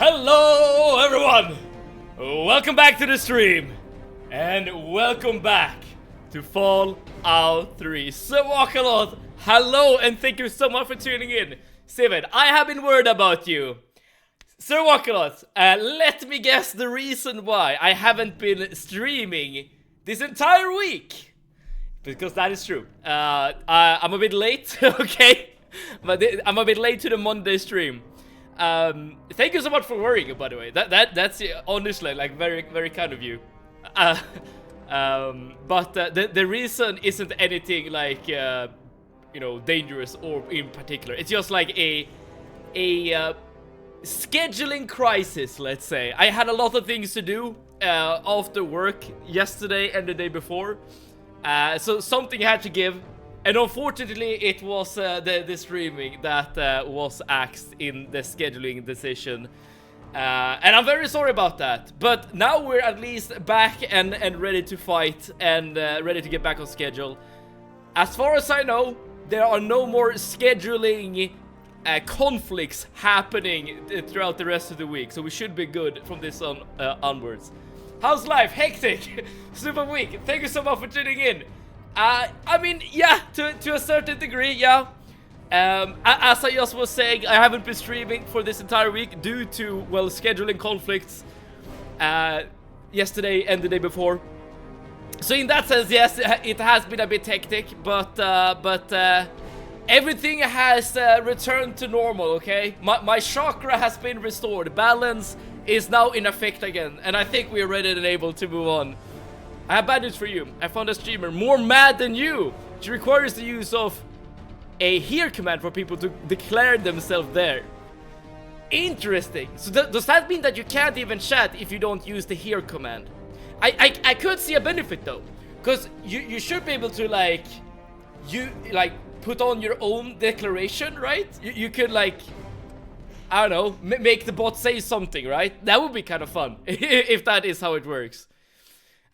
Hello everyone! Welcome back to the stream. And welcome back to Fallout 3. So walk a lot. Hello and thank you so much for tuning in. Steven, I have been worried about you. Sir Walkalot, let me guess the reason why I haven't been streaming this entire week. Because that is true. I'm a bit late, okay? But I'm a bit late to the Monday stream. Thank you so much for worrying, by the way. That's honestly like very kind of you. But the reason isn't anything like you know, dangerous or in particular. It's just like a scheduling crisis, let's say. I had a lot of things to do after work yesterday and the day before, so something had to give, and unfortunately it was the streaming that was axed in the scheduling decision, and I'm very sorry about that. But now we're at least back and ready to fight and ready to get back on schedule. As far as I know, there are no more scheduling conflicts happening throughout the rest of the week, so we should be good from this on onwards. How's life? Hectic. Super week. Thank you so much for tuning in. I mean, yeah, to a certain degree, yeah. As I just was saying, I haven't been streaming for this entire week due to, well, scheduling conflicts yesterday and the day before. So in that sense, yes, it has been a bit hectic, but everything has returned to normal, okay? My chakra has been restored. Balance is now in effect again, and I think we are ready and able to move on. I have bad news for you. I found a streamer more mad than you. She requires the use of a here command for people to declare themselves there. Interesting. So does that mean that you can't even chat if you don't use the here command? I could see a benefit though, because you should be able to like put on your own declaration, right? You could like, I don't know, make the bot say something, right? That would be kind of fun if that is how it works.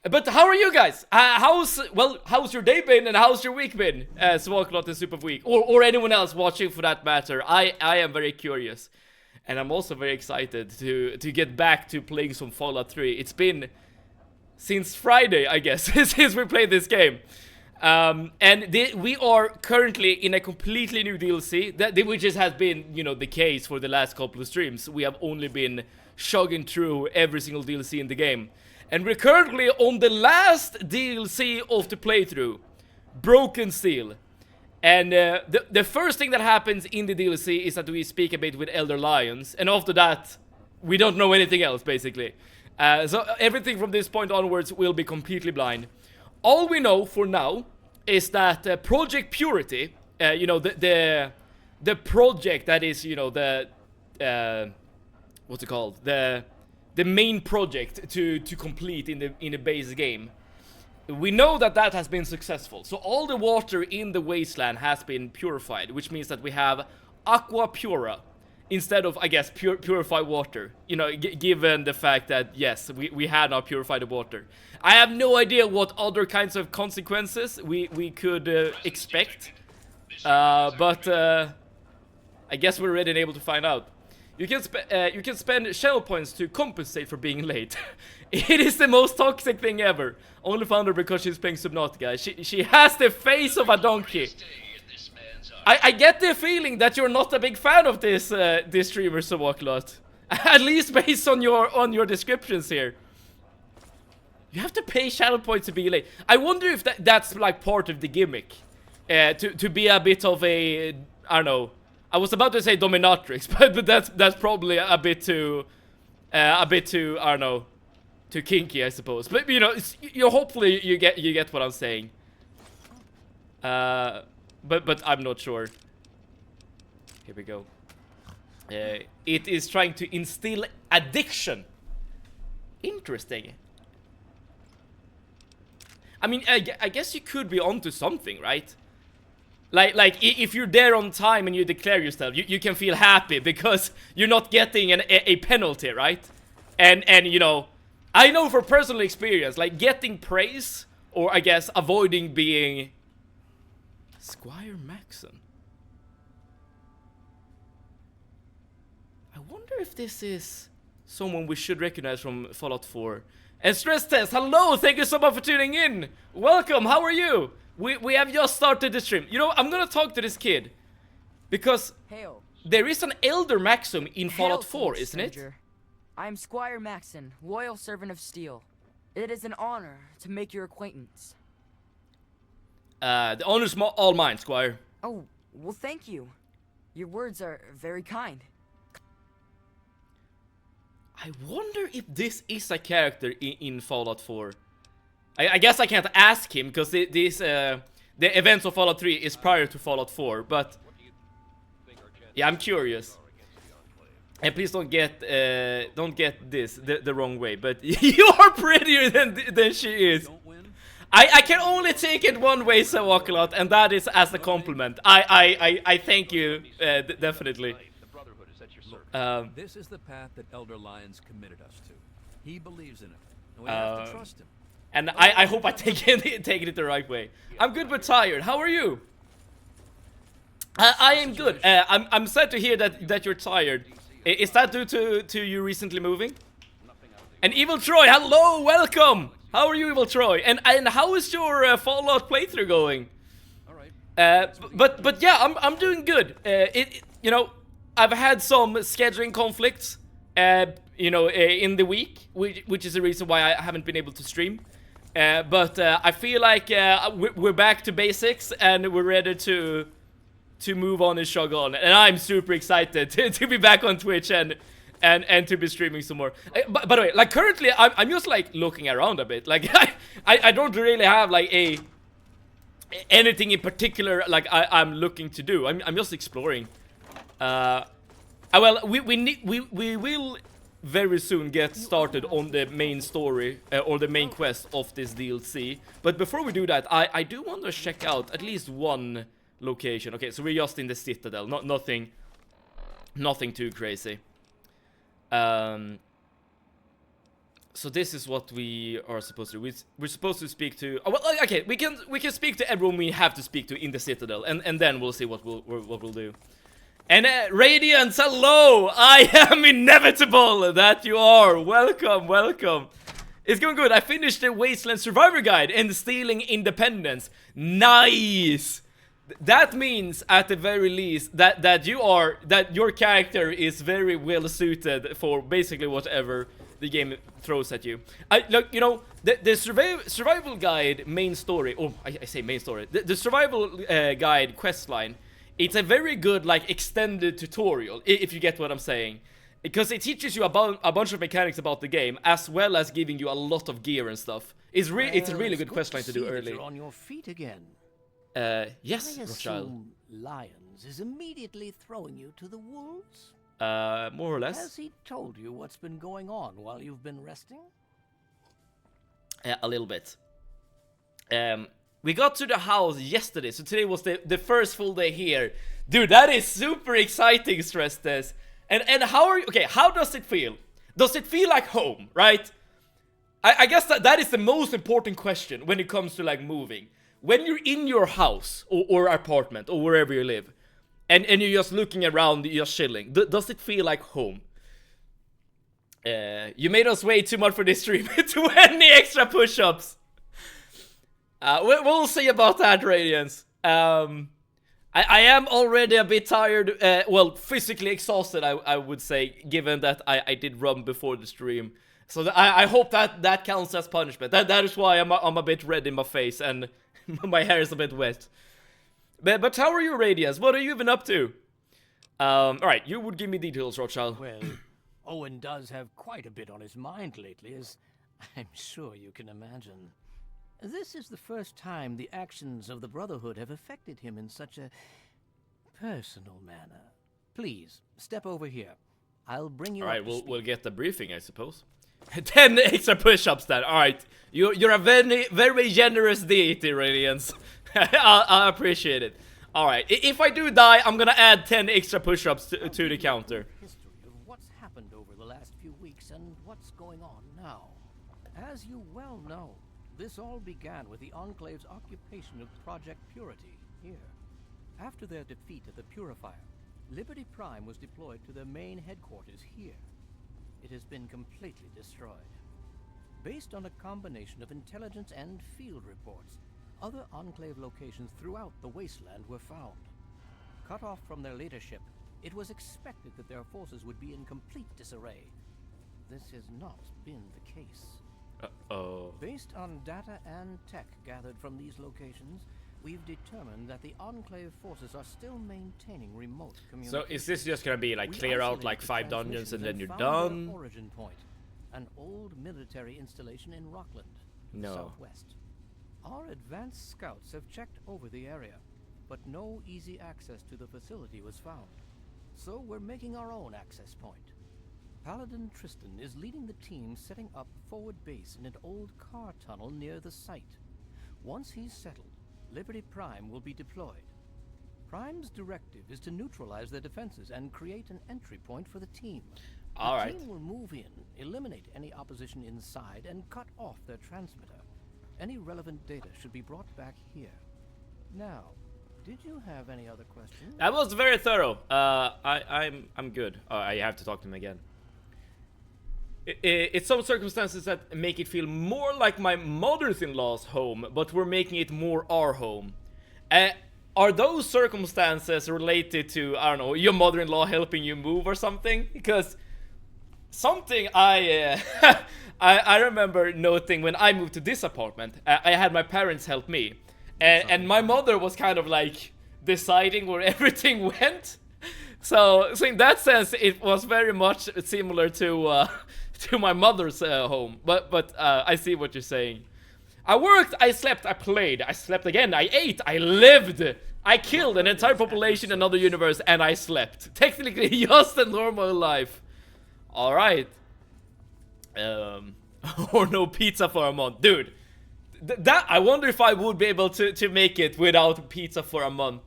But how are you guys? How's your day been and how's your week been? Swaklot and Super Week, or anyone else watching for that matter. I am very curious, and I'm also very excited to get back to playing some Fallout 3. It's been since Friday, I guess, since we played this game. And we are currently in a completely new DLC, which has been, you know, the case for the last couple of streams. We have only been chugging through every single DLC in the game. And we're currently on the last DLC of the playthrough, Broken Steel. And the first thing that happens in the DLC is that we speak a bit with Elder Lions, and after that, we don't know anything else, basically. So everything from this point onwards will be completely blind. All we know for now is that Project Purity, you know, the project that is, you know, the what's it called? The main project to complete in the base game. We know that has been successful. So all the water in the wasteland has been purified, which means that we have Aqua Pura instead of, I guess, purified water. You know, given the fact that, yes, we had now purified the water. I have no idea what other kinds of consequences we could expect. But I guess we're ready and able to find out. You can spend shell points to compensate for being late. It is the most toxic thing ever. Only found her because she's playing Subnautica. She has the face of a donkey. I get the feeling that you're not a big fan of this streamer, Sawaklot. At least based on your descriptions here. You have to pay channel points to be late. I wonder if that's like part of the gimmick. To be a bit of a, I don't know. I was about to say dominatrix, but that's probably a bit too I don't know, too kinky, I suppose. But you know, hopefully you get what I'm saying. But I'm not sure. Here we go. It is trying to instill addiction. Interesting. I mean, I guess you could be onto something, right? Like if you're there on time and you declare yourself, you can feel happy because you're not getting a penalty, right? And you know, I know for personal experience, like getting praise, or I guess avoiding being Squire Maxon. I wonder if this is someone we should recognize from Fallout 4. And Stress Test, hello! Thank you so much for tuning in! Welcome, how are you? We have just started the stream. You know, I'm gonna talk to this kid. Because Hail. there is an Elder Maxim in Fallout 4, isn't it? I'm Squire Maxon, loyal servant of Steel. It is an honor to make your acquaintance. The honor's all mine, Squire. Oh, well thank you. Your words are very kind. I wonder if this is a character in Fallout 4. I guess I can't ask him, because the events of Fallout 3 is prior to Fallout 4, but... Yeah, I'm curious. And please don't get this the wrong way, but you are prettier than she is. I can only take it one way, Sawakalot, and that is as a compliment. I thank you, definitely. This is the path that Elder Lyons committed us to. He believes in it, and we have to trust him. And I hope I take it the right way. I'm good but tired. How are you? I am good. I'm sad to hear that you're tired. Is that due to you recently moving? And Evil Troy, hello, welcome. How are you, Evil Troy? And how is your Fallout playthrough going? But yeah, I'm doing good. You know, I've had some scheduling conflicts, you know, in the week, which is the reason why I haven't been able to stream. But I feel like we're back to basics and we're ready to move on and chug on. And I'm super excited to be back on Twitch and to be streaming some more. By the way, like currently I'm just like looking around a bit. Like I don't really have like anything in particular like I'm looking to do. I'm just exploring. Well, we will very soon get started on the main story or the main quest of this DLC. But before we do that, I do want to check out at least one location. Okay, so we're just in the Citadel, nothing too crazy. So this is what we are supposed to do. We're supposed to speak to. Oh, well, okay, we can speak to everyone we have to speak to in the Citadel, and then we'll see what we'll do. And Radiance, hello! I am inevitable that you are. Welcome. It's going good. I finished the Wasteland Survivor Guide and Stealing Independence. Nice. That means, at the very least, that your character is very well suited for basically whatever the game throws at you. Look, you know, the survival guide main story. Oh, I say main story. The survival guide quest line. It's a very good, like, extended tutorial, if you get what I'm saying. Because it teaches you about a bunch of mechanics about the game, as well as giving you a lot of gear and stuff. It's a really good questline to do early. You're on your feet again. Yes, I Rothschild. assume Lyons is immediately throwing you to the wolves? More or less. Has he told you what's been going on while you've been resting? A little bit. We got to the house yesterday, so today was the first full day here. Dude, that is super exciting, Stress Test. And how are you? Okay, how does it feel? Does it feel like home, right? I guess that is the most important question when it comes to like moving. When you're in your house or apartment or wherever you live, and you're just looking around, you're just chilling, does it feel like home? You made us wait too much for this stream. 20 extra push-ups. We'll see about that, Radiance. I am already a bit tired, well, physically exhausted, I would say, given that I did run before the stream. So I hope that counts as punishment. That is why I'm a bit red in my face and my hair is a bit wet. But how are you, Radiance? What are you even up to? Alright, you would give me details, Rothschild. Well, Owen does have quite a bit on his mind lately, as I'm sure you can imagine. This is the first time the actions of the Brotherhood have affected him in such a personal manner. Please, step over here. I'll bring you up to speed. Alright, we'll get the briefing, I suppose. 10 extra push-ups then. Alright. You're a very, very generous deity, Radiance. I appreciate it. Alright. If I do die, I'm gonna add 10 extra push-ups to the counter. History of what's happened over the last few weeks and what's going on now. As you well know, this all began with the Enclave's occupation of Project Purity here. After their defeat at the Purifier, Liberty Prime was deployed to their main headquarters here. it has been completely destroyed. Based on a combination of intelligence and field reports, other Enclave locations throughout the wasteland were found. Cut off from their leadership, it was expected that their forces would be in complete disarray. This has not been the case. Uh-oh. Based on data and tech gathered from these locations, we've determined that the Enclave forces are still maintaining remote communication. So is this just gonna be like We clear out isolated like the 5 dungeons and then you're transmissions and found done? their origin point, an old military installation in Rockland, No. southwest. Our advanced scouts have checked over the area, but no easy access to the facility was found. So we're making our own access point. Paladin Tristan is leading the team setting up forward base in an old car tunnel near the site. Once he's settled, Liberty Prime will be deployed. Prime's directive is to neutralize their defenses and create an entry point for the team. The team will move in, eliminate any opposition inside, and cut off their transmitter. Any relevant data should be brought back here. Now, did you have any other questions? That was very thorough. I'm good. I have to talk to him again. It's some circumstances that make it feel more like my mother-in-law's home, but we're making it more our home. Are those circumstances related to, I don't know, your mother-in-law helping you move or something? Because something I remember noting when I moved to this apartment, I had my parents help me. And my mother was kind of like deciding where everything went. So in that sense, it was very much similar to my mother's home. But I see what you're saying. I worked, I slept, I played, I slept again, I ate, I lived, I killed an entire population in another universe, and I slept. Technically, just a normal life. Alright. Or no pizza for a month. Dude, that I wonder if I would be able to make it without pizza for a month.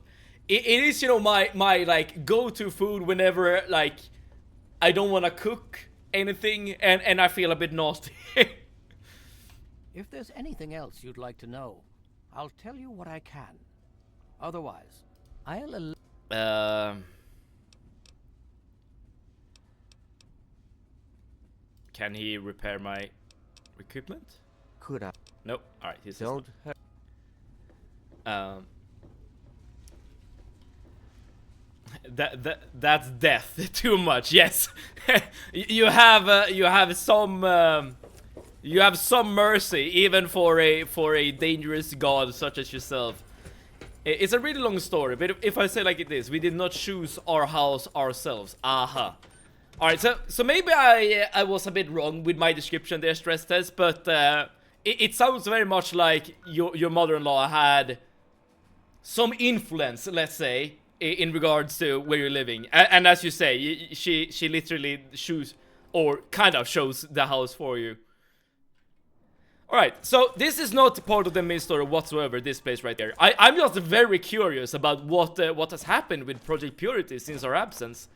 It is, you know, my like go-to food whenever like I don't want to cook anything and I feel a bit nasty. If there's anything else you'd like to know, I'll tell you what I can. Otherwise, I'll Can he repair my equipment? Could I? Nope. Alright, he's Don't hurt. That's death. Too much. Yes. you have some mercy even for a dangerous god such as yourself. It's a really long story, but if I say like it is, we did not choose our house ourselves. Aha. Alright, so maybe I was a bit wrong with my description there, stress test, but it sounds very much like your mother-in-law had some influence, let's say, in regards to where you're living. And as you say, she literally shows, or kind of shows the house for you. Alright, so this is not part of the main story whatsoever, this place right here. I'm just very curious about what has happened with Project Purity since our absence.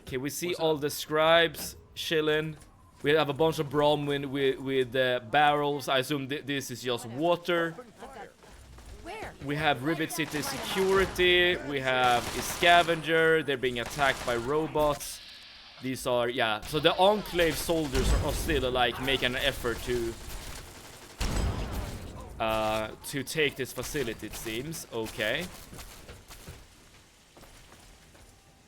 Okay, we see all the scribes chilling. We have a bunch of Bromwyn with barrels. I assume this is just water. We have Rivet City security. We have a scavenger. They're being attacked by robots. These are, yeah. So the Enclave soldiers are still like making an effort to take this facility, it seems. Okay.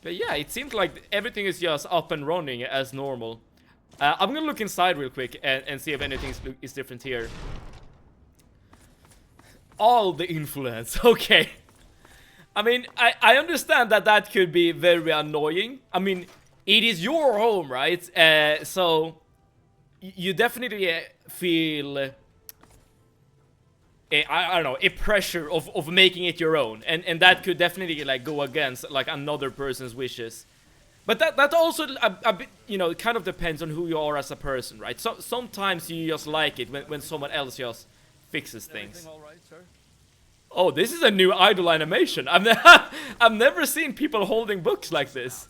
But yeah, it seems like everything is just up and running as normal. I'm gonna look inside real quick and see if anything is different here. All the influence, okay. I mean, I understand that could be very annoying. I mean, it is your home, right? So you definitely feel I don't know, a pressure of making it your own, and that could definitely like go against like another person's wishes. But that also a bit, you know, it kind of depends on who you are as a person, right? So sometimes you just like it when someone else just fixes things. All right, sir? Oh, this is a new idle animation. I've never seen people holding books like this.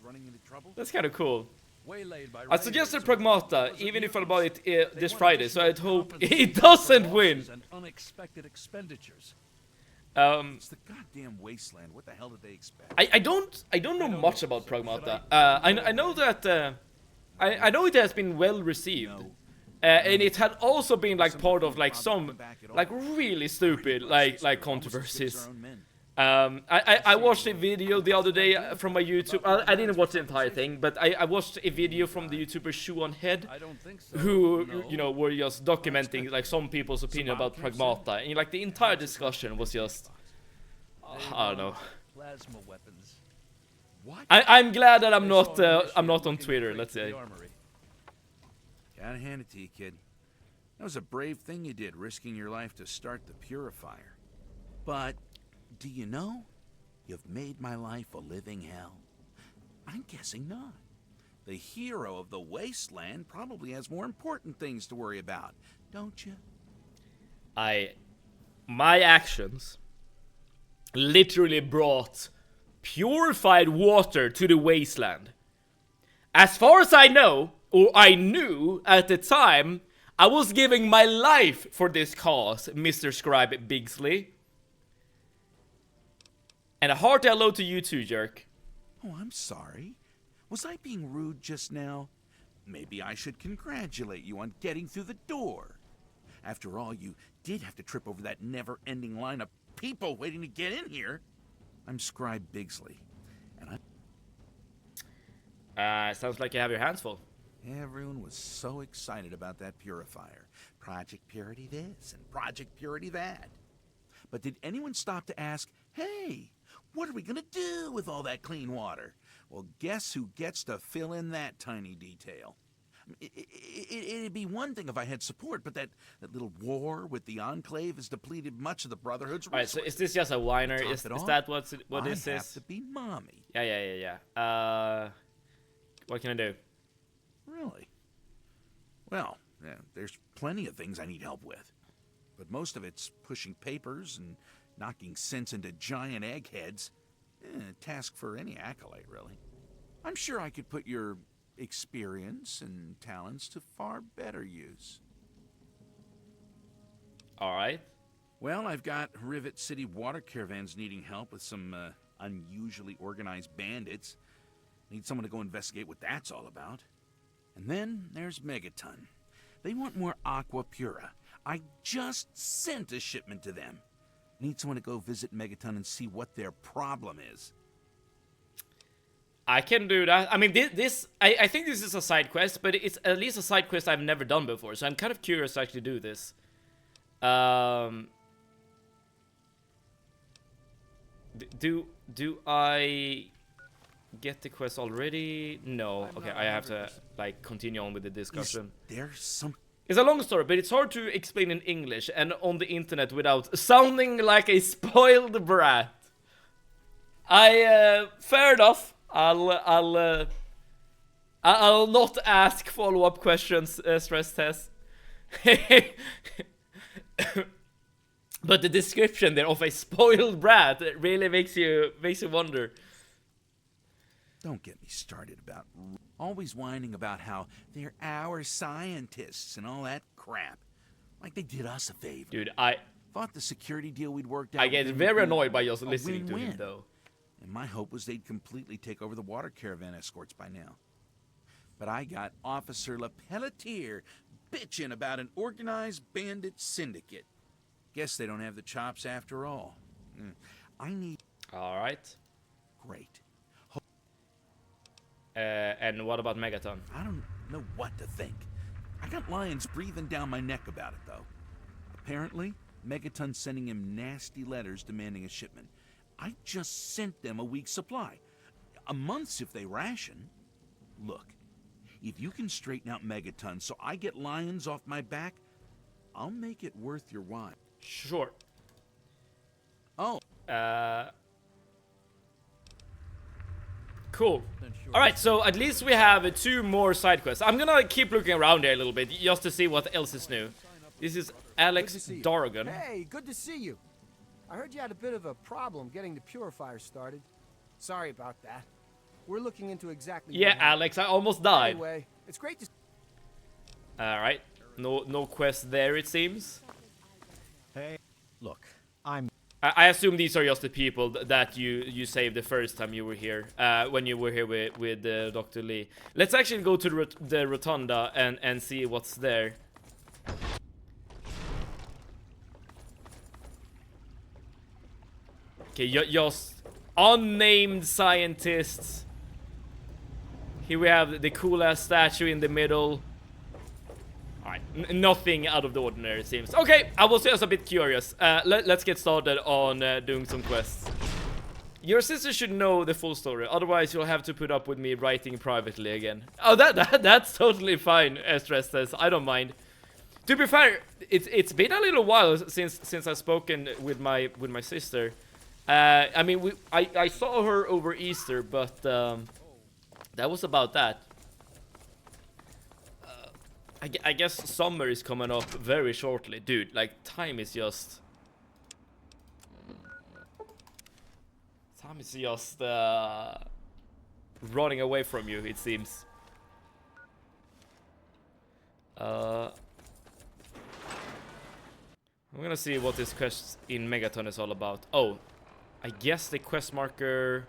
Running into trouble? That's kind of cool. Waylaid by I suggested Pragmata, even if I'll buy it this wanted Friday, to so I'd hope compensate it for doesn't losses win. and unexpected expenditures. It's the goddamn wasteland. What the hell did they expect? I don't know much about Pragmata. I know that I know it has been well received, and it had also been like part of like some like really stupid like controversies. I watched a video the other day from my YouTube. I didn't watch the entire thing, but I watched a video from the YouTuber Shoe on Head, I don't think so. who No. you know were just documenting like some people's opinion about Pragmata, and like the entire discussion was just I don't know. Plasma weapons. What? I'm glad that I'm not on Twitter. Let's say. Gotta hand it to you, kid. That was a brave thing you did, risking your life to start the purifier. But do you know? You've made my life a living hell. I'm guessing not. The hero of the wasteland probably has more important things to worry about, don't you? My actions literally brought purified water to the wasteland. As far as I know, or I knew at the time, I was giving my life for this cause, Mr. Scribe Bigsley. And a hearty hello to you too, jerk. Oh, I'm sorry. Was I being rude just now? Maybe I should congratulate you on getting through the door. After all, you did have to trip over that never-ending line of people waiting to get in here. I'm Scribe Bigsley, and Sounds like you have your hands full. everyone was so excited about that purifier. Project Purity this and Project Purity that. But did anyone stop to ask, hey, what are we gonna do with all that clean water? Well, guess who gets to fill in that tiny detail? It'd be one thing if I had support, but that little war with the Enclave has depleted much of the Brotherhood's resources. Alright, so is this just a whiner? To top Is it off, that what this I have is? to be mommy. Yeah. What can I do? Really? Well, yeah, there's plenty of things I need help with. But most of it's pushing papers and knocking sense into giant eggheads. A task for any acolyte, really. I'm sure I could put your experience and talents to far better use. Alright. Well, I've got Rivet City water caravans needing help with some unusually organized bandits. Need someone to go investigate what that's all about. And then there's Megaton. They want more Aqua Pura. I just sent a shipment to them. Need someone to go visit Megaton and see what their problem is. I can do that. I mean, I think this is a side quest, but it's at least a side quest I've never done before, so I'm kind of curious to actually do this. Do I get the quest already? No. Okay, I have to like continue on with the discussion. Is there some... It's a long story, but it's hard to explain in English and on the internet without sounding like a spoiled brat. Fair enough. I'll not ask follow-up questions, stress test. But the description there of a spoiled brat really makes you wonder. Don't get me started about always whining about how they're our scientists and all that crap. Like they did us a favor. Dude, I thought the security deal we'd worked out. get with them very would be annoyed by just a listening to him win-win. though. And my hope was they'd completely take over the water caravan escorts by now. But I got Officer LePelletier bitching about an organized bandit syndicate. Guess they don't have the chops after all. I need... Alright. Great. And what about Megaton? I don't know what to think. I got lions breathing down my neck about it, though. Apparently, Megaton's sending him nasty letters demanding a shipment. I just sent them a week's supply. A month's if they ration. Look, if you can straighten out Megaton so I get lions off my back, I'll make it worth your while. Sure. Oh. Cool. Alright, so at least we have 2 more side quests. I'm gonna keep looking around here a little bit just to see what else is new. This is Alex Dorgan. Hey, good to see you. I heard you had a bit of a problem getting the purifier started. Sorry about that. We're looking into exactly Yeah, what happened. Alex, I almost died. Anyway, it's great to... Alright. No quest there, it seems. Hey, look, I'm... I assume these are just the people that you saved the first time you were here, when you were here with Dr. Lee. Let's actually go to the rotunda and see what's there. Okay, just unnamed scientists. Here we have the cool-ass statue in the middle. Alright, nothing out of the ordinary, it seems. Okay, I was just a bit curious. Let's get started on doing some quests. Your sister should know the full story, otherwise you'll have to put up with me writing privately again. Oh, that's totally fine, Stress says. I don't mind. To be fair, it's been a little while since I've spoken with my sister. I mean, I saw her over Easter, but that was about that. I guess summer is coming up very shortly. Dude, like, time is just running away from you, it seems. I'm gonna see what this quest in Megaton is all about. Oh, I guess the quest marker...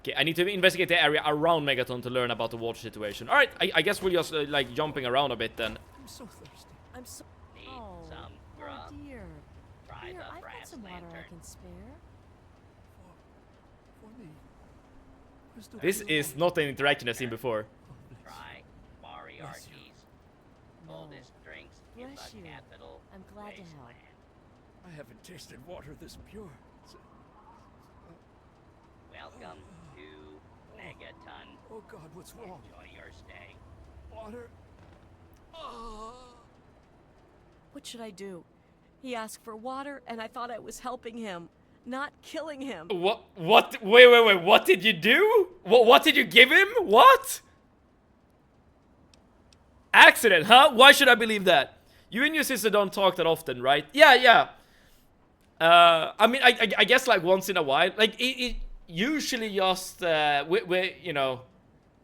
Okay, I need to investigate the area around Megaton to learn about the water situation. Alright, I guess we're just like jumping around a bit then. I'm so thirsty. I'm so. Need Oh, some grub. dear. Try Here, the I've got brass some water lantern. I can spare. For me. Crystal This clear is water. not an interaction I've seen before. Try Moriarty's. Oldest drinks in Bless the you. capital I'm glad to help. wasteland. I haven't tasted water this pure. Welcome to Megaton. Oh God, what's wrong? Enjoy your stay. Water. What should I do? He asked for water, and I thought I was helping him, not killing him. What? Wait, what did you do? What did you give him? What? Accident, huh? Why should I believe that? You and your sister don't talk that often, right? Yeah. I mean, I guess like once in a while. Like, it usually just,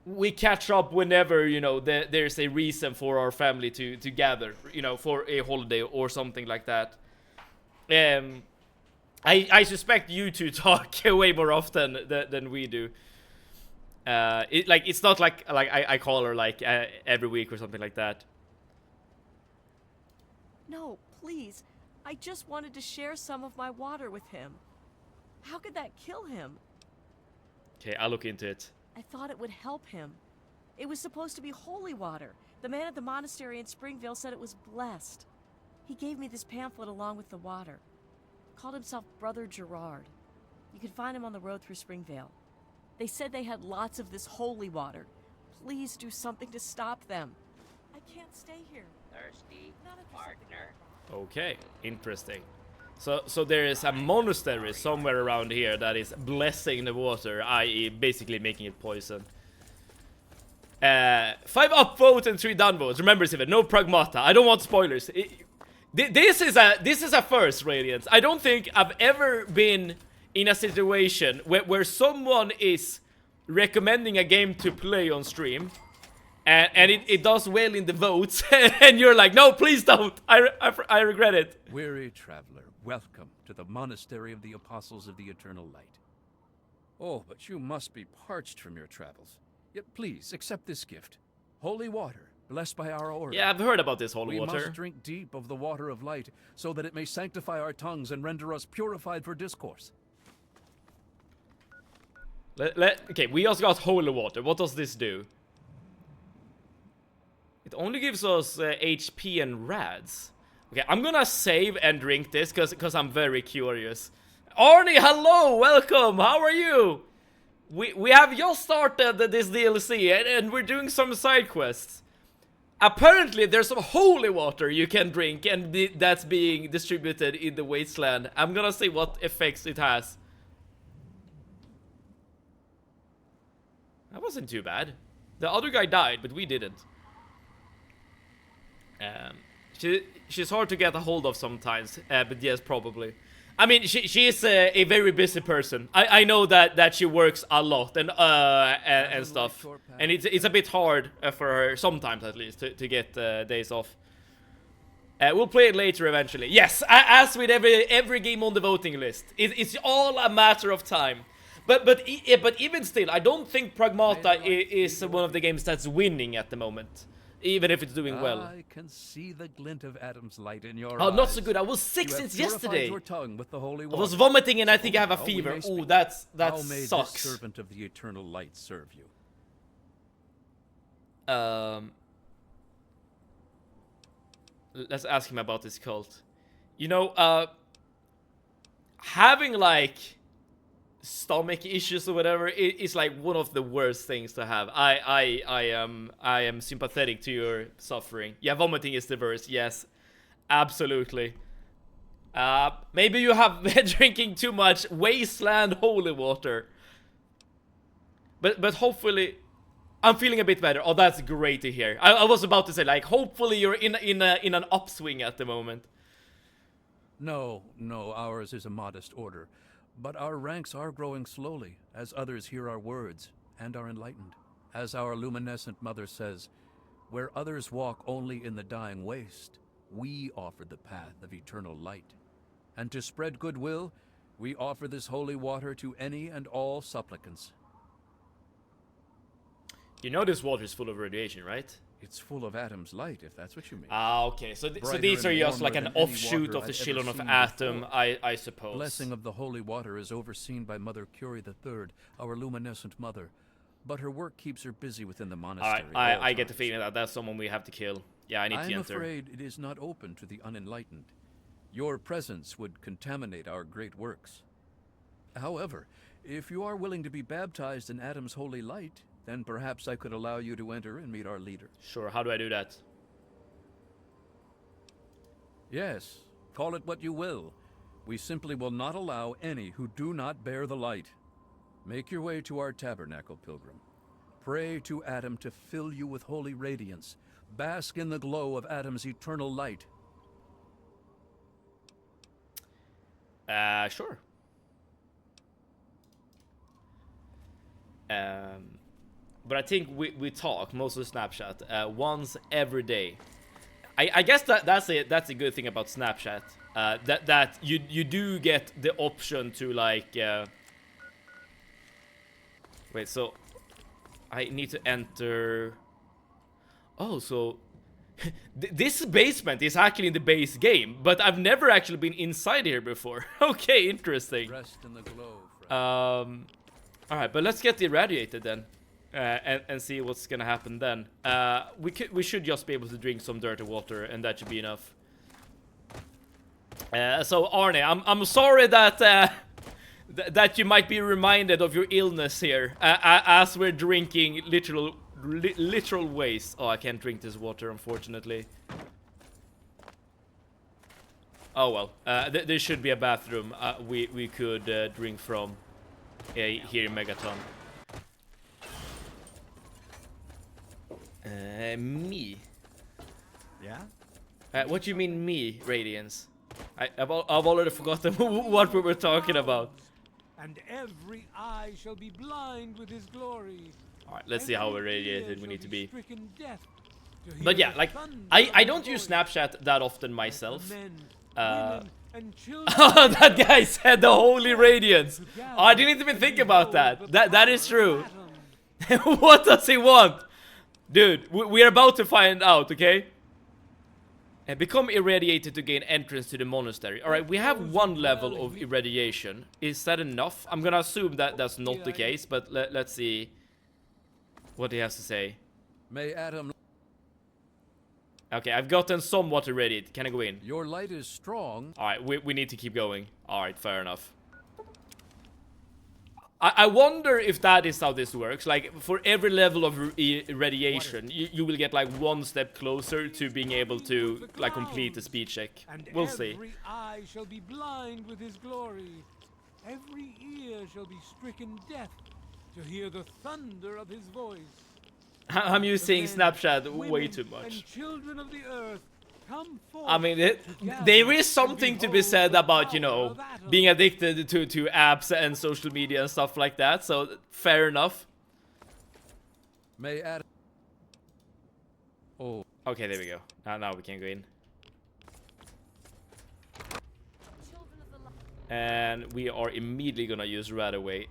we catch up whenever, there's a reason for our family to gather, for a holiday or something like that. I suspect you two talk way more often than we do. It's not like I call her like every week or something like that. No, please. I just wanted to share some of my water with him. How could that kill him? Okay, I'll look into it. I thought it would help him. It was supposed to be holy water. The man at the monastery in Springvale said it was blessed. He gave me this pamphlet along with the water. Called himself Brother Gerard. You can find him on the road through Springvale. They said they had lots of this holy water. Please do something to stop them. I can't stay here. Thirsty Not if there's something partner. Okay, interesting. So there is a monastery somewhere around here that is blessing the water, i.e. basically making it poison. 5 upvotes and 3 downvotes. Remember, Steven, no pragmata. I don't want spoilers. This is a first, Radiance. I don't think I've ever been in a situation where someone is recommending a game to play on stream, and it does well in the votes, and you're like, no, please don't. I regret it. Weary traveler, welcome to the Monastery of the Apostles of the Eternal Light. Oh, but you must be parched from your travels. Yet please, accept this gift. Holy water, blessed by our order. Yeah, I've heard about this holy We water. must drink deep of the water of light, so that it may sanctify our tongues and render us purified for discourse. Okay, we also got holy water. What does this do? It only gives us HP and rads. Okay, I'm gonna save and drink this because I'm very curious. Arnie, hello, welcome. How are you? We have just started this DLC and we're doing some side quests. Apparently, there's some holy water you can drink, and that's being distributed in the wasteland. I'm gonna see what effects it has. That wasn't too bad. The other guy died, but we didn't. She's hard to get a hold of sometimes, but yes, probably. I mean, she is a very busy person. I know that she works a lot and stuff, and it's a bit hard for her sometimes, at least, to get days off. We'll play it later eventually. Yes, as with every game on the voting list, it's all a matter of time. But even still, I don't think Pragmata is one of the games that's winning at the moment, even if it's doing well. I can see the glint of Adam's light in your Oh, eyes. not so good. I was sick You have since purified yesterday. your tongue with the holy I water. was vomiting and I think I have a How we fever. may Ooh, speak. that How may sucks. this servant of the eternal light serve you? Let's ask him about this cult. You know, having like stomach issues or whatever is like one of the worst things to have. I am sympathetic to your suffering. Yeah, vomiting is the worst. Yes, absolutely. Maybe you have been drinking too much wasteland holy water. But hopefully, I'm feeling a bit better. Oh, that's great to hear. I was about to say, like, hopefully you're in an upswing at the moment. No, ours is a modest order. But our ranks are growing slowly, as others hear our words and are enlightened. As our luminescent mother says, where others walk only in the dying waste, we offer the path of eternal light. And to spread goodwill, we offer this holy water to any and all supplicants. You know this water is full of radiation, right? It's full of Adam's light, if that's what you mean. Ah, okay. So Brighter these are and just warmer like an than any offshoot water of the I've Children ever of seen Atom, before. I suppose. Blessing of the holy water is overseen by Mother Curie III, our luminescent mother. But her work keeps her busy within the monastery. Alright, at all I get the times. feeling that that's someone we have to kill. Yeah, I need to I'm enter. afraid it is not open to the unenlightened. Your presence would contaminate our great works. However, if you are willing to be baptized in Adam's holy light, then perhaps I could allow you to enter and meet our leader. Sure, how do I do that? Yes, call it what you will. We simply will not allow any who do not bear the light. Make your way to our tabernacle, pilgrim. Pray to Adam to fill you with holy radiance. Bask in the glow of Adam's eternal light. Sure. But I think we talk most of the Snapchat once every day. I guess that's a good thing about Snapchat. That you do get the option to like wait, so I need to enter. Oh, so this basement is actually in the base game, but I've never actually been inside here before. Okay, interesting. Rest in the glow, friend. All right, but let's get irradiated then, and see what's gonna happen then. We should just be able to drink some dirty water, and that should be enough. So Arne, I'm sorry that that you might be reminded of your illness here, as we're drinking literal waste. Oh, I can't drink this water, unfortunately. Oh well, there should be a bathroom we could drink from here in Megaton. Me? Yeah? What do you mean me, Radiance? I've already forgotten what we were talking about. And every eye shall be blind with his glory. Alright, let's see how irradiated we need to be. Stricken death to hear But yeah, the like, thunder I of don't his use voice. Snapchat that often myself. Men, Uh, women, and children Oh, that guy said the holy radiance. Oh, I didn't even think about that. That is true. What does he want? Dude, we're about to find out, okay? And become irradiated to gain entrance to the monastery. Alright, we have one level of irradiation. Is that enough? I'm gonna assume that that's not the case, but let's see what he has to say. May Adam, Okay, I've gotten somewhat irradiated. Can I go in? your light is strong. Alright, we need to keep going. Alright, fair enough. I wonder if that is how this works. Like, for every level of irradiation, you will get like one step closer to being able to like complete the speed check. And We'll see. every eye shall be blind with his glory. Every ear shall be stricken deaf to hear the thunder of his voice. I'm using Men, Snapchat way women, too And much. children of the earth, come forth I mean, together there is to something to be behold said the about, you power know, of Adam. being addicted to apps and social media and stuff like that. So, fair enough. May Adam. Oh, Okay, there we go. Now we can go in. And we are immediately gonna use Radaway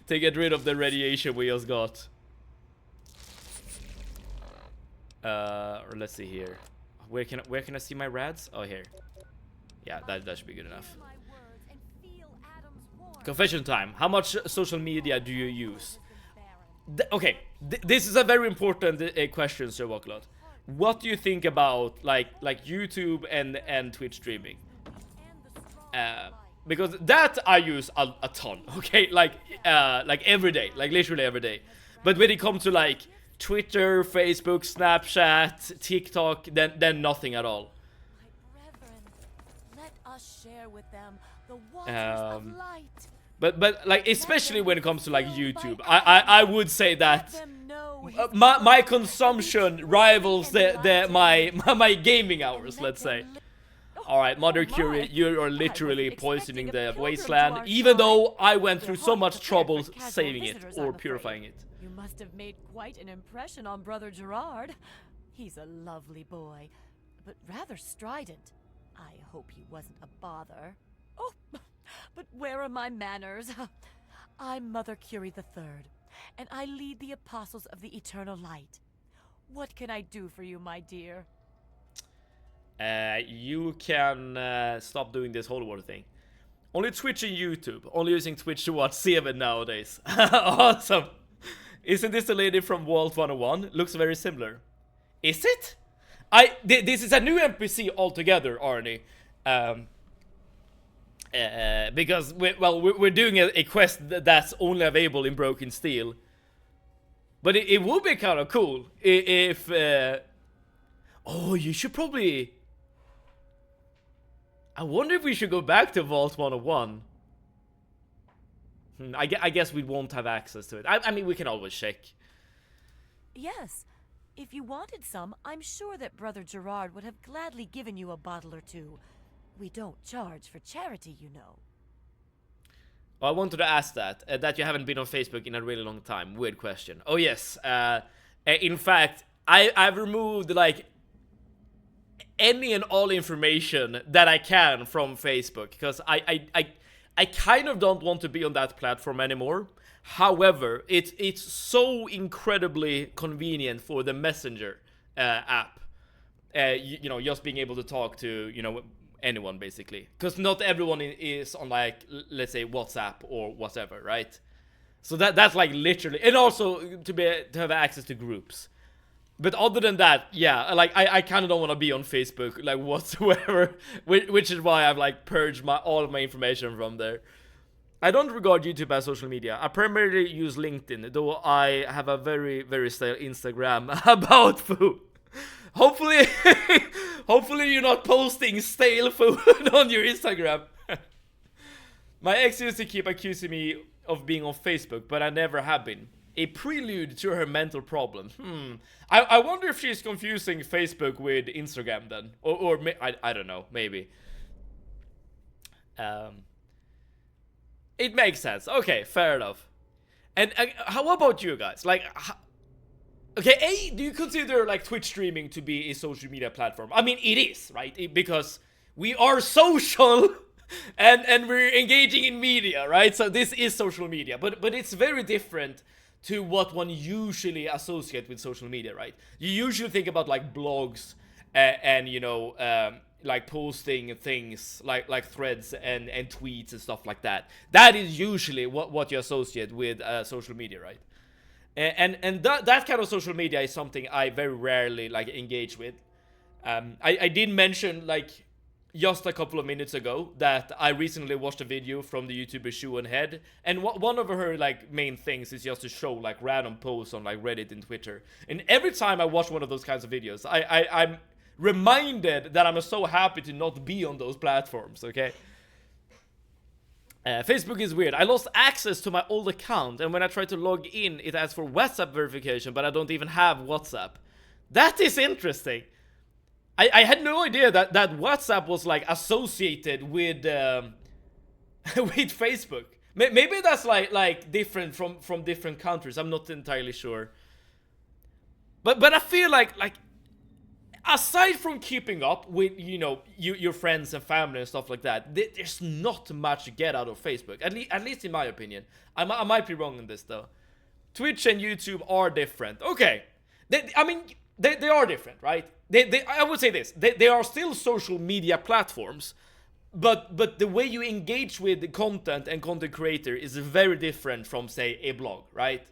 to get rid of the radiation we just got. Or let's see here. Where can I see my rads? Oh, here. Yeah, that should be good enough. Confession time. How much social media do you use? Okay, this is a very important question, Sir Walklot. What do you think about like YouTube and Twitch streaming? Because that I use a ton. Okay, like every day, like literally every day. But when it comes to like Twitter, Facebook, Snapchat, TikTok, then nothing at all. Let us share with them the waters of light. But like especially when it comes to like YouTube, I would say that my consumption rivals my gaming hours, let's say. Alright, Mother Curie, you are literally poisoning the wasteland, even though I went through so much trouble saving it or purifying it. You must have made quite an impression on Brother Gerard. He's a lovely boy, but rather strident. I hope he wasn't a bother. Oh, but where are my manners? I'm Mother Curie III, and I lead the Apostles of the Eternal Light. What can I do for you, my dear? You can stop doing this Holy Water thing. Only Twitch and YouTube. Only using Twitch to watch Seven nowadays. Awesome. Isn't this the lady from Vault 101? Looks very similar. Is it? This is a new NPC altogether, Arnie. Because we're doing a quest that's only available in Broken Steel. But it would be kind of cool if... oh, you should probably... I wonder if we should go back to Vault 101. I guess we won't have access to it. I mean, we can always check. Yes. If you wanted some, I'm sure that Brother Gerard would have gladly given you a bottle or two. We don't charge for charity, you know. Well, I wanted to ask that you haven't been on Facebook in a really long time. Weird question. Oh, yes. In fact, I've removed, like, any and all information that I can from Facebook, because I kind of don't want to be on that platform anymore. However, it's so incredibly convenient for the Messenger app. You know, just being able to talk to, you know, anyone basically, because not everyone is on, like, let's say WhatsApp or whatever, right? So that's like literally, and also to have access to groups. But other than that, yeah, like I kind of don't want to be on Facebook like whatsoever, which is why I've like purged all of my information from there. I don't regard YouTube as social media. I primarily use LinkedIn, though I have a very, very stale Instagram about food. Hopefully, hopefully you're not posting stale food on your Instagram. My ex used to keep accusing me of being on Facebook, but I never have been. A prelude to her mental problems. I wonder if she's confusing Facebook with Instagram then. Or I don't know, maybe. It makes sense. Okay, fair enough. And how about you guys? Like, okay, do you consider like Twitch streaming to be a social media platform? I mean, it is, right? Because we are social and we're engaging in media, right? So this is social media, but it's very different to what one usually associate with social media, right? You usually think about like blogs and you know, like posting things like threads and tweets and stuff like that. That is usually what you associate with social media, right? And that kind of social media is something I very rarely like engage with. I did mention like just a couple of minutes ago that I recently watched a video from the YouTuber Shoe and Head, and one of her like main things is just to show like random posts on like Reddit and Twitter. And every time I watch one of those kinds of videos, I'm reminded that I'm so happy to not be on those platforms. Okay. Facebook is weird. I lost access to my old account, and when I try to log in, it asks for WhatsApp verification, but I don't even have WhatsApp. That is interesting. I had no idea that WhatsApp was like associated with with Facebook. Maybe that's like different from different countries. I'm not entirely sure. But I feel like aside from keeping up with, you know, your friends and family and stuff like that, there's not much to get out of Facebook. At least in my opinion. I might be wrong on this though. Twitch and YouTube are different. Okay. They are different, right? I would say this. They are still social media platforms. But the way you engage with the content and content creator is very different from, say, a blog, right?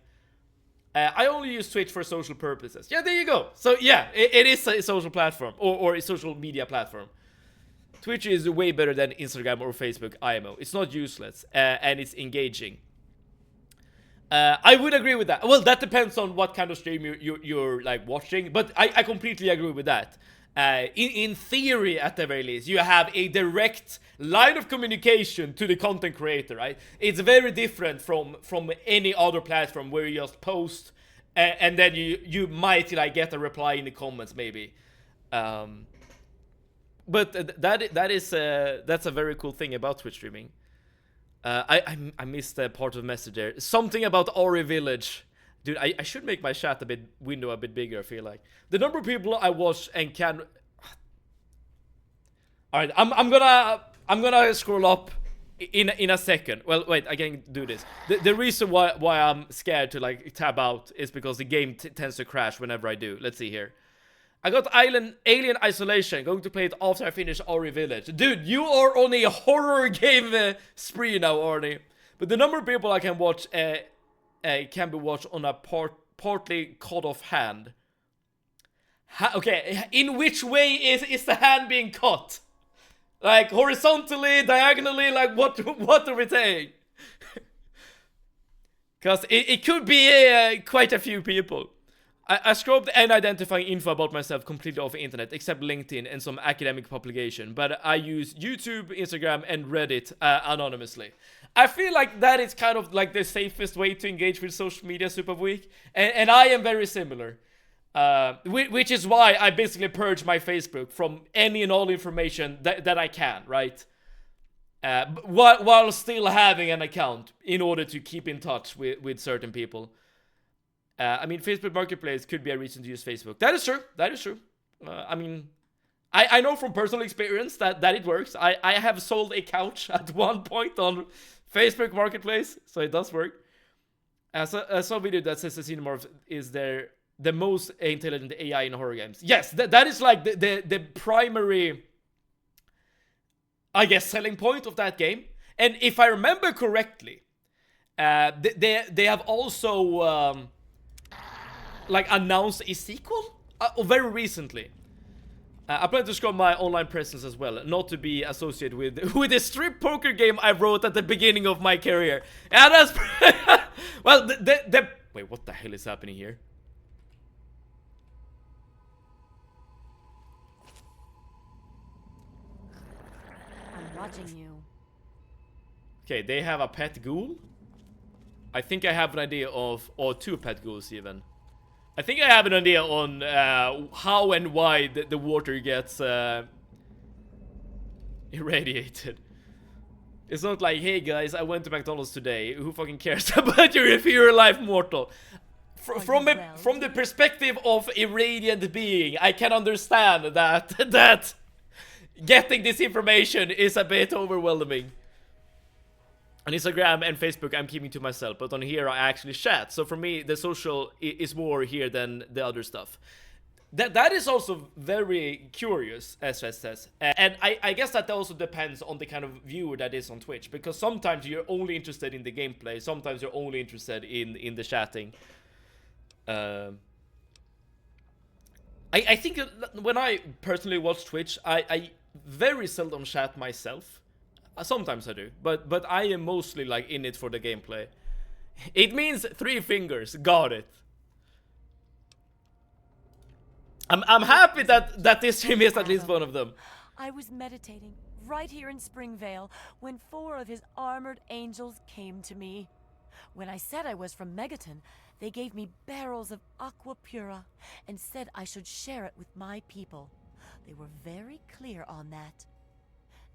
I only use Twitch for social purposes. Yeah, there you go. So yeah, it is a social platform or a social media platform. Twitch is way better than Instagram or Facebook IMO. It's not useless and it's engaging. I would agree with that. Well, that depends on what kind of stream you're like watching, but I completely agree with that. In theory, at the very least, you have a direct line of communication to the content creator, right? It's very different from any other platform where you just post and then you might like get a reply in the comments maybe. But that's a very cool thing about Twitch streaming. I missed that part of the message there. Something about Ori Village. Dude, I should make my chat window a bit bigger, I feel like. The number of people I watch and can... Alright, I'm gonna scroll up in a second. Well, wait, I can do this. The reason why I'm scared to like tab out is because the game tends to crash whenever I do. Let's see here. I got Alien Isolation. Going to play it after I finish Ori Village. Dude, you are on a horror game spree now, Arnie. But the number of people I can watch can be watched on a partly cut off hand. Okay, in which way is the hand being cut? Like horizontally, diagonally, like what are we saying? Because it could be quite a few people. I scrubbed and identifying info about myself completely off the internet, except LinkedIn and some academic publication. But I use YouTube, Instagram, and Reddit anonymously. I feel like that is kind of like the safest way to engage with social media super week. And I am very similar. Which is why I basically purge my Facebook from any and all information that I can, right? While still having an account in order to keep in touch with certain people. I mean, Facebook Marketplace could be a reason to use Facebook. That is true. That is true. I mean, I know from personal experience that it works. I have sold a couch at one point on Facebook Marketplace, so it does work. I saw a video that says the Xenomorph is the most intelligent AI in horror games. Yes, that is like the primary, I guess, selling point of that game. And if I remember correctly, they have also like announced a sequel very recently. I plan to scrub my online presence as well, not to be associated with the strip poker game I wrote at the beginning of my career. Yeah, that's well. Wait, what the hell is happening here? I'm watching you. Okay, they have a pet ghoul. I think I have an idea of, or two pet ghouls even. I think I have an idea on how and why the water gets irradiated. It's not like, hey guys, I went to McDonald's today. Who fucking cares about you if you're a live mortal? From the perspective of a radiant being, I can understand that getting this information is a bit overwhelming. On Instagram and Facebook, I'm keeping to myself, but on here I actually chat. So for me, the social is more here than the other stuff. That is also very curious, as Seth says. And I guess that also depends on the kind of viewer that is on Twitch, because sometimes you're only interested in the gameplay, sometimes you're only interested in the chatting. I think when I personally watch Twitch, I very seldom chat myself. Sometimes I do, but I am mostly like in it for the gameplay. It means 3 fingers. Got it. I'm happy that this stream is at least one of them. I was meditating right here in Springvale when 4 of his armored angels came to me. When I said I was from Megaton, they gave me barrels of aqua pura and said I should share it with my people. They were very clear on that.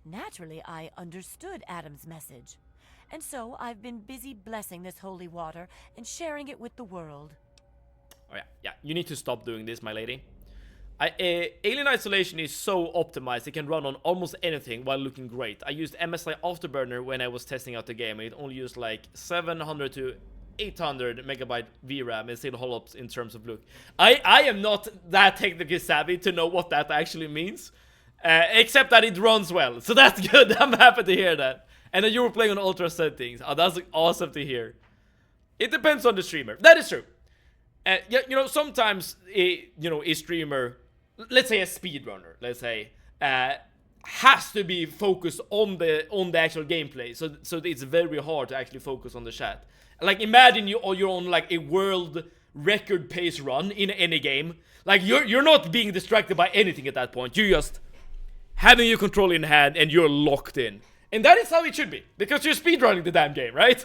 Naturally, I understood Adam's message. And so I've been busy blessing this holy water and sharing it with the world. Oh yeah, you need to stop doing this, my lady. Alien Isolation is so optimized, it can run on almost anything while looking great. I used MSI Afterburner when I was testing out the game. It only used like 700 to 800 megabyte VRAM and still hold up in terms of look. I am not that technically savvy to know what that actually means. Except that it runs well. So that's good. I'm happy to hear that. And that you were playing on ultra settings. Oh, that's awesome to hear. It depends on the streamer. That is true. Yeah, you know, sometimes a streamer, let's say a speedrunner, let's say, has to be focused on the actual gameplay. So it's very hard to actually focus on the chat. Like, imagine you're on like a world record pace run in any game. Like, you're not being distracted by anything at that point. You're just having your controller in hand and you're locked in. And that is how it should be, because you're speedrunning the damn game, right?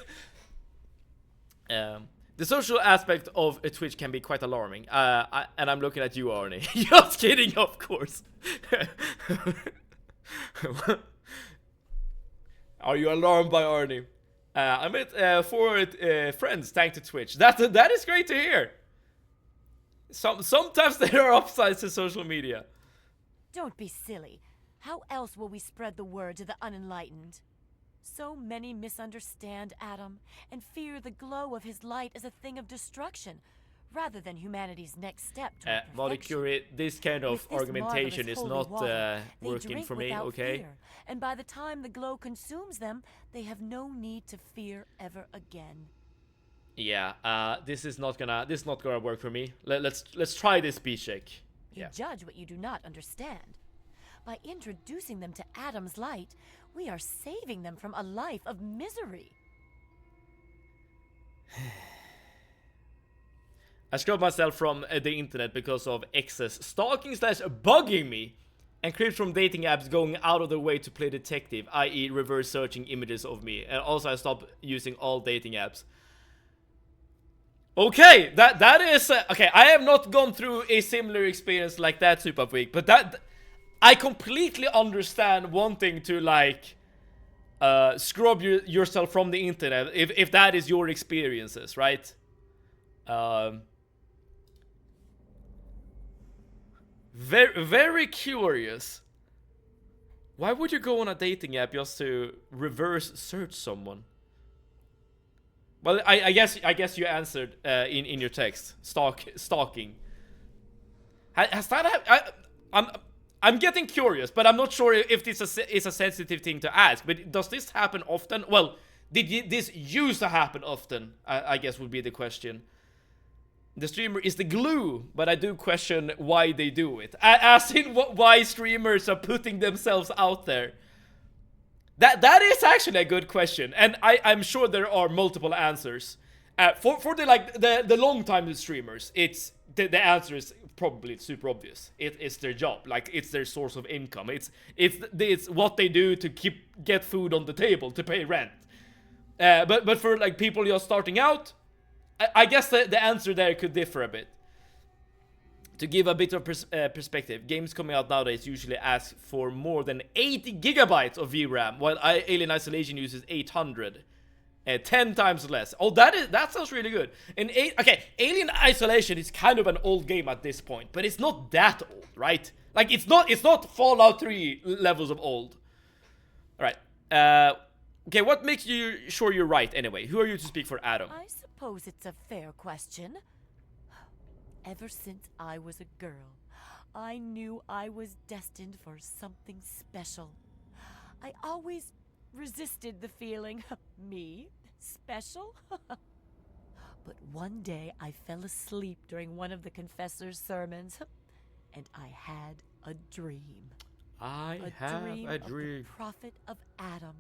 The social aspect of a Twitch can be quite alarming. And I'm looking at you, Arnie. Just kidding, of course. Are you alarmed by Arnie? I met 4 friends thanks to Twitch. That is great to hear. Sometimes there are upsides to social media. Don't be silly. How else will we spread the word to the unenlightened? So many misunderstand Adam and fear the glow of his light as a thing of destruction, rather than humanity's next step toward Molecure, this kind of argumentation is not working for me, okay? Fear, and by the time the glow consumes them, they have no need to fear ever again. Yeah, this is not gonna work for me. Let's try this speed check. You judge what you do not understand. By introducing them to Adam's light, we are saving them from a life of misery. I scrubbed myself from the internet because of excess stalking / bugging me, and creeps from dating apps going out of their way to play detective, i.e. reverse searching images of me. And also I stopped using all dating apps. Okay, that is okay. I have not gone through a similar experience like that, Super Week, but that I completely understand wanting to like scrub yourself from the internet if that is your experiences, right? Very curious. Why would you go on a dating app just to reverse search someone? Well, I guess you answered in your text. Stalking. Has that I'm getting curious, but I'm not sure if this is a sensitive thing to ask. But does this happen often? Well, did this used to happen often? I guess would be the question. The streamer is the glue, but I do question why they do it. As in why streamers are putting themselves out there. That is actually a good question, and I'm sure there are multiple answers. For the long time streamers, it's the answer is probably super obvious. It's their job, like it's their source of income. It's what they do to get food on the table to pay rent. But for like people just starting out, I guess the answer there could differ a bit. To give a bit of perspective, games coming out nowadays usually ask for more than 80 gigabytes of VRAM, while Alien Isolation uses 800. 10 times less. Oh, that sounds really good. And okay, Alien Isolation is kind of an old game at this point, but it's not that old, right? Like it's not Fallout 3 levels of old. All right. Okay, what makes you sure you're right anyway? Who are you to speak for Adam? I suppose it's a fair question. Ever since I was a girl, I knew I was destined for something special. I always resisted the feeling, me, special? But one day I fell asleep during one of the confessor's sermons, and I had a dream. I have a dream. Of the prophet of Adam,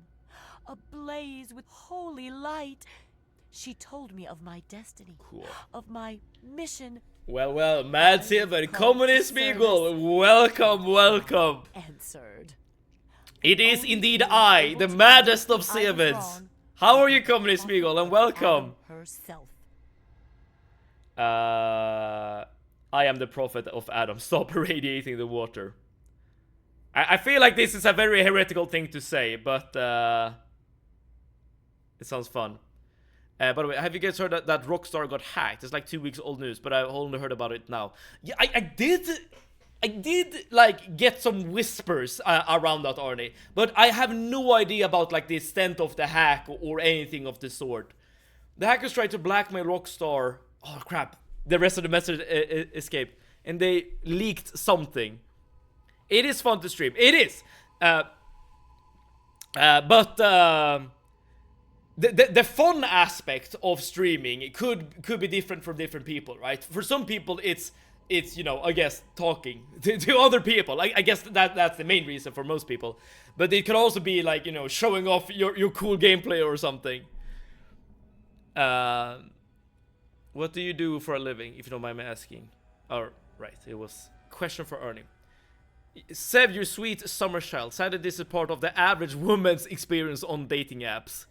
ablaze with holy light. She told me of my destiny, cool. Of my mission. Well, Mad Silver, Communist Beagle, welcome. Answered. It is indeed I, the maddest of Sevens. How are you, Communist Beagle, and welcome. Herself. I am the prophet of Adam. Stop irradiating the water. I feel like this is a very heretical thing to say, but it sounds fun. By the way, have you guys heard that Rockstar got hacked? It's like 2 weeks old news, but I only heard about it now. Yeah, I did I did like get some whispers around that, Arnie, but I have no idea about like the extent of the hack or anything of the sort. The hackers tried to blackmail Rockstar. Oh crap! The rest of the message escaped, and they leaked something. It is fun to stream. It is, but the fun aspect of streaming could be different from different people, right? For some people, it's you know, I guess talking to other people. I guess that's the main reason for most people. But it could also be like, you know, showing off your cool gameplay or something. What do you do for a living, if you don't mind me asking? Oh, right, it was question for Ernie. Sev, your sweet summer child, said that this is part of the average woman's experience on dating apps.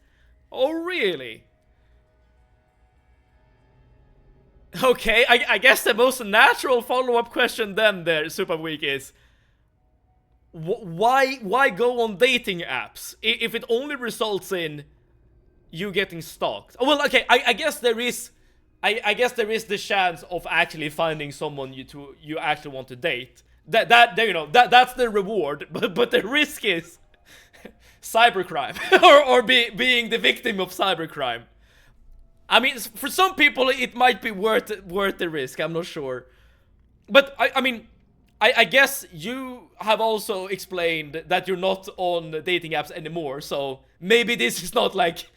Oh, really? Okay, I guess the most natural follow-up question then there, Super Week, is why go on dating apps if it only results in you getting stalked? Oh, well, okay, I guess there is the chance of actually finding someone you actually want to date. That's the reward, but the risk is cybercrime or being the victim of cybercrime. I mean, for some people it might be worth the risk. I'm not sure, but I guess you have also explained that you're not on dating apps anymore. So maybe this is not like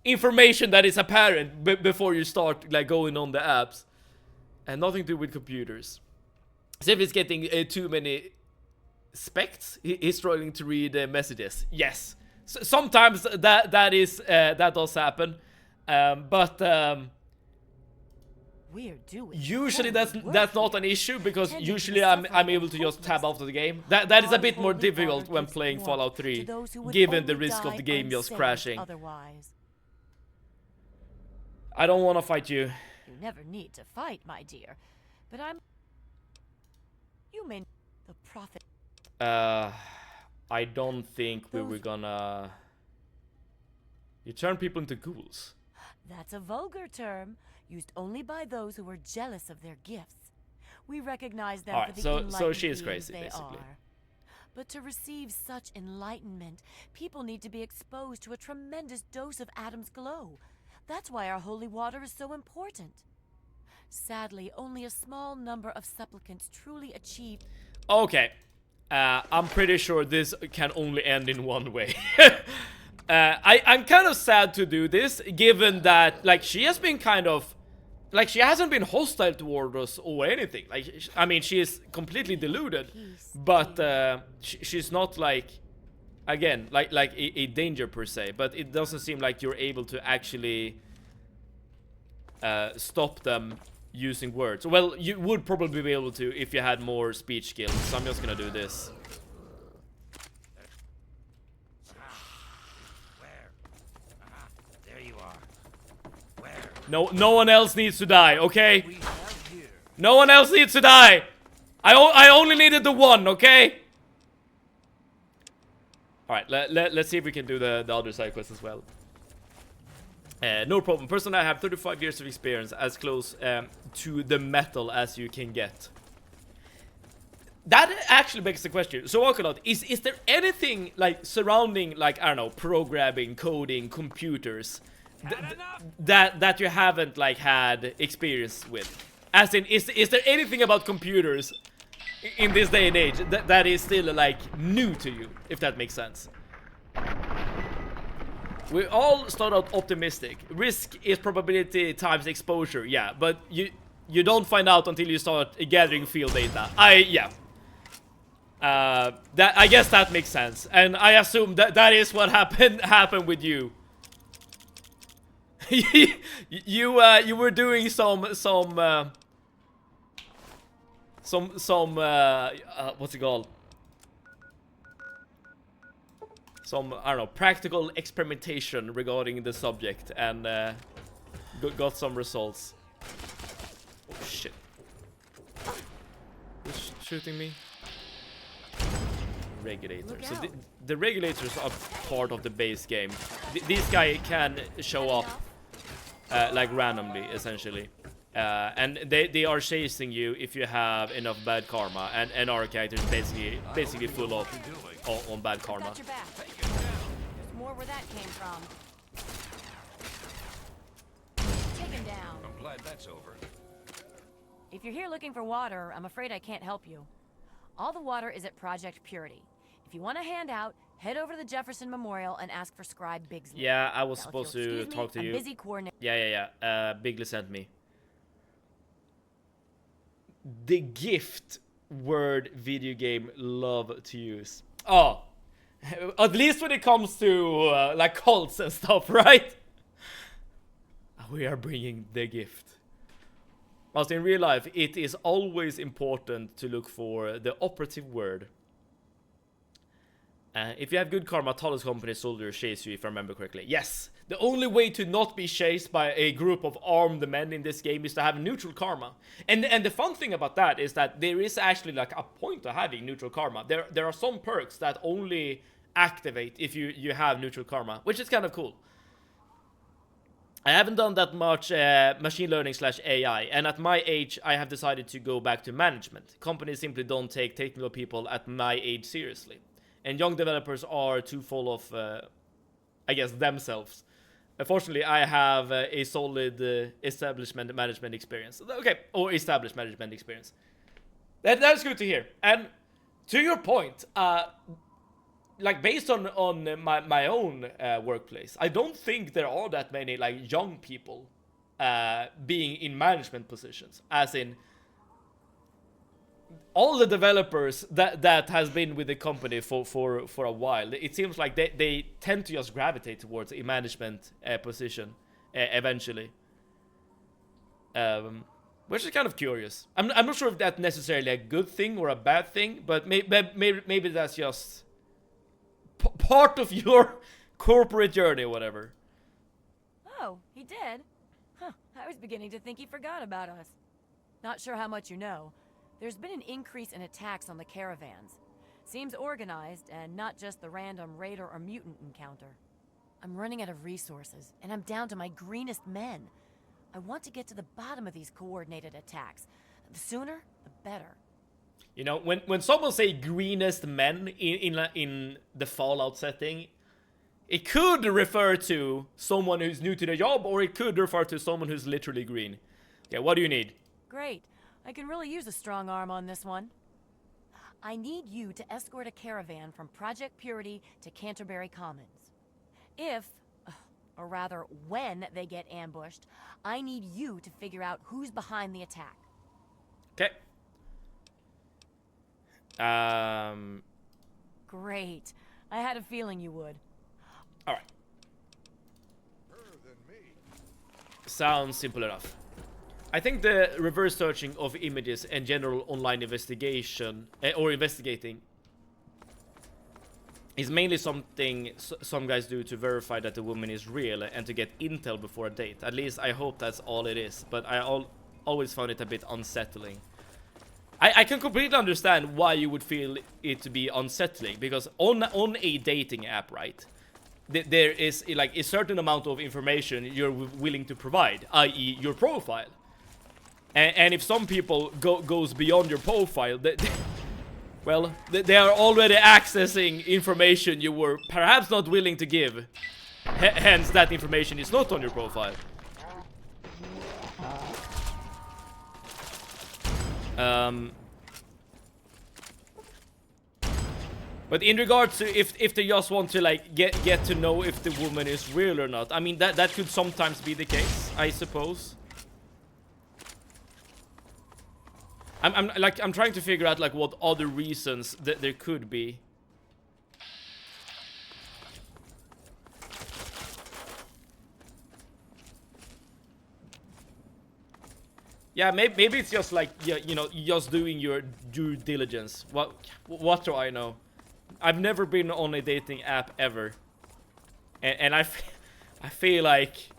information that is apparent before you start like going on the apps, and nothing to do with computers. See if it's getting too many specs. He's struggling to read messages. Yes, sometimes that does happen. But usually that's not an issue, because usually I'm able to just tab out of the game. That is a bit more difficult when playing Fallout 3, given the risk of the game just crashing. I don't want to fight you. You never need to fight, my dear. But you may the prophet. I don't think we were gonna. You turn people into ghouls. That's a vulgar term, used only by those who are jealous of their gifts. We recognize them for the enlightened so she is beings crazy, they basically. are. But to receive such enlightenment, people need to be exposed to a tremendous dose of Adam's glow. That's why our holy water is so important. Sadly, only a small number of supplicants truly achieve. Okay, I'm pretty sure this can only end in one way. I'm kind of sad to do this, given that, like, she has been kind of, like, she hasn't been hostile toward us or anything. Like, I mean, she is completely deluded, but she's not, like, again, like a danger per se. But it doesn't seem like you're able to actually stop them using words. Well, you would probably be able to if you had more speech skills. So I'm just gonna do this. No one else needs to die, okay? No one else needs to die. I only needed the one, okay? All right, let's see if we can do the other side quest as well. No problem. Personally, I have 35 years of experience, as close to the metal as you can get. That actually begs the question. So, Arcanaut, is there anything like surrounding, like, I don't know, programming, coding, computers that you haven't like had experience with? As in, is there anything about computers in this day and age that is still like new to you, if that makes sense? We all start out optimistic. Risk is probability times exposure, yeah, but you don't find out until you start gathering field data. That I guess that makes sense, and I assume that is what happened with you. You were doing some what's it called? Some, I don't know, practical experimentation regarding the subject, and got some results. Oh shit! Who's shooting me? Regulators. So the regulators are part of the base game. These guys can show up like randomly, essentially. And they are chasing you if you have enough bad karma, and our character is basically full of on bad karma. Got your back. There's more where that came from. Taken down. I'm glad that's over. If you're here looking for water, I'm afraid I can't help you. All the water is at Project Purity. If you want a handout, head over to the Jefferson Memorial and ask for Scribe Bigsley. Yeah, I was Now, supposed if you'll to excuse talk to me, you. I'm busy coordinating. Yeah. Bigley sent me. The gift word video game love to use. Oh, at least when it comes to like cults and stuff, right? We are bringing the gift. Whilst in real life, it is always important to look for the operative word. If you have good karma, Talos Company soldiers chase you, if I remember correctly. Yes, the only way to not be chased by a group of armed men in this game is to have neutral karma. And the fun thing about that is that there is actually like a point to having neutral karma. There are some perks that only activate if you have neutral karma, which is kind of cool. I haven't done that much machine learning / AI, and at my age, I have decided to go back to management. Companies simply don't take technical people at my age seriously. And young developers are too full of, I guess, themselves. Unfortunately, I have a solid establishment management experience. Okay, or established management experience. That's good to hear. And to your point, like based on my own workplace, I don't think there are that many like young people being in management positions. As in, all the developers that has been with the company for a while, it seems like they tend to just gravitate towards a management position eventually. Which is kind of curious. I'm not sure if that's necessarily a good thing or a bad thing, but maybe that's just part of your corporate journey or whatever. Oh, he did? Huh, I was beginning to think he forgot about us. Not sure how much you know. There's been an increase in attacks on the caravans. Seems organized, and not just the random raider or mutant encounter. I'm running out of resources, and I'm down to my greenest men. I want to get to the bottom of these coordinated attacks. The sooner, the better. You know, when someone say greenest men in the Fallout setting, it could refer to someone who's new to the job, or it could refer to someone who's literally green. Okay, what do you need? Great. I can really use a strong arm on this one. I need you to escort a caravan from Project Purity to Canterbury Commons. If, or rather when they get ambushed, I need you to figure out who's behind the attack. Okay. Great. I had a feeling you would. Alright. Sounds simple enough. I think the reverse searching of images and general online investigation, or investigating, is mainly something some guys do to verify that the woman is real and to get intel before a date. At least I hope that's all it is, but I always found it a bit unsettling. I can completely understand why you would feel it to be unsettling, because on a dating app, right, there is like a certain amount of information you're willing to provide, i.e. your profile. And if some people goes beyond your profile, well, they are already accessing information you were perhaps not willing to give. Hence, that information is not on your profile. But in regards to if they just want to like get to know if the woman is real or not, I mean that could sometimes be the case, I suppose. I'm trying to figure out like what other reasons that there could be. Yeah, maybe it's just like, yeah, you know, just doing your due diligence. What do I know? I've never been on a dating app ever, and I feel like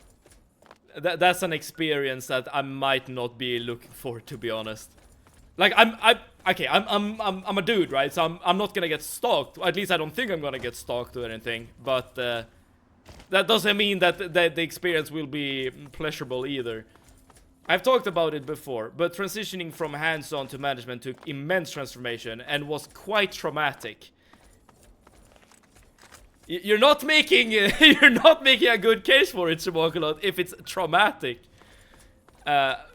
that's an experience that I might not be looking for, to be honest. Like I'm a dude, right? So I'm not gonna get stalked. At least I don't think I'm gonna get stalked or anything. But that doesn't mean that the experience will be pleasurable either. I've talked about it before, but transitioning from hands-on to management took immense transformation and was quite traumatic. You're not making you're not making a good case for it, Shimokulot, if it's traumatic. But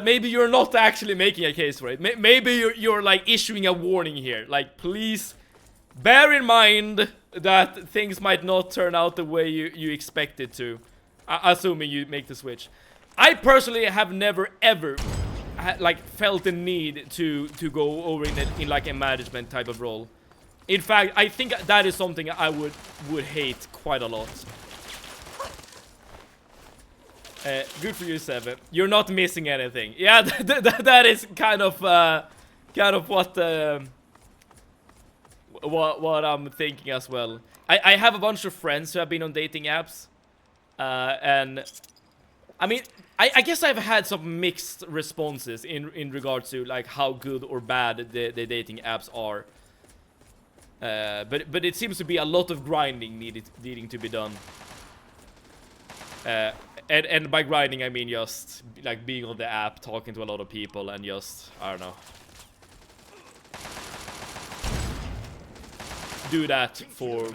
maybe you're not actually making a case for it. Maybe you're like issuing a warning here. Like, please bear in mind that things might not turn out the way you expect it to. Assuming you make the switch. I personally have never ever like felt the need to go over in like a management type of role. In fact, I think that is something I would hate quite a lot. Good for you, Seven. You're not missing anything. Yeah, that is kind of what I'm thinking as well. I have a bunch of friends who have been on dating apps, and I mean, I guess I've had some mixed responses in regards to like how good or bad the dating apps are. But it seems to be a lot of grinding needing to be done. And by grinding, I mean just like being on the app, talking to a lot of people, and just, I don't know, do that for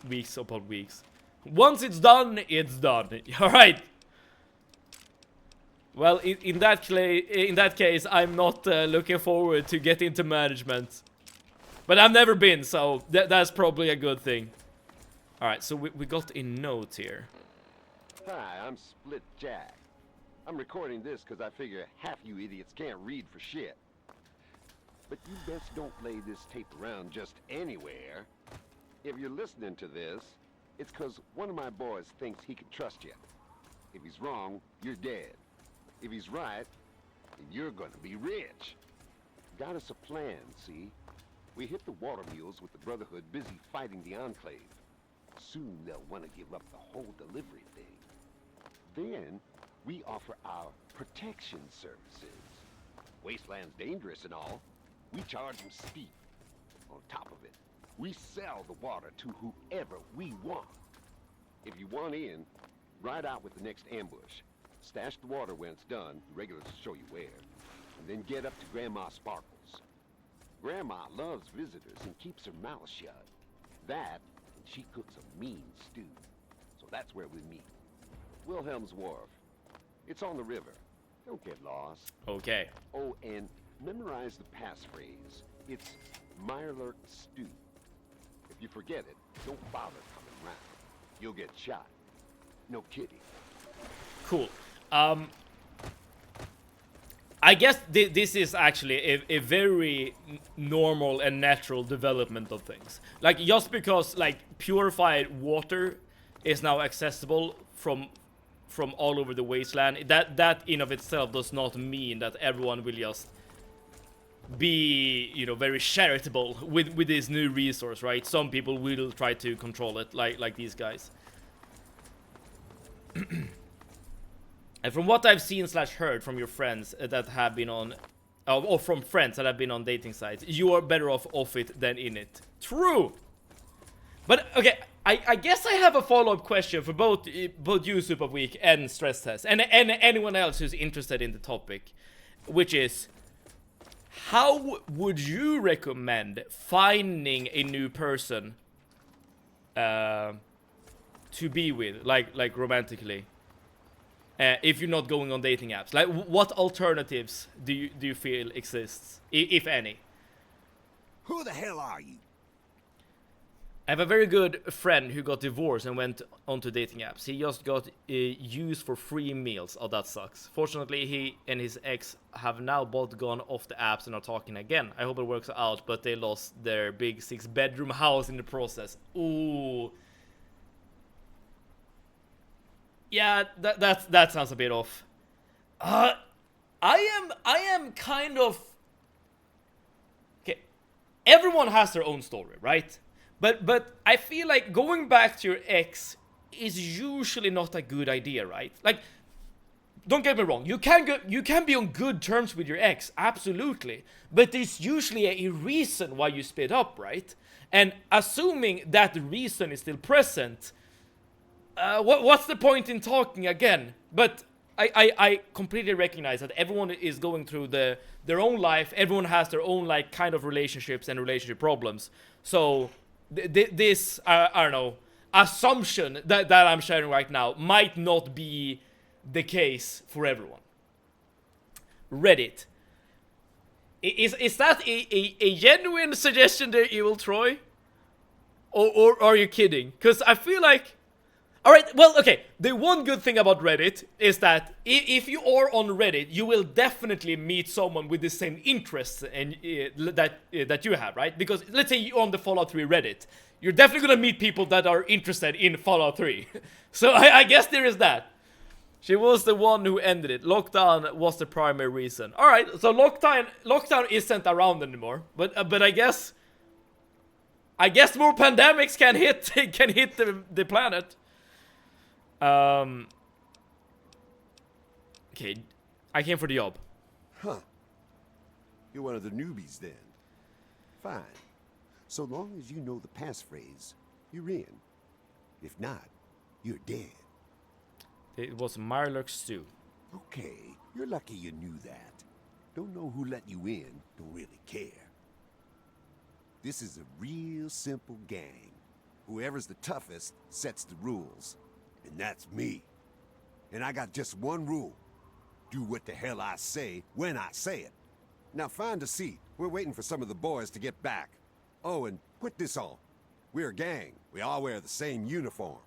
weeks upon weeks. Once it's done, it's done. All right. Well, in that case, I'm not looking forward to get into management, but I've never been, so that's probably a good thing. All right, so we got a note here. Hi, I'm Split Jack. I'm recording this because I figure half you idiots can't read for shit. But you best don't lay this tape around just anywhere. If you're listening to this, it's because one of my boys thinks he can trust you. If he's wrong, you're dead. If he's right, then you're gonna be rich. Got us a plan, see? We hit the water mules with the Brotherhood busy fighting the Enclave. Soon they'll want to give up the whole delivery thing. Then, we offer our protection services. Wasteland's dangerous and all. We charge them steep. On top of it, we sell the water to whoever we want. If you want in, ride out with the next ambush. Stash the water when it's done, the regulars will show you where. And then get up to Grandma Sparkles. Grandma loves visitors and keeps her mouth shut. That, and she cooks a mean stew. So that's where we meet. Wilhelm's Wharf. It's on the river. Don't get lost. Okay. Oh, and memorize the passphrase. It's Mirelurk Stew. If you forget it, don't bother coming round. You'll get shot. No kidding. Cool. I guess this is actually a very normal and natural development of things. Like, just because like purified water is now accessible from all over the wasteland, that in of itself does not mean that everyone will just be, you know, very charitable with this new resource, right? Some people will try to control it, like these guys. And from what I've seen / heard from your friends that have been on, or from friends that have been on dating sites, you are better off it than in it. True. But okay, I guess I have a follow-up question for both you, Super Weak, and Stress Test, and anyone else who's interested in the topic, which is, how would you recommend finding a new person to be with, like romantically, if you're not going on dating apps? Like, what alternatives do you feel exists, if any? Who the hell are you? I have a very good friend who got divorced and went onto dating apps. He just got used for free meals. Oh, that sucks. Fortunately, he and his ex have now both gone off the apps and are talking again. I hope it works out, but they lost their big 6-bedroom house in the process. Ooh. Yeah, that sounds a bit off. I am kind of... Okay, everyone has their own story, right? But I feel like going back to your ex is usually not a good idea, right? Like, don't get me wrong, you can be on good terms with your ex, absolutely. But there's usually a reason why you split up, right? And assuming that the reason is still present, what's the point in talking again? But I completely recognize that everyone is going through their own life. Everyone has their own like kind of relationships and relationship problems. So this I don't know, assumption that I'm sharing right now might not be the case for everyone. Reddit. Is that a genuine suggestion there, Evil Troy? Or are you kidding? Because I feel like... Alright, well, okay. The one good thing about Reddit is that if you are on Reddit, you will definitely meet someone with the same interests and that you have, right? Because let's say you're on the Fallout 3 Reddit. You're definitely gonna meet people that are interested in Fallout 3. So I guess there is that. She was the one who ended it. Lockdown was the primary reason. Alright, so lockdown isn't around anymore. But I guess more pandemics can hit the planet. Okay, I came for the job. Huh. You're one of the newbies then. Fine. So long as you know the passphrase, you're in. If not, you're dead. It was Mirelurk stew. Okay, you're lucky you knew that. Don't know who let you in, don't really care. This is a real simple gang. Whoever's the toughest sets the rules. And that's me. And I got just one rule. Do what the hell I say when I say it. Now find a seat. We're waiting for some of the boys to get back. Oh, and put this on. We're a gang. We all wear the same uniform.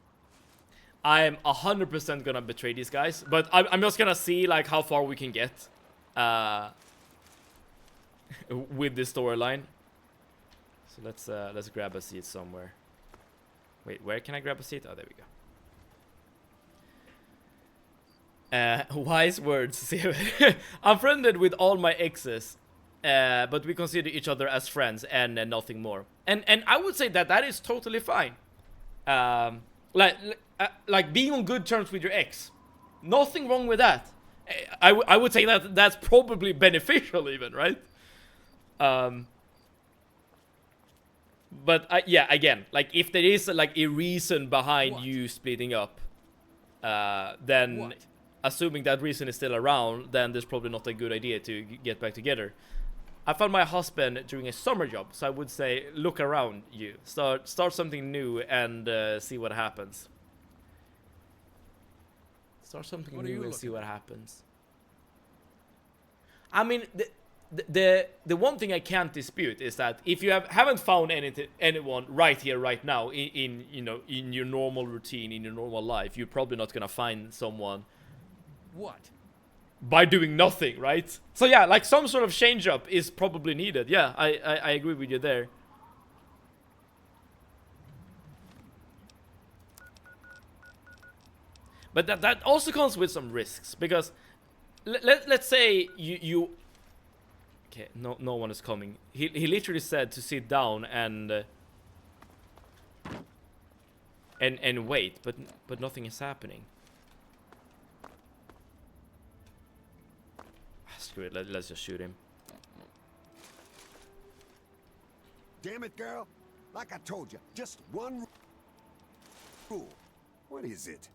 I'm 100% gonna betray these guys, but I'm just gonna see like how far we can get with this storyline. So let's grab a seat somewhere. Wait, where can I grab a seat? Oh, there we go. Wise words. I'm friended with all my exes, but we consider each other as friends and nothing more. And I would say that is totally fine. Like being on good terms with your ex, nothing wrong with that. I would say that that's probably beneficial even, right? But yeah, again, like if there is like a reason behind you splitting up, then assuming that reason is still around, then there's probably not a good idea to get back together. I found my husband doing a summer job, so I would say look around you, start something new and see what happens. Start something new and see what happens. I mean, the one thing I can't dispute is that if you haven't found anyone right here, right now, in your normal routine, in your normal life, you're probably not gonna find someone. What? By doing nothing, right? So yeah, like some sort of change up is probably needed. Yeah, I agree with you there. But that also comes with some risks, because let's say you okay, no one is coming. He literally said to sit down and wait, but nothing is happening. Screw it, let's just shoot him. Damn it, girl. Like I told you, just one rule. What is it?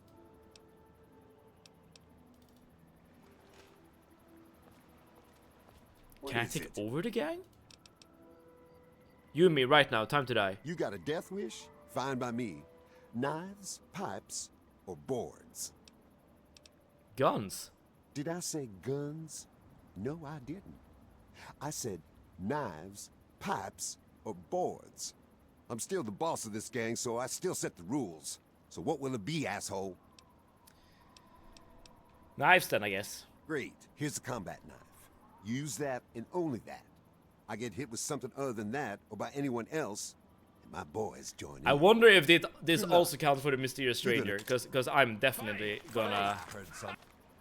Can I take over the gang? You and me right now, time to die. You got a death wish? Fine by me. Knives, pipes, or boards? Guns. Did I say guns? No, I didn't. I said knives, pipes, or boards. I'm still the boss of this gang, so I still set the rules. So what will it be, asshole? Knives then, I guess. Great. Here's the combat knife. Use that and only that. I get hit with something other than that, or by anyone else, and my boys join in. I wonder if this also counts for the mysterious stranger, because I'm definitely gonna...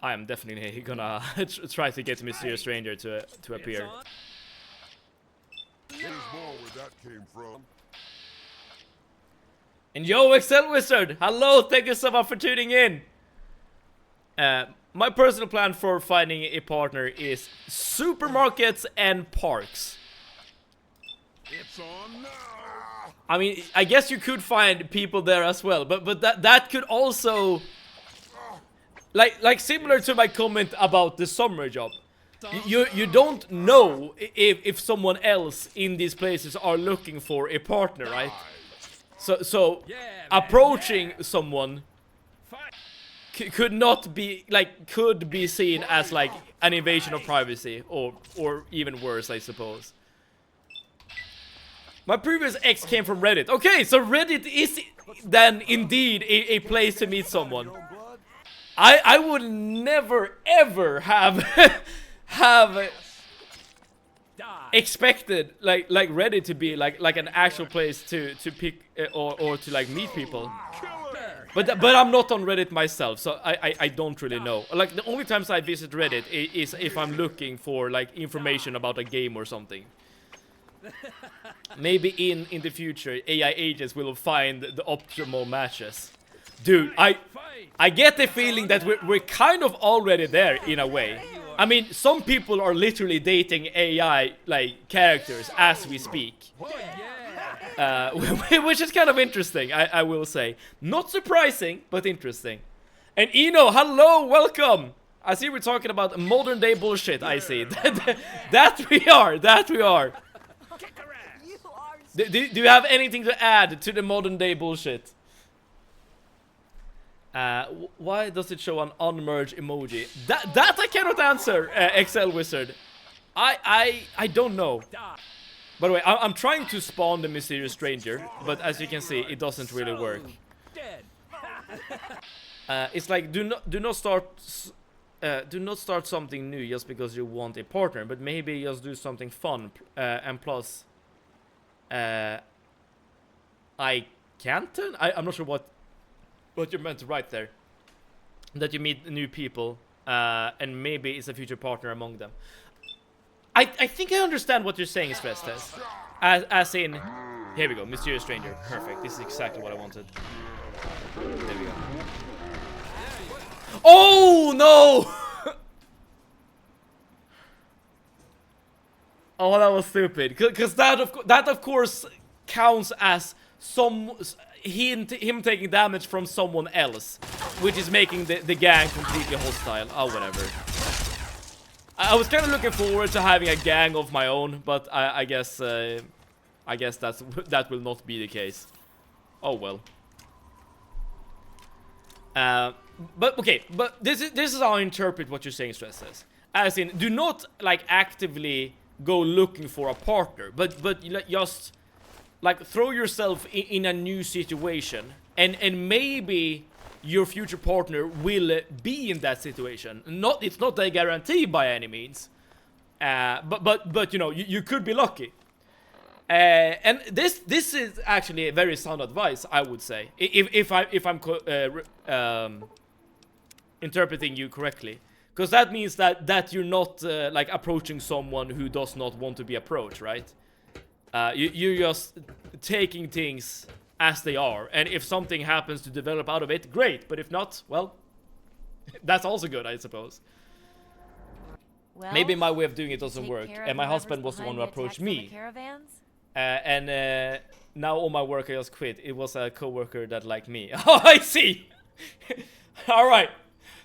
I am definitely gonna try to get the mysterious stranger to appear. There's more where that came from. And yo, Excel Wizard! Hello, thank you so much for tuning in! My personal plan for finding a partner is supermarkets and parks. It's on now! I mean, I guess you could find people there as well, but that could also, like similar to my comment about the summer job. You don't know if someone else in these places are looking for a partner, right? So approaching someone could not be could be seen as like an invasion of privacy, or even worse, I suppose. My previous ex came from Reddit. Okay, so Reddit is then indeed a place to meet someone. I would never ever have expected like Reddit to be like an actual place to pick or to like meet people. But I'm not on Reddit myself, so I don't really know. Like the only times I visit Reddit is if I'm looking for like information about a game or something. Maybe in the future AI agents will find the optimal matches. Dude, I get the feeling that we're kind of already there in a way. I mean, some people are literally dating AI like characters as we speak. Which is kind of interesting, I will say. Not surprising, but interesting. And Eno, hello, welcome! I see we're talking about modern day bullshit, I see. That we are. Do you have anything to add to the modern day bullshit? Why does it show an unmerged emoji? That I cannot answer, Excel Wizard. I don't know. By the way, I'm trying to spawn the mysterious stranger, but as you can see, it doesn't really work. It's like do not start something new just because you want a partner, but maybe just do something fun. And plus, I can't. I'm not sure what you meant to write there. That you meet new people, and maybe it's a future partner among them. I think I understand what you're saying, Stress Test. As in, here we go, mysterious stranger. Perfect. This is exactly what I wanted. There we go. Oh no! Oh, that was stupid. Because that of course counts as him taking damage from someone else, which is making the gang completely hostile. Oh, whatever. I was kind of looking forward to having a gang of my own, but I guess that will not be the case. Oh well. But okay, but this is how I interpret what you're saying, Stress says. As in, do not like actively go looking for a partner, but just like throw yourself in a new situation, and maybe your future partner will be in that situation. It's not a guarantee by any means, but you know, you could be lucky. And this is actually a very sound advice, I would say, if I'm interpreting you correctly, because that means that you're not like approaching someone who does not want to be approached, right? You're just taking things as they are, and if something happens to develop out of it, great. But if not, well, that's also good, I suppose. Well, maybe my way of doing it doesn't work, and my husband was the one who approached me. And now all my work I just quit. It was a coworker that liked me. Oh, I see. All right.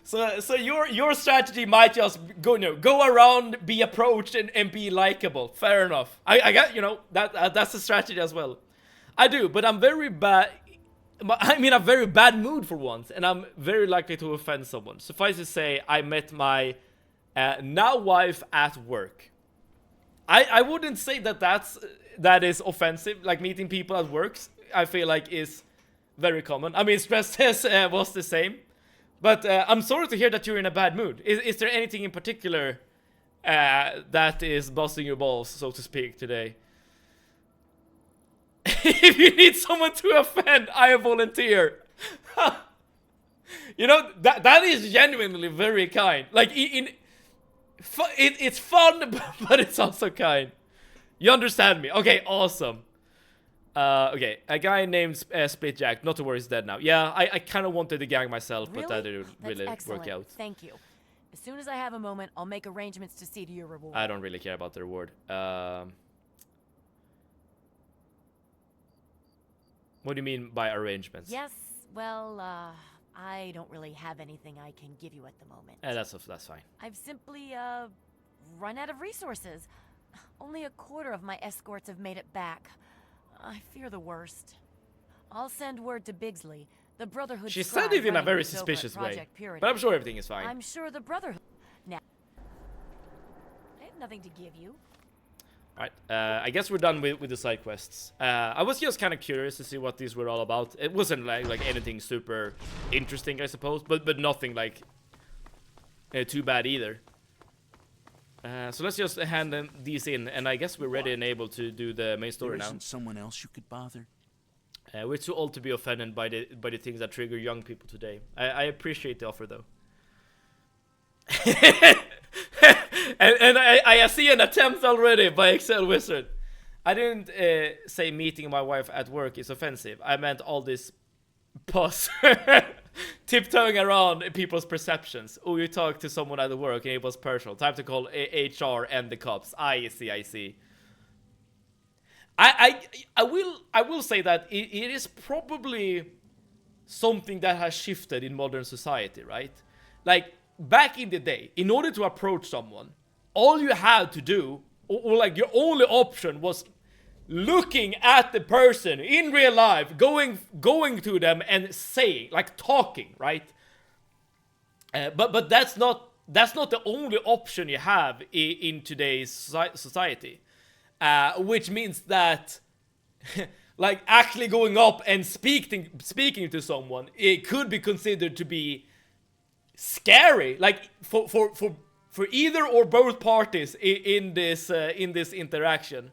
So your strategy might just go around, be approached, and be likable. Fair enough. I got, you know, that's a strategy as well. I do, but I'm very bad. I'm in a very bad mood for once, and I'm very likely to offend someone. Suffice to say, I met my now wife at work. I wouldn't say that is offensive. Like meeting people at work, I feel like is very common. I mean, Stress Test was the same. But I'm sorry to hear that you're in a bad mood. Is there anything in particular that is busting your balls, so to speak, today? If you need someone to offend, I volunteer. You know, that is genuinely very kind. Like, it's fun, but it's also kind. You understand me? Okay, awesome. Okay, a guy named Splitjack. Not to worry, he's dead now. Yeah, I kind of wanted the gang myself, but that didn't really work out. Thank you. As soon as I have a moment, I'll make arrangements to see to your reward. I don't really care about the reward. What do you mean by arrangements? Yes, well, I don't really have anything I can give you at the moment. That's fine. I've simply, run out of resources. Only a quarter of my escorts have made it back. I fear the worst. I'll send word to Bigsley. The Brotherhood. She said it in a very suspicious way, but I'm sure everything is fine. I'm sure the Brotherhood. Now, I have nothing to give you. Alright, I guess we're done with the side quests. I was just kind of curious to see what these were all about. It wasn't like anything super interesting, I suppose, but nothing like too bad either. So let's just hand these in, and I guess we're ready and able to do the main story now. There isn't someone else you could bother? We're too old to be offended by the things that trigger young people today. I appreciate the offer though. and I see an attempt already by Excel Wizard. I didn't say meeting my wife at work is offensive. I meant all this pus tiptoeing around people's perceptions. Oh, you talk to someone at work and it was personal. Time to call HR and the cops. I see. I will say that it is probably something that has shifted in modern society, right? Like back in the day, in order to approach someone, all you had to do, or like your only option was looking at the person in real life, going to them and saying, like talking, right? But that's not the only option you have in today's society, which means that like actually going up and speaking to someone, it could be considered to be scary, like for either or both parties in this interaction.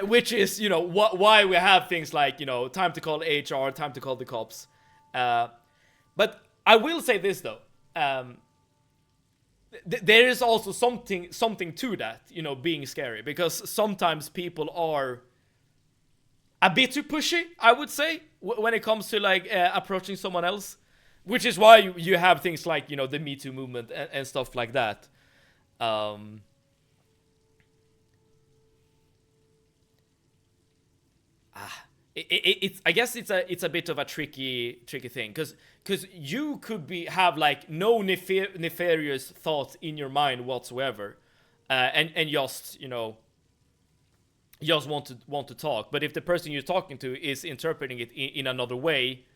Which is, you know, why we have things like, you know, time to call HR, time to call the cops. But I will say this though, there is also something to that, you know, being scary, because sometimes people are a bit too pushy, I would say, when it comes to like approaching someone else, which is why you have things like, you know, the Me Too movement and stuff like that. I guess it's a bit of a tricky thing, because you could have like no nefarious thoughts in your mind whatsoever, and just, you know, just want to talk. But if the person you're talking to is interpreting it in another way,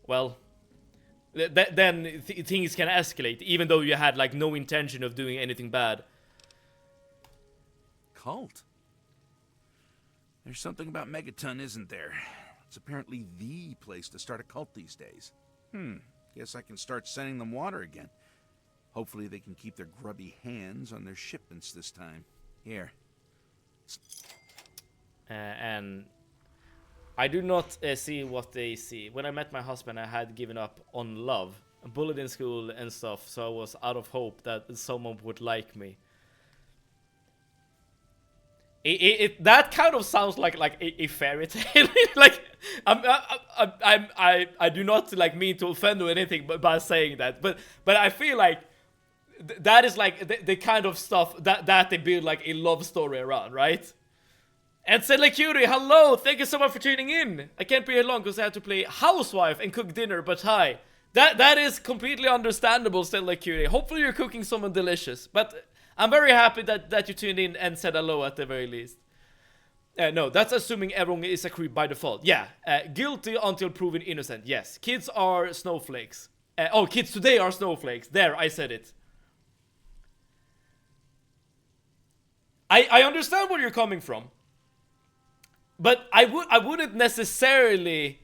well, then things can escalate, even though you had like no intention of doing anything bad. Cult? There's something about Megaton, isn't there? It's apparently the place to start a cult these days. Guess I can start sending them water again. Hopefully they can keep their grubby hands on their shipments this time. Here. And I do not see what they see. When I met my husband, I had given up on love, bullied in school and stuff, so I was out of hope that someone would like me. That kind of sounds like a fairy tale. Like I do not like mean to offend or anything by saying that, but I feel like that is like the kind of stuff that they build like a love story around, right? And Sedley Cutie, hello, thank you so much for tuning in. I can't be here long because I have to play housewife and cook dinner, but hi. That is completely understandable, Sedley Cutie. Hopefully you're cooking something delicious, but I'm very happy that you tuned in and said hello at the very least. No, that's assuming everyone is a creep by default. Yeah, guilty until proven innocent. Yes, kids are snowflakes. Kids today are snowflakes. There, I said it. I understand where you're coming from, but I wouldn't necessarily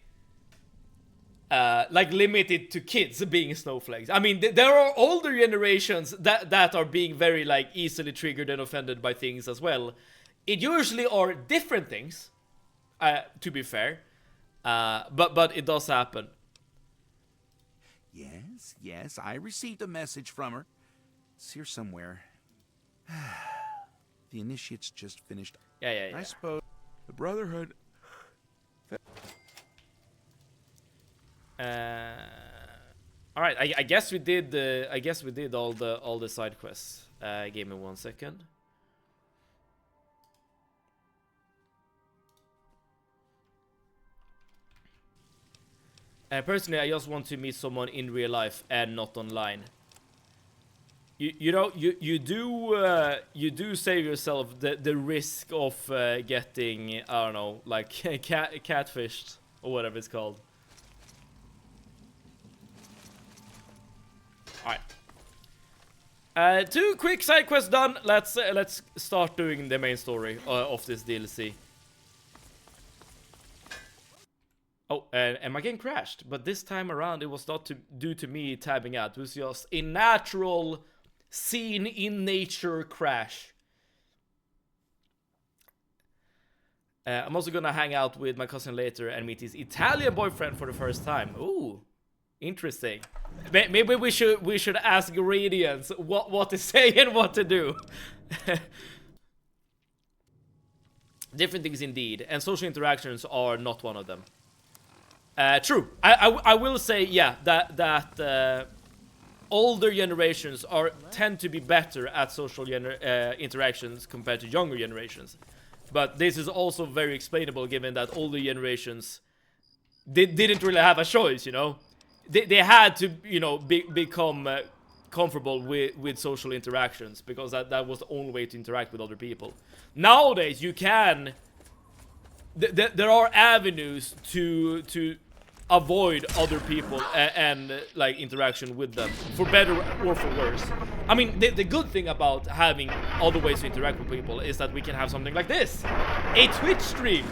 like limit it to kids being snowflakes. I mean, there are older generations that are being very like easily triggered and offended by things as well. It usually are different things, to be fair, but it does happen. Yes, I received a message from her. It's here somewhere. The initiates just finished. Yeah. I suppose the Brotherhood. All right. I guess we did. I guess we did all the side quests. Give me 1 second. Personally, I just want to meet someone in real life and not online. You know, you do save yourself the risk of getting, I don't know, like catfished or whatever it's called. All right. 2 quick side quests done. Let's start doing the main story of this DLC. Oh, and my game crashed, but this time around it was not due to me tabbing out. It was just a natural scene in nature crash. I'm also gonna hang out with my cousin later and meet his Italian boyfriend for the first time. Ooh, interesting. Maybe we should ask Radiance what to say and what to do. Different things indeed, and social interactions are not one of them. True. I will say, yeah, that older generations tend to be better at social interactions compared to younger generations. But this is also very explainable given that older generations didn't really have a choice, you know? They had to, you know, become comfortable with social interactions because that was the only way to interact with other people. Nowadays, you can... there are avenues to avoid other people and like interaction with them, for better or for worse. I mean, the good thing about having other ways to interact with people is that we can have something like this, a Twitch stream.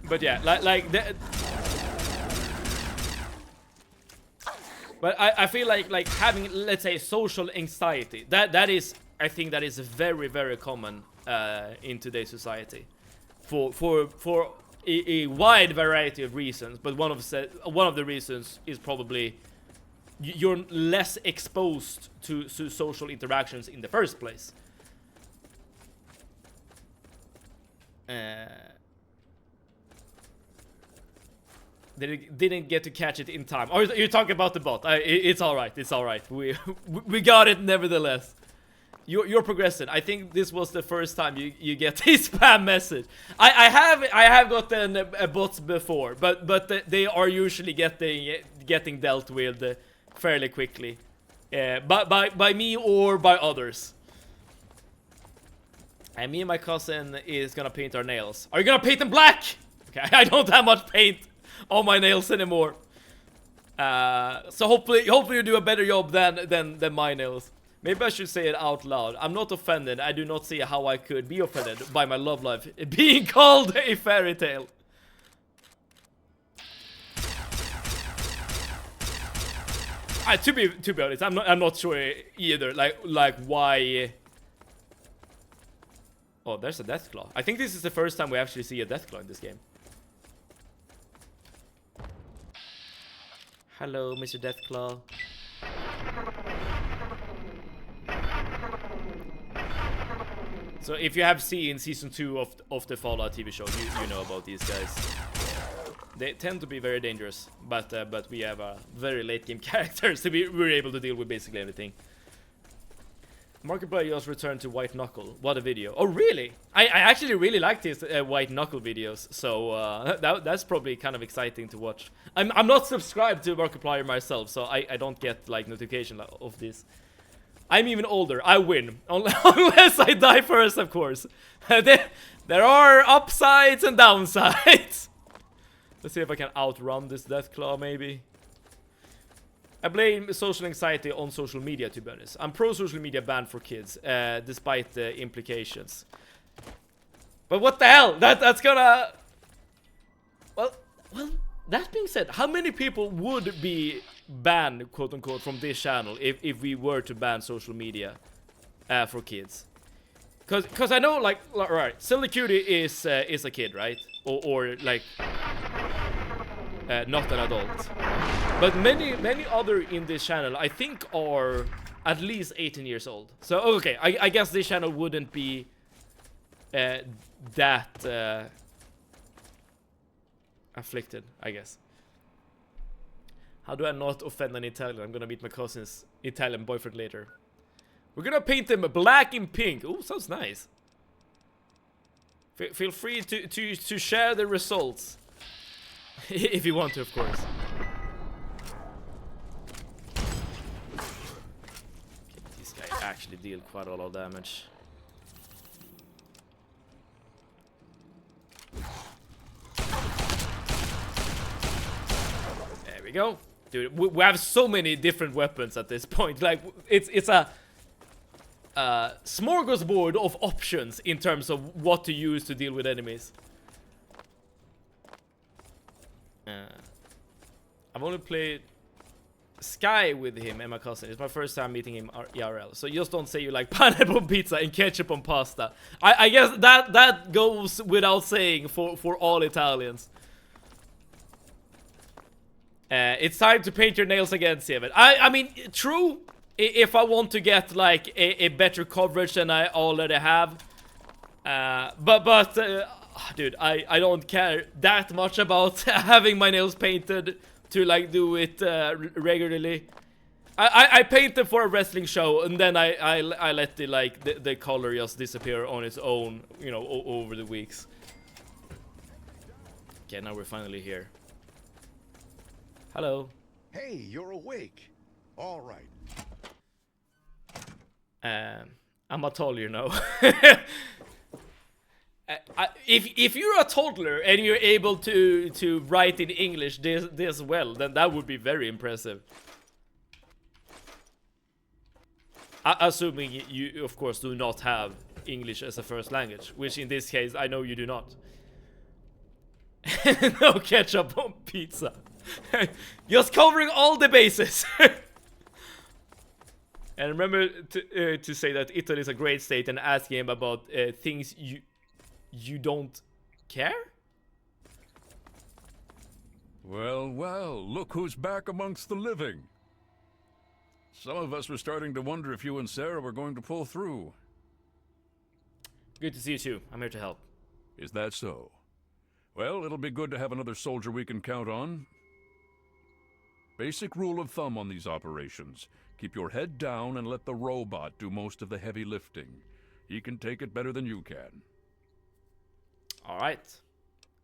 But yeah, but I feel like having, let's say, social anxiety, that is, I think that is very, very common in today's society, for a wide variety of reasons. But one of the reasons is probably you're less exposed to social interactions in the first place. Didn't get to catch it in time. Or you're talking about the bot. It's alright, it's alright. We got it nevertheless. You're progressing. I think this was the first time you get a spam message. I have gotten bots before, but they are usually getting dealt with fairly quickly. By me or by others. And me and my cousin is gonna paint our nails. Are you gonna paint them black? Okay, I don't have much paint on my nails anymore. So hopefully you do a better job than my nails. Maybe I should say it out loud. I'm not offended. I do not see how I could be offended by my love life being called a fairy tale. To be honest, I'm not sure either. Like why? Oh, there's a Deathclaw. I think this is the first time we actually see a Deathclaw in this game. Hello, Mr. Deathclaw. So if you have seen season 2 of the Fallout TV show, you know about these guys. They tend to be very dangerous, but we have a very late game character, so we're able to deal with basically everything. Markiplier just returned to White Knuckle. What a video. Oh, really? I actually really like these White Knuckle videos, so that's probably kind of exciting to watch. I'm not subscribed to Markiplier myself, so I don't get like notification of this. I'm even older. I win. Unless I die first, of course. There are upsides and downsides. Let's see if I can outrun this Deathclaw, maybe. I blame social anxiety on social media, to be honest. I'm pro social media ban for kids, despite the implications. But what the hell? That's gonna... Well, that being said, how many people would be banned, quote-unquote, from this channel if we were to ban social media for kids? Because I know, like, right, Silly Cutie is a kid, right? Or like, not an adult. But many other in this channel, I think, are at least 18 years old. So, okay, I guess this channel wouldn't be that afflicted, I guess. How do I not offend an Italian? I'm gonna meet my cousin's Italian boyfriend later. We're gonna paint them black and pink. Oh, sounds nice. Feel free to share the results. If you want to, of course. Okay, this guy actually deal quite a lot of damage. There we go. Dude, we have so many different weapons at this point. Like, it's a smorgasbord of options in terms of what to use to deal with enemies. I've only played Sky with him and my cousin. It's my first time meeting him IRL. So just don't say you like pineapple on pizza and ketchup on pasta. I guess that goes without saying for all Italians. It's time to paint your nails again, Seven. I mean, true. If I want to get like a better coverage than I already have, dude, I don't care that much about having my nails painted to like do it regularly. I paint them for a wrestling show, and then I let the color just disappear on its own, you know, over the weeks. Okay, now we're finally here. Hello. Hey, you're awake. All right. I'm a toddler, you know. If you're a toddler and you're able to write in English this well, then that would be very impressive. Assuming you, of course, do not have English as a first language, which in this case, I know you do not. No ketchup on pizza. Just covering all the bases. And remember to say that Italy is a great state and ask him about things you don't care? Well, well, look who's back amongst the living. Some of us were starting to wonder if you and Sarah were going to pull through. Good to see you too. I'm here to help. Is that so? Well, it'll be good to have another soldier we can count on. Basic rule of thumb on these operations. Keep your head down and let the robot do most of the heavy lifting. He can take it better than you can. Alright.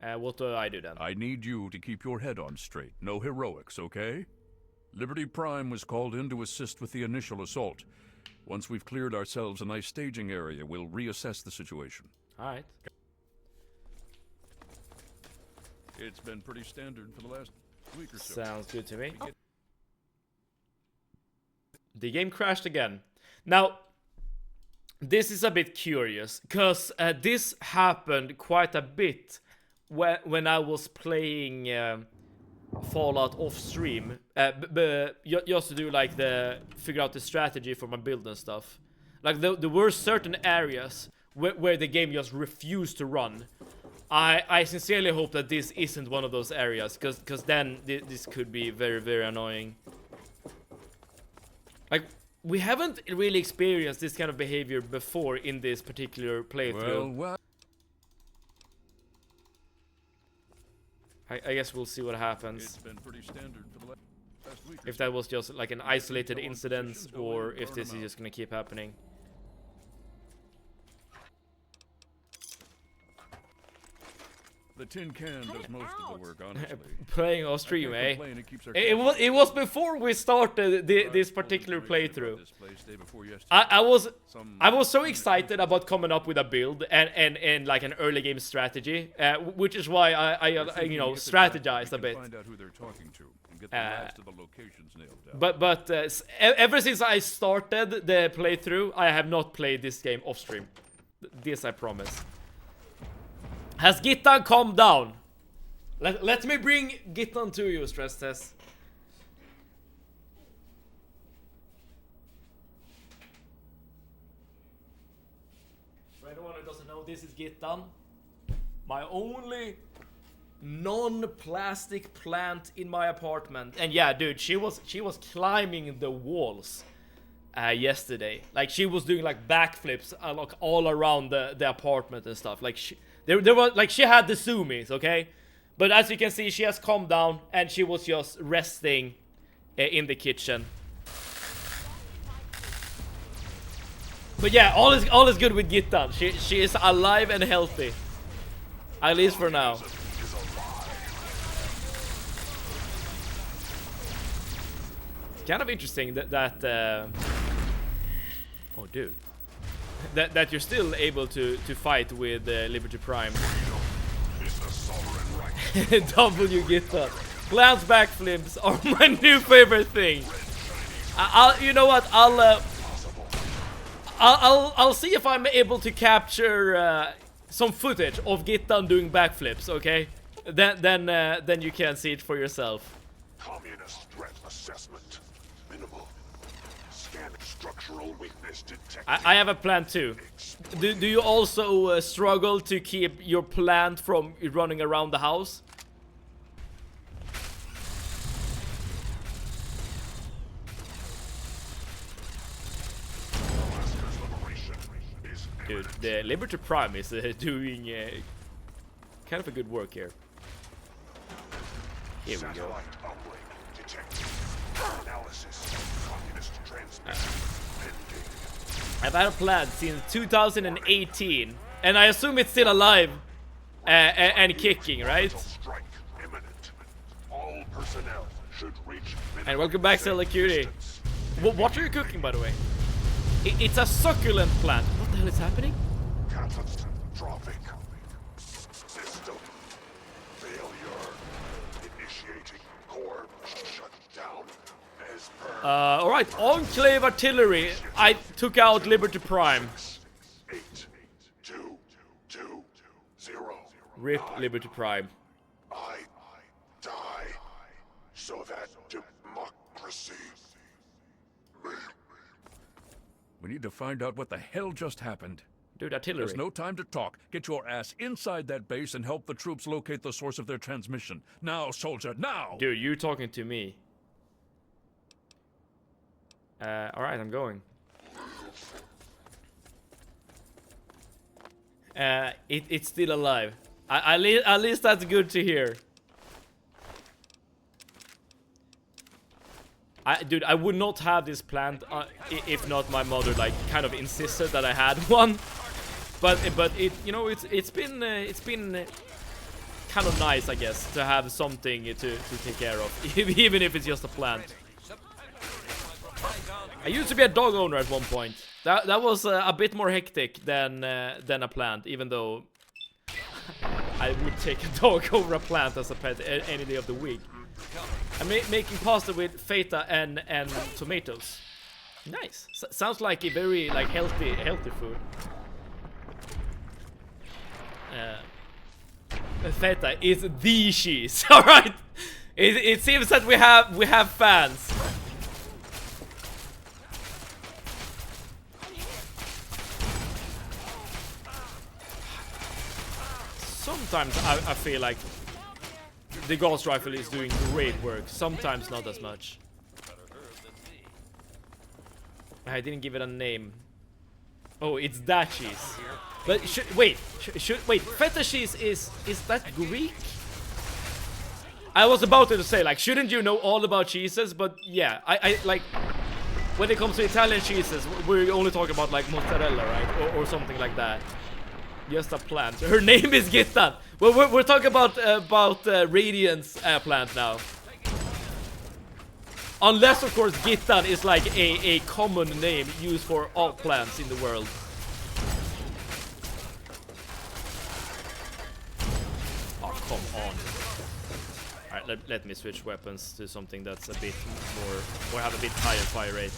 What do I do then? I need you to keep your head on straight. No heroics, okay? Liberty Prime was called in to assist with the initial assault. Once we've cleared ourselves a nice staging area, we'll reassess the situation. Alright. It's been pretty standard for the last week or so. Sounds good to me. The game crashed again. Now, this is a bit curious, because this happened quite a bit when I was playing Fallout off stream. Just to do like figure out the strategy for my build and stuff. Like there were certain areas where the game just refused to run. I sincerely hope that this isn't one of those areas, because then this could be very, very annoying. Like, we haven't really experienced this kind of behavior before in this particular playthrough. Well, I guess we'll see what happens. It's been pretty standard for the last week. If that was just like an isolated incident, or if this is just gonna keep happening. The tin can does most of the work, honestly. Playing off stream, eh? It was before we started this particular playthrough. I was so excited about coming up with a build and like an early game strategy, which is why I you know, strategized a bit. But ever since I started the playthrough, I have not played this game off stream. This I promise. Has Gittan calmed down? Let me bring Gittan to you, stress test. For anyone who doesn't know, this is Gittan. My only non-plastic plant in my apartment. And yeah, dude, she was climbing the walls yesterday. Like, she was doing like backflips like all around the apartment and stuff. Like, there was like, she had the zoomies, okay? But as you can see, she has calmed down and she was just resting in the kitchen. But yeah, all is good with Gittan. She is alive and healthy. At least for now. It's kind of interesting that oh dude. That you're still able to fight with Liberty Prime. W Gittan. Glance backflips are my new favorite thing. You know what? I'll see if I'm able to capture some footage of Gittan doing backflips. Okay, then you can see it for yourself. Communist threat assessment minimal. Scan structural weakness detected. I have a plan too. Do you also struggle to keep your plant from running around the house? Dude, the Liberty Prime is doing kind of a good work here. Here we go. I've had a plant since 2018, and I assume it's still alive and kicking, right? And welcome back, Zelda Cutie. What are you cooking, by the way? It's a succulent plant. What the hell is happening? Catastrophic system failure. Initiating core shutdown as per. Alright, Enclave Artillery. I took out Liberty Prime. 8, 2, 2, 0. Rip Liberty Prime. I die so that democracy may. We need to find out what the hell just happened. Dude, artillery. There's no time to talk. Get your ass inside that base and help the troops locate the source of their transmission. Now, soldier, now! Dude, you're talking to me. Alright, I'm going. It's still alive. At least that's good to hear. Dude, I would not have this plant if not my mother like kind of insisted that I had one. But it, you know, it's been kind of nice, I guess, to have something to take care of, even if it's just a plant. I used to be a dog owner at one point. That was a bit more hectic than a plant, even though I would take a dog over a plant as a pet any day of the week. I'm making pasta with feta and tomatoes. Nice. Sounds like a very like healthy food. Feta is the cheese. All right. It seems that we have fans. Sometimes I feel like the Ghost Rifle is doing great work. Sometimes not as much. I didn't give it a name. Oh, it's that cheese. But wait, feta cheese is that Greek? I was about to say, like, shouldn't you know all about cheeses? But yeah, I like when it comes to Italian cheeses, we're only talking about like mozzarella, right, or something like that. Just a plant. Her name is Gittan. Well, we're talking about Radiant's plant now. Unless, of course, Gittan is like a common name used for all plants in the world. Oh, come on. Alright, let me switch weapons to something that's a bit more, or have a bit higher fire rate.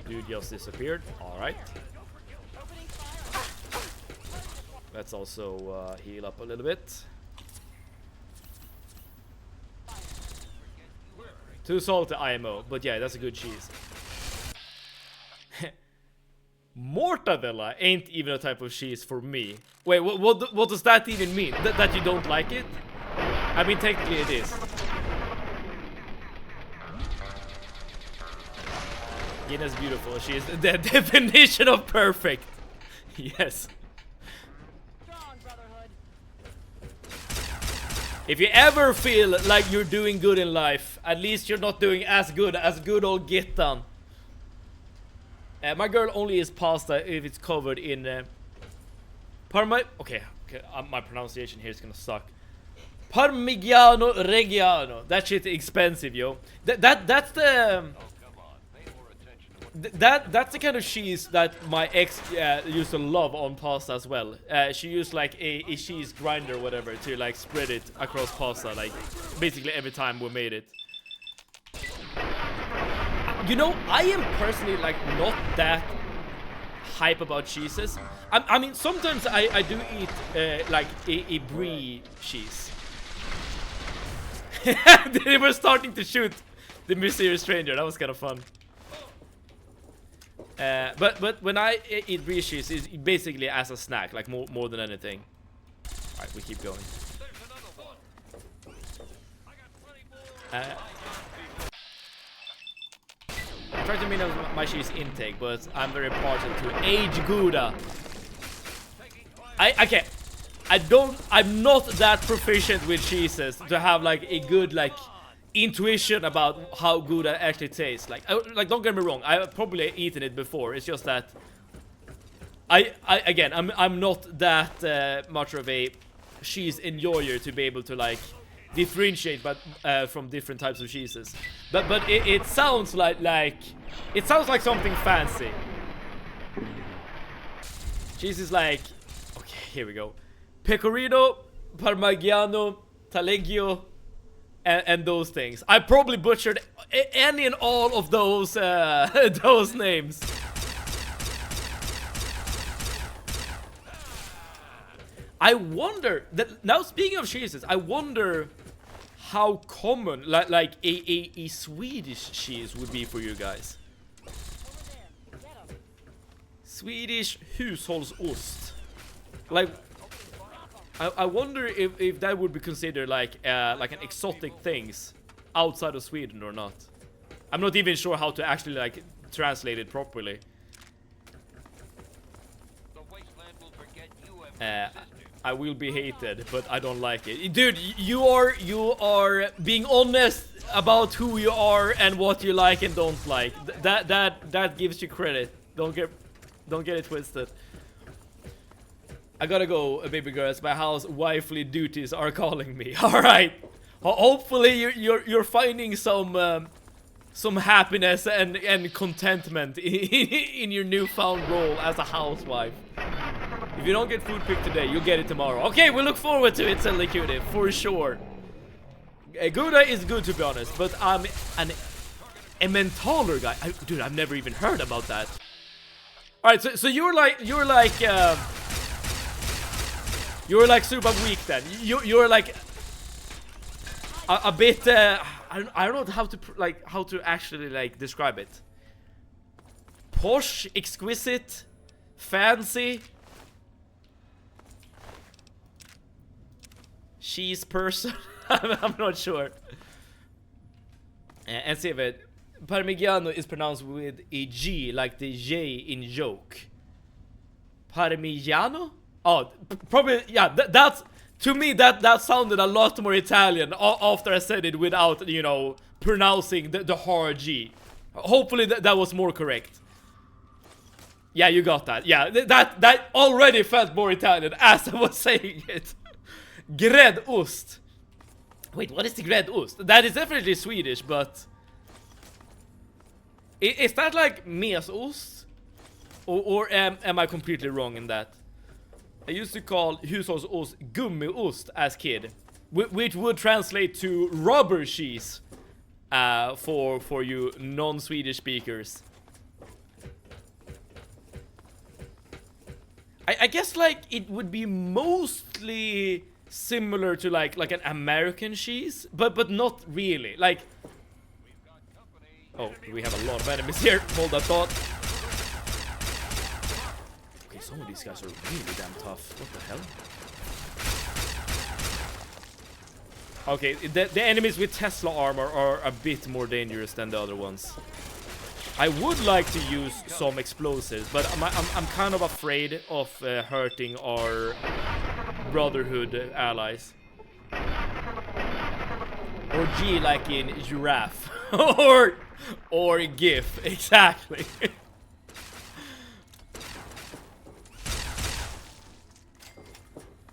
Dude just disappeared. Alright. Let's also heal up a little bit. Too salty IMO, but yeah, that's a good cheese. Mortadella ain't even a type of cheese for me. Wait, what does that even mean? That you don't like it? I mean, technically it is. Gina's beautiful. She is the definition of perfect. Yes. If you ever feel like you're doing good in life, at least you're not doing as good old Gittan. My girl only eats pasta if it's covered in okay, my pronunciation here is gonna suck. Parmigiano Reggiano. That shit is expensive, yo. That's the that's the kind of cheese that my ex used to love on pasta as well. She used like a cheese grinder or whatever to like spread it across pasta, like basically every time we made it. You know, I am personally like not that hype about cheeses. I mean, sometimes I do eat like a brie cheese. They were starting to shoot the mysterious stranger. That was kind of fun. But when I eat brie cheese, it's basically as a snack, like more than anything. All right, we keep going. I try to minimize my cheese intake, but I'm very partial to aged Gouda. I'm not that proficient with cheeses to have like a good like intuition about how Gouda actually tastes. Like don't get me wrong, I've probably eaten it before. It's just that I'm not that much of a cheese enjoyer to be able to like differentiate from different types of cheeses. But it sounds like it sounds like something fancy. Cheese is like, okay, here we go. Pecorino, Parmigiano, Taleggio, and those things. I probably butchered any and all of those those names. I wonder that now, speaking of cheeses, I wonder how common like a Swedish cheese would be for you guys. Swedish hushållsost. Like, I wonder if that would be considered like an exotic things outside of Sweden or not. I'm not even sure how to actually like translate it properly. I will be hated, but I don't like it. Dude, you are being honest about who you are and what you like and don't like. That gives you credit. Don't get it twisted. I gotta go, baby girls. My house wifely duties are calling me. All right. Hopefully you're finding some happiness and contentment in your newfound role as a housewife. If you don't get food picked today, you'll get it tomorrow. Okay, we look forward to it, Selikute, for sure. Gouda is good, to be honest, but I'm a Emmentaler guy. Dude, I've never even heard about that. All right, so you're like super weak then. You're like a bit. I don't know how to actually like describe it. Posh, exquisite, fancy. Cheese person. I'm not sure. And see if it. Parmigiano is pronounced with a G, like the J in joke. Parmigiano? Oh, probably, yeah, that's, to me, that sounded a lot more Italian after I said it without, you know, pronouncing the hard G. Hopefully that was more correct. Yeah, you got that. Yeah, that already felt more Italian as I was saying it. Gräddost. Wait, what is the gräddost? That is definitely Swedish, but is that like mesost? Or am I completely wrong in that? I used to call hushållsost gummiost as kid, which would translate to rubber cheese for you non-Swedish speakers. I guess like it would be mostly similar to like an American cheese, but not really. Like, oh, we have a lot of enemies here. Hold that thought. Okay, some of these guys are really damn tough. What the hell? Okay, the enemies with Tesla armor are a bit more dangerous than the other ones. I would like to use some explosives, but I'm kind of afraid of hurting our Brotherhood allies. Or G like in giraffe. or GIF, exactly.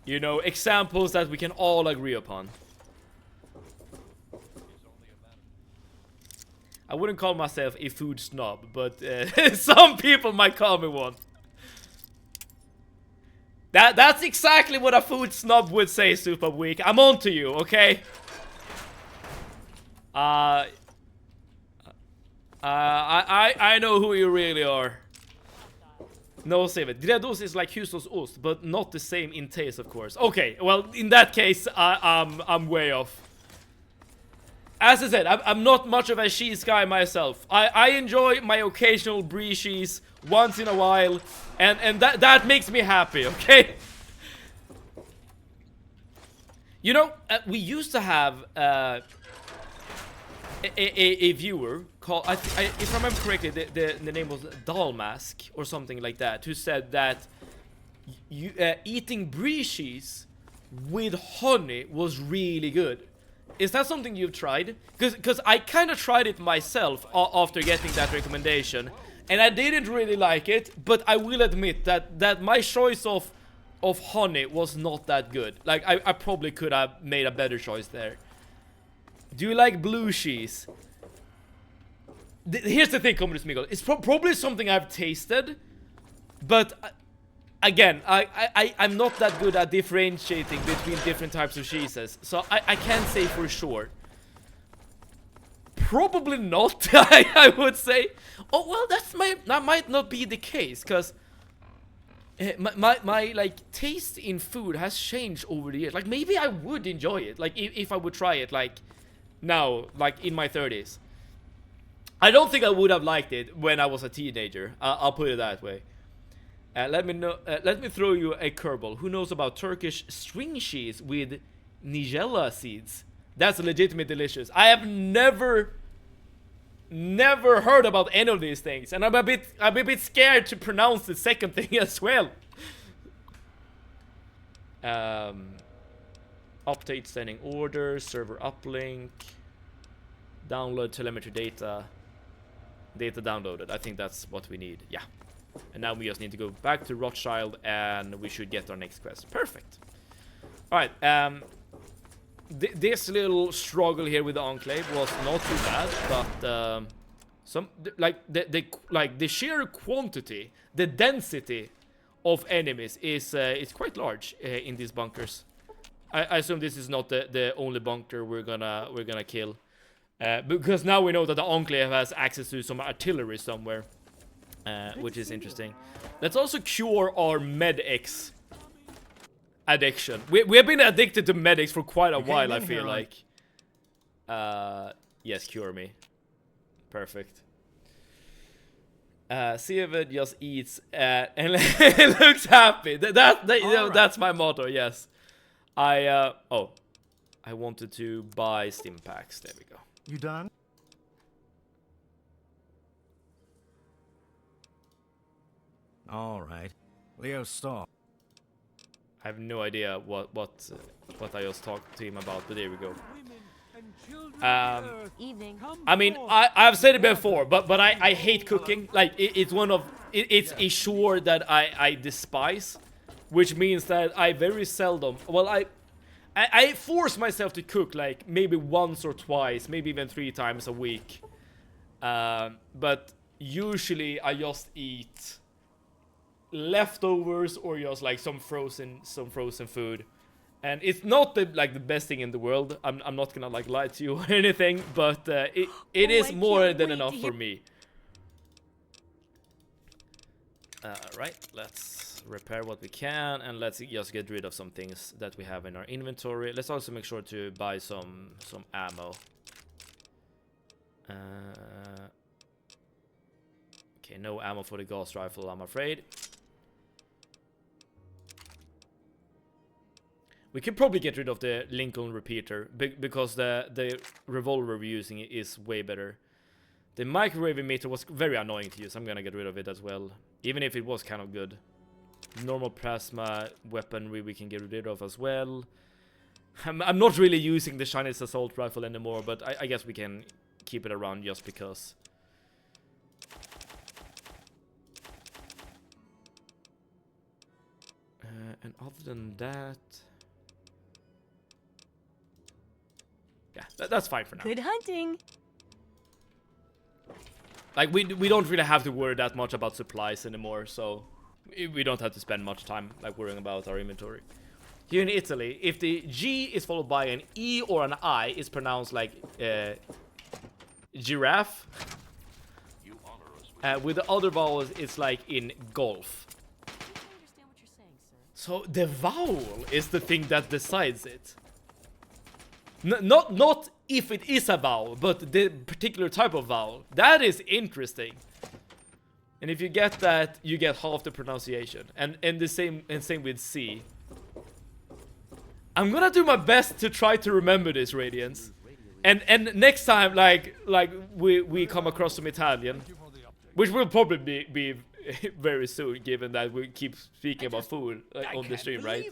You know, examples that we can all agree upon. I wouldn't call myself a food snob, but some people might call me one. That's exactly what a food snob would say, Super Weak. I'm on to you, okay? I know who you really are. No, save it. Gräddost is like Husås ost, but not the same in taste, of course. Okay, well, in that case, I'm way off. As I said, I'm not much of a cheese guy myself. I enjoy my occasional brie cheese once in a while, and that makes me happy, okay? You know, we used to have a viewer called, if I remember correctly, the name was Dalmask or something like that, who said that eating brie cheese with honey was really good. Is that something you've tried? Because I kind of tried it myself after getting that recommendation, and I didn't really like it, but I will admit that my choice of honey was not that good. Like, I probably could have made a better choice there. Do you like blue cheese? Here's the thing, Commodus Miguel. It's probably something I've tasted, but again, I'm not that good at differentiating between different types of cheeses, so I can't say for sure. Probably not, I would say. Oh, well, that might not be the case, because my like taste in food has changed over the years. Like, maybe I would enjoy it, like if I would try it, like now, like in my 30s. I don't think I would have liked it when I was a teenager. I'll put it that way. Let me throw you a curveball. Who knows about Turkish string cheese with nigella seeds? That's legitimate delicious. I have never heard about any of these things, and I'm a bit scared to pronounce the second thing as well. Update standing order, server uplink, download telemetry data downloaded. I think that's what we need. Yeah. And now we just need to go back to Rothschild, and we should get our next quest. Perfect. Alright, this little struggle here with the Enclave was not too bad, but the sheer quantity, the density of enemies is quite large in these bunkers. I assume this is not the only bunker we're gonna kill, because now we know that the Enclave has access to some artillery somewhere. Which is interesting. Let's also cure our MedX addiction. We have been addicted to medics for quite a while, I feel like. Yes, cure me. Perfect. Seavid just eats and looks happy. That's my motto, yes. I wanted to buy stim packs. There we go. You done? All right. Leo, stop. I have no idea what I just talked to him about, but there we go. Evening. I mean, I've said it before, but I hate cooking. Like, it's a chore that I despise, which means that I very seldom, well, I force myself to cook like maybe once or twice, maybe even 3 times a week. But usually I just eat leftovers or just like some frozen food, and it's not the best thing in the world. I'm not gonna like lie to you or anything, but it is more than enough for me. Right, let's repair what we can, and let's just get rid of some things that we have in our inventory. Let's also make sure to buy some ammo. Okay, no ammo for the gauss rifle, I'm afraid. We can probably get rid of the Lincoln repeater because the revolver we're using is way better. The microwave emitter was very annoying to use. I'm gonna get rid of it as well, even if it was kind of good. Normal plasma weaponry we can get rid of as well. I'm not really using the Chinese assault rifle anymore, but I guess we can keep it around just because. And other than that, yeah, that's fine for now. Good hunting. Like we don't really have to worry that much about supplies anymore, so we don't have to spend much time like worrying about our inventory. Here in Italy, if the G is followed by an E or an I, it's pronounced like giraffe. With the other vowels, it's like in golf. So the vowel is the thing that decides it. Not if it is a vowel, but the particular type of vowel. That is interesting. And if you get that, you get half the pronunciation. And the same with C. I'm gonna do my best to try to remember this, Radiance. And next time, like we come across some Italian, which will probably be very soon, given that we keep speaking about food on the stream, right?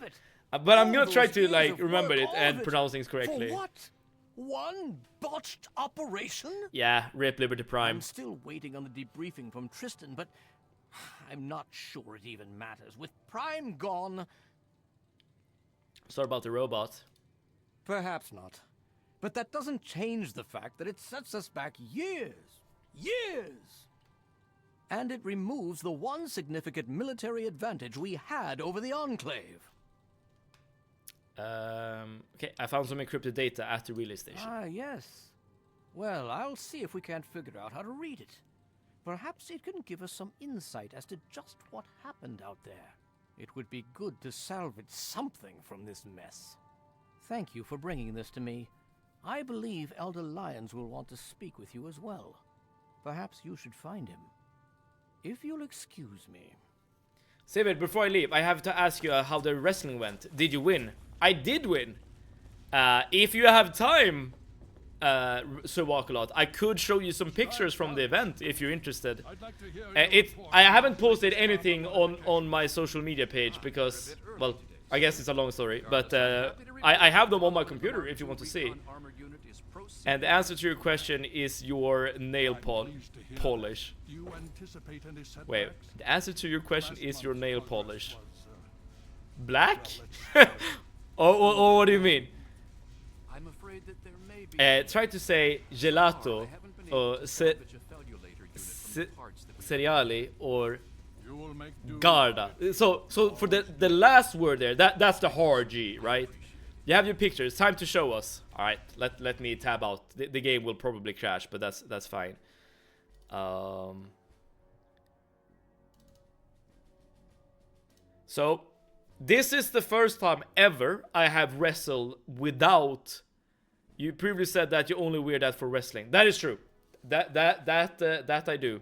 But I'm gonna try to like remember it and pronounce things correctly. For what? One botched operation? Yeah, rip Liberty Prime. I'm still waiting on the debriefing from Tristan, but I'm not sure it even matters. With Prime gone... Sorry about the robot. Perhaps not. But that doesn't change the fact that it sets us back years. Years! And it removes the one significant military advantage we had over the Enclave. Okay, I found some encrypted data at the relay station. Ah, yes. Well, I'll see if we can't figure out how to read it. Perhaps it can give us some insight as to just what happened out there. It would be good to salvage something from this mess. Thank you for bringing this to me. I believe Elder Lyons will want to speak with you as well. Perhaps you should find him. If you'll excuse me. Sivert, before I leave, I have to ask you how the wrestling went. Did you win? I did win. If you have time, Sir Walkalot, I could show you some pictures from the event if you're interested. I haven't posted anything on my social media page because, well, I guess it's a long story, but I have them on my computer if you want to see. And the answer to your question is your nail polish. Wait, the answer to your question is your nail polish. Black? Oh, what do you mean? I'm afraid that there may be Try to say gelato or cereali or garda. So for the last word there, that's the hard G, right? You have your picture. It's time to show us. All right, let me tab out. The game will probably crash, but that's fine. So this is the first time ever I have wrestled without. You previously said that you only wear that for wrestling. That is true. That I do.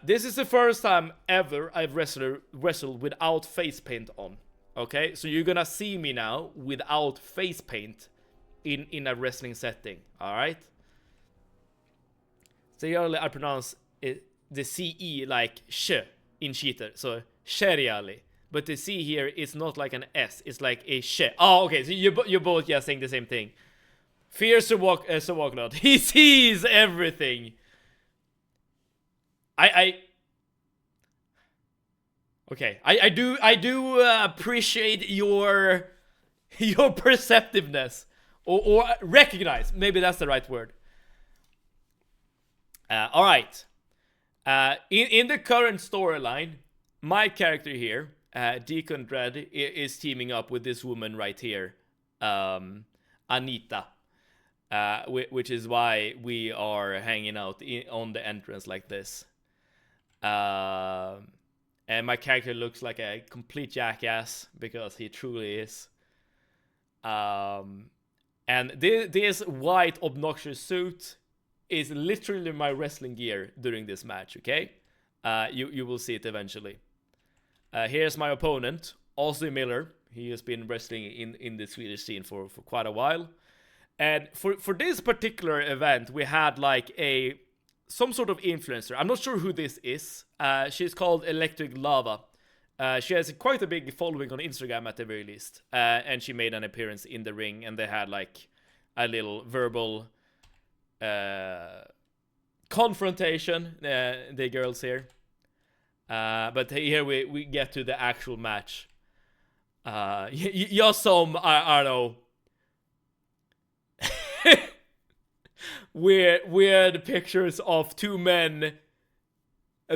This is the first time ever I've wrestled without face paint on. Okay, so you're gonna see me now without face paint in a wrestling setting. All right. So earlier I pronounce it, the CE like sh in cheater. So sheriali. But the C here is not like an S, it's like a sh. Oh, okay, so you're both saying the same thing. Fierce Walknut. He sees everything. Okay, I do appreciate your perceptiveness or recognize. Maybe that's the right word. All right. In the current storyline, my character here, Deacon Dread, is teaming up with this woman right here, Anita, which is why we are hanging out on the entrance like this. And my character looks like a complete jackass because he truly is. And this white obnoxious suit is literally my wrestling gear during this match. Okay, you will see it eventually. Here's my opponent, Ozzy Miller. He has been wrestling in the Swedish scene for quite a while. And for this particular event, we had like some sort of influencer. I'm not sure who this is. She's called Electric Lava. She has quite a big following on Instagram at the very least. And she made an appearance in the ring, and they had like a little verbal confrontation, the girls here. But here we get to the actual match. Just some, I don't know, weird pictures of two men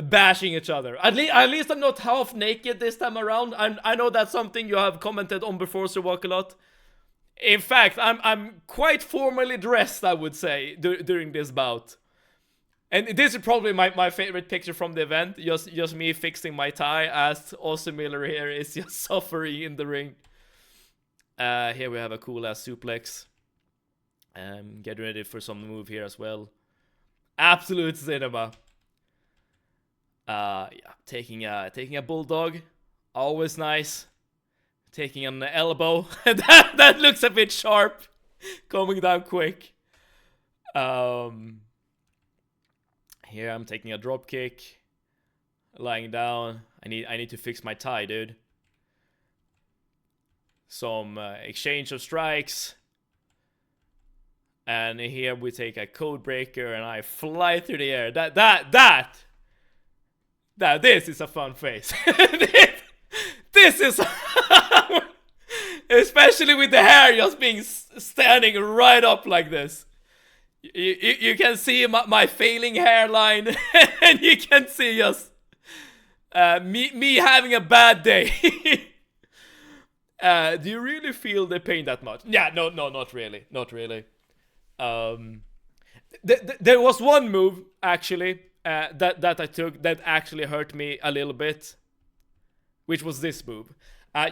bashing each other. At least I'm not half naked this time around. I know that's something you have commented on before, Sir Walkalot. In fact, I'm quite formally dressed, I would say, during this bout. And this is probably my favorite picture from the event. Just me fixing my tie as Austin Miller here is just suffering in the ring. Here we have a cool ass suplex. Get ready for some move here as well. Absolute cinema. Yeah, taking a bulldog, always nice. Taking an elbow, that looks a bit sharp, coming down quick. Here I'm taking a drop kick, lying down. I need to fix my tie, dude. Some exchange of strikes. And here we take a code breaker and I fly through the air. This is a fun face. This is especially with the hair just being standing right up like this. You can see my failing hairline, and you can see just me having a bad day. Do you really feel the pain that much? Yeah, no, not really. There was one move actually that I took that actually hurt me a little bit, which was this move.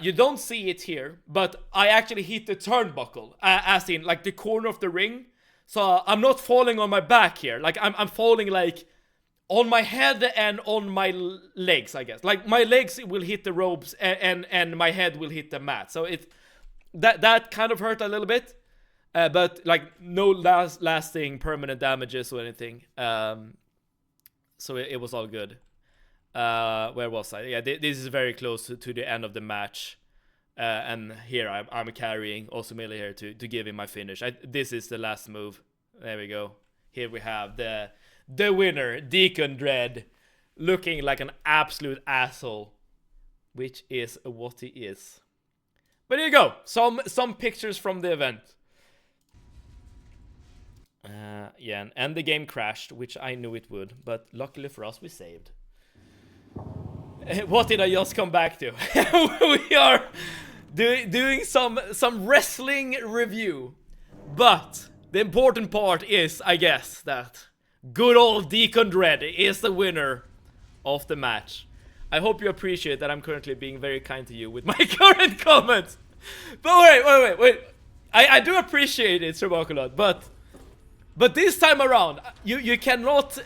You don't see it here, but I actually hit the turnbuckle, as in like the corner of the ring. So I'm not falling on my back here. Like I'm falling like on my head and on my legs, I guess. Like my legs will hit the ropes and my head will hit the mat. So that kind of hurt a little bit. But like no lasting permanent damages or anything. So it was all good. Where was I? Yeah, this is very close to the end of the match. And here I'm carrying also Miller here to give him my finish. This is the last move. There we go. Here we have the winner, Deacon Dread, looking like an absolute asshole, which is what he is. But here you go. Some pictures from the event. Yeah, and the game crashed, which I knew it would, but luckily for us, we saved. What did I just come back to? We are doing some wrestling review, but the important part is, I guess, that good old Deacon Dread is the winner of the match. I hope you appreciate that I'm currently being very kind to you with my current comments. But wait. I do appreciate it, Sir Walkalot, but this time around, you cannot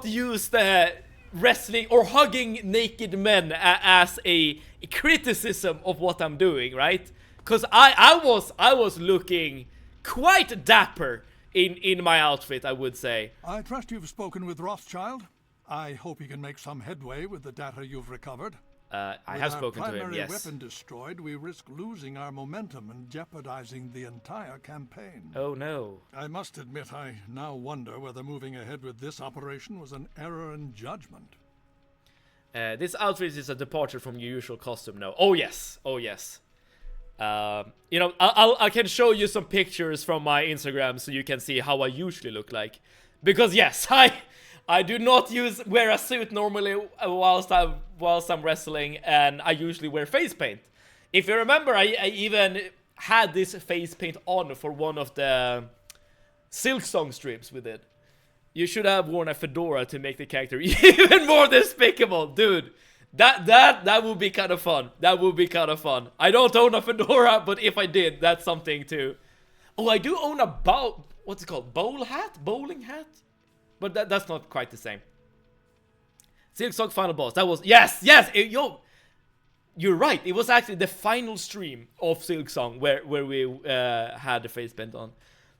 use the wrestling or hugging naked men as a criticism of what I'm doing, right? Because I was looking quite dapper in my outfit, I would say. I trust you've spoken with Rothschild. I hope he can make some headway with the data you've recovered. I have spoken to him, yes. With our primary weapon destroyed, we risk losing our momentum and jeopardizing the entire campaign. Oh no. I must admit, I now wonder whether moving ahead with this operation was an error in judgment. This outfit is a departure from your usual costume now. Oh yes. You know, I can show you some pictures from my Instagram so you can see how I usually look like. Because yes, I do not wear a suit normally whilst I'm wrestling, and I usually wear face paint. If you remember, I even had this face paint on for one of the Silksong streams we did. You should have worn a fedora to make the character even more despicable, dude. That would be kind of fun. That would be kind of fun. I don't own a fedora, but if I did, that's something too. Oh, I do own a what's it called? Bowling hat? But that's not quite the same. Silksong final boss. That was yes. You're right. It was actually the final stream of Silksong where we had the face paint on.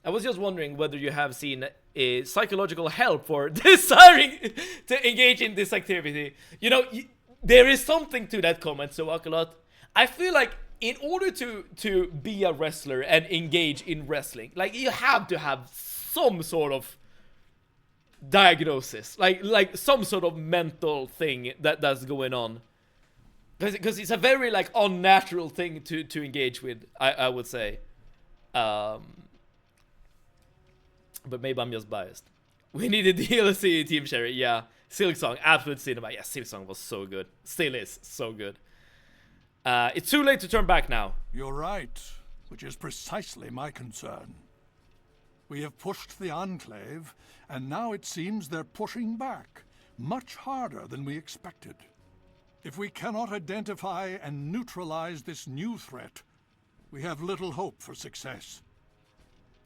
I was just wondering whether you have seen a psychological help for desiring to engage in this activity. You know, there is something to that comment, so Akalot. I feel like in order to be a wrestler and engage in wrestling, like you have to have some sort of diagnosis, like some sort of mental thing that's going on, because it's a very like unnatural thing to engage with. I would say, but maybe I'm just biased. We need a DLC, Team Cherry. Yeah, Silksong, absolute cinema. Yeah, Silksong was so good. Still is so good. It's too late to turn back now. You're right, which is precisely my concern. We have pushed the Enclave, and now it seems they're pushing back, much harder than we expected. If we cannot identify and neutralize this new threat, we have little hope for success.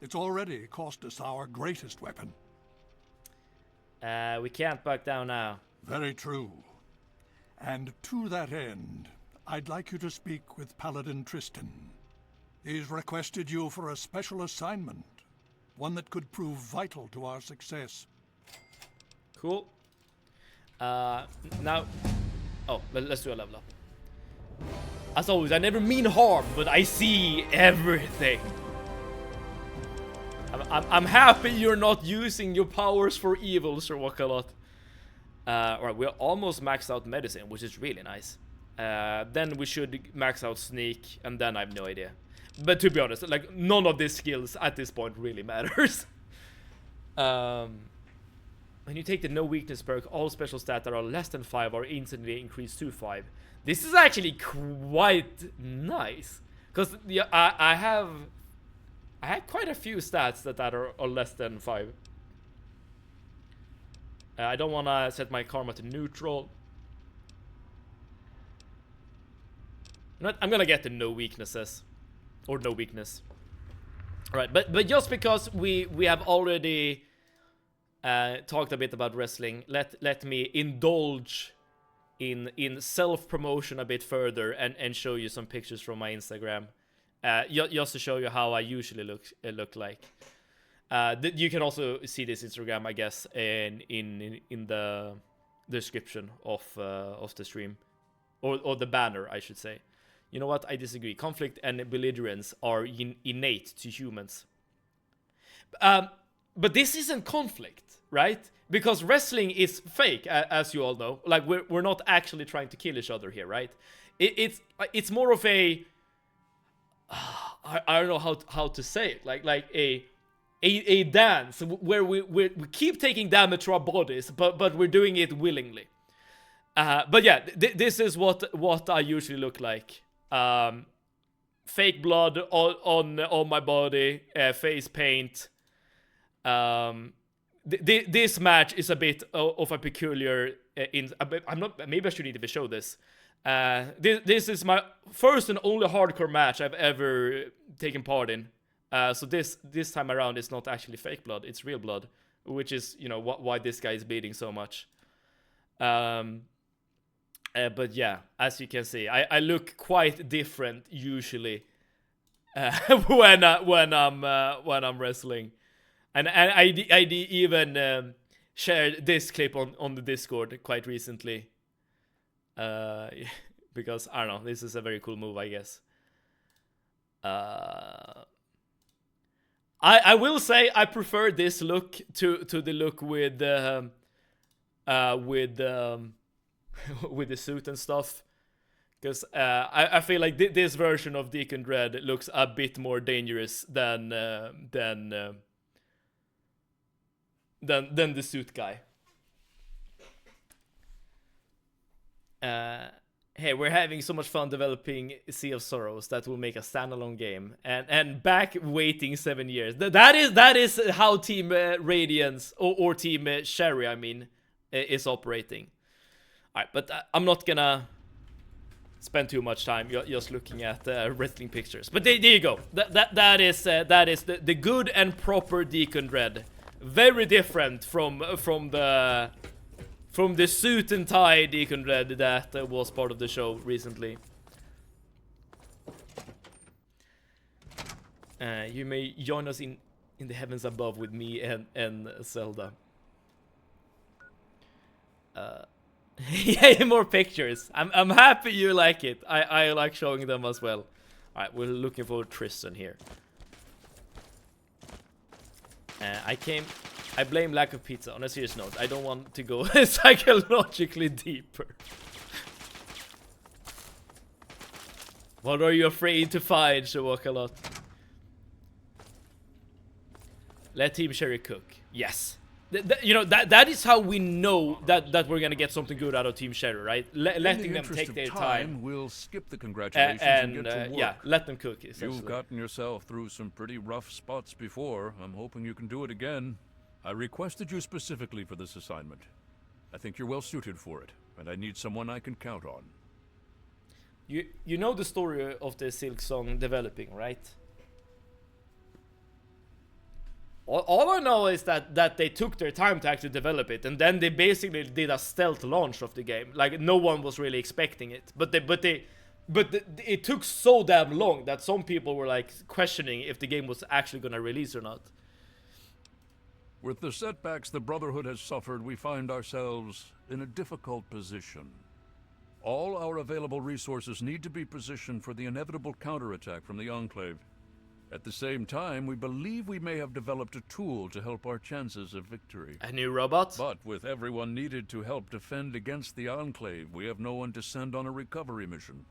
It's already cost us our greatest weapon. We can't back down now. Very true. And to that end, I'd like you to speak with Paladin Tristan. He's requested you for a special assignment, one that could prove vital to our success. Cool. Now... Oh, let's do a level up. As always, I never mean harm, but I see everything. I'm happy you're not using your powers for evil, Sir Wakalot. Alright, we're almost maxed out medicine, which is really nice. Then we should max out sneak, and then I have no idea. But to be honest, like, none of these skills at this point really matters. When you take the no weakness perk, all special stats that are less than 5 are instantly increased to 5. This is actually quite nice. Because I had quite a few stats that are less than 5. I don't want to set my karma to neutral. You know what? I'm gonna get the no weaknesses. Or no weakness. Alright, but just because we have already talked a bit about wrestling, let me indulge in self-promotion a bit further and show you some pictures from my Instagram. Just to show you how I usually look like. You can also see this Instagram, I guess, in the description of the stream, or the banner, I should say. You know what? I disagree. Conflict and belligerence are innate to humans. But this isn't conflict, right? Because wrestling is fake, as you all know. Like we're not actually trying to kill each other here, right? It's more of a I don't know how to say it. Like a dance where we keep taking damage to our bodies, but we're doing it willingly. But yeah, this is what I usually look like. Fake blood on my body, face paint. This match is a bit of a peculiar. I'm not. Maybe I shouldn't even show this. This is my first and only hardcore match I've ever taken part in. So this time around, it's not actually fake blood; it's real blood, which is, you know, why this guy is bleeding so much. But yeah, as you can see, I look quite different usually when I'm wrestling, and I even shared this clip on the Discord quite recently. Because I don't know, this is a very cool move, I guess. I will say I prefer this look to the look with the suit and stuff, because I feel like this version of Deacon Dread looks a bit more dangerous than the suit guy. Hey, we're having so much fun developing Sea of Sorrows that will make a standalone game, and back waiting 7 years. That is how Team Radiance or Team Sherry, I mean, is operating. Alright, but I'm not gonna spend too much time just looking at wrestling pictures. But there you go. That is the good and proper Deacon Dread. Very different from the suit and tie Deacon Dread that was part of the show recently. You may join us in the heavens above with me and Zelda. Yeah, more pictures. I'm happy you like it. I like showing them as well. Alright, we're looking for Tristan here. I blame lack of pizza. On a serious note, I don't want to go psychologically deeper. What are you afraid to find, Shawakalot? Let Team Sherry cook. Yes. You know, that is how we know that we're gonna get something good out of Team Sherry, right? Letting them take their time. We'll skip the congratulations and get to work. Yeah, let them cook. You've gotten yourself through some pretty rough spots before. I'm hoping you can do it again. I requested you specifically for this assignment. I think you're well suited for it, and I need someone I can count on. You know the story of the Silk Song developing, right? All I know is that they took their time to actually develop it, and then they basically did a stealth launch of the game. Like no one was really expecting it, but it took so damn long that some people were like questioning if the game was actually gonna release or not. With the setbacks the Brotherhood has suffered, we find ourselves in a difficult position. All our available resources need to be positioned for the inevitable counterattack from the Enclave. At the same time, we believe we may have developed a tool to help our chances of victory. A new robot? But with everyone needed to help defend against the Enclave, we have no one to send on a recovery mission.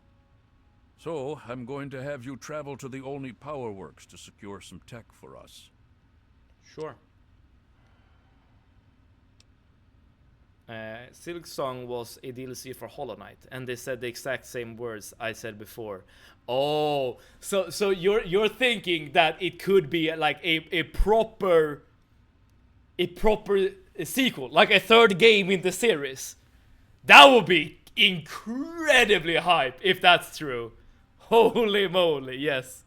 So, I'm going to have you travel to the Olney Power Works to secure some tech for us. Sure. Silk Song was a DLC for Hollow Knight, and they said the exact same words I said before. Oh, so you're thinking that it could be like a proper sequel, like a third game in the series. That would be incredibly hype if that's true. Holy moly, yes.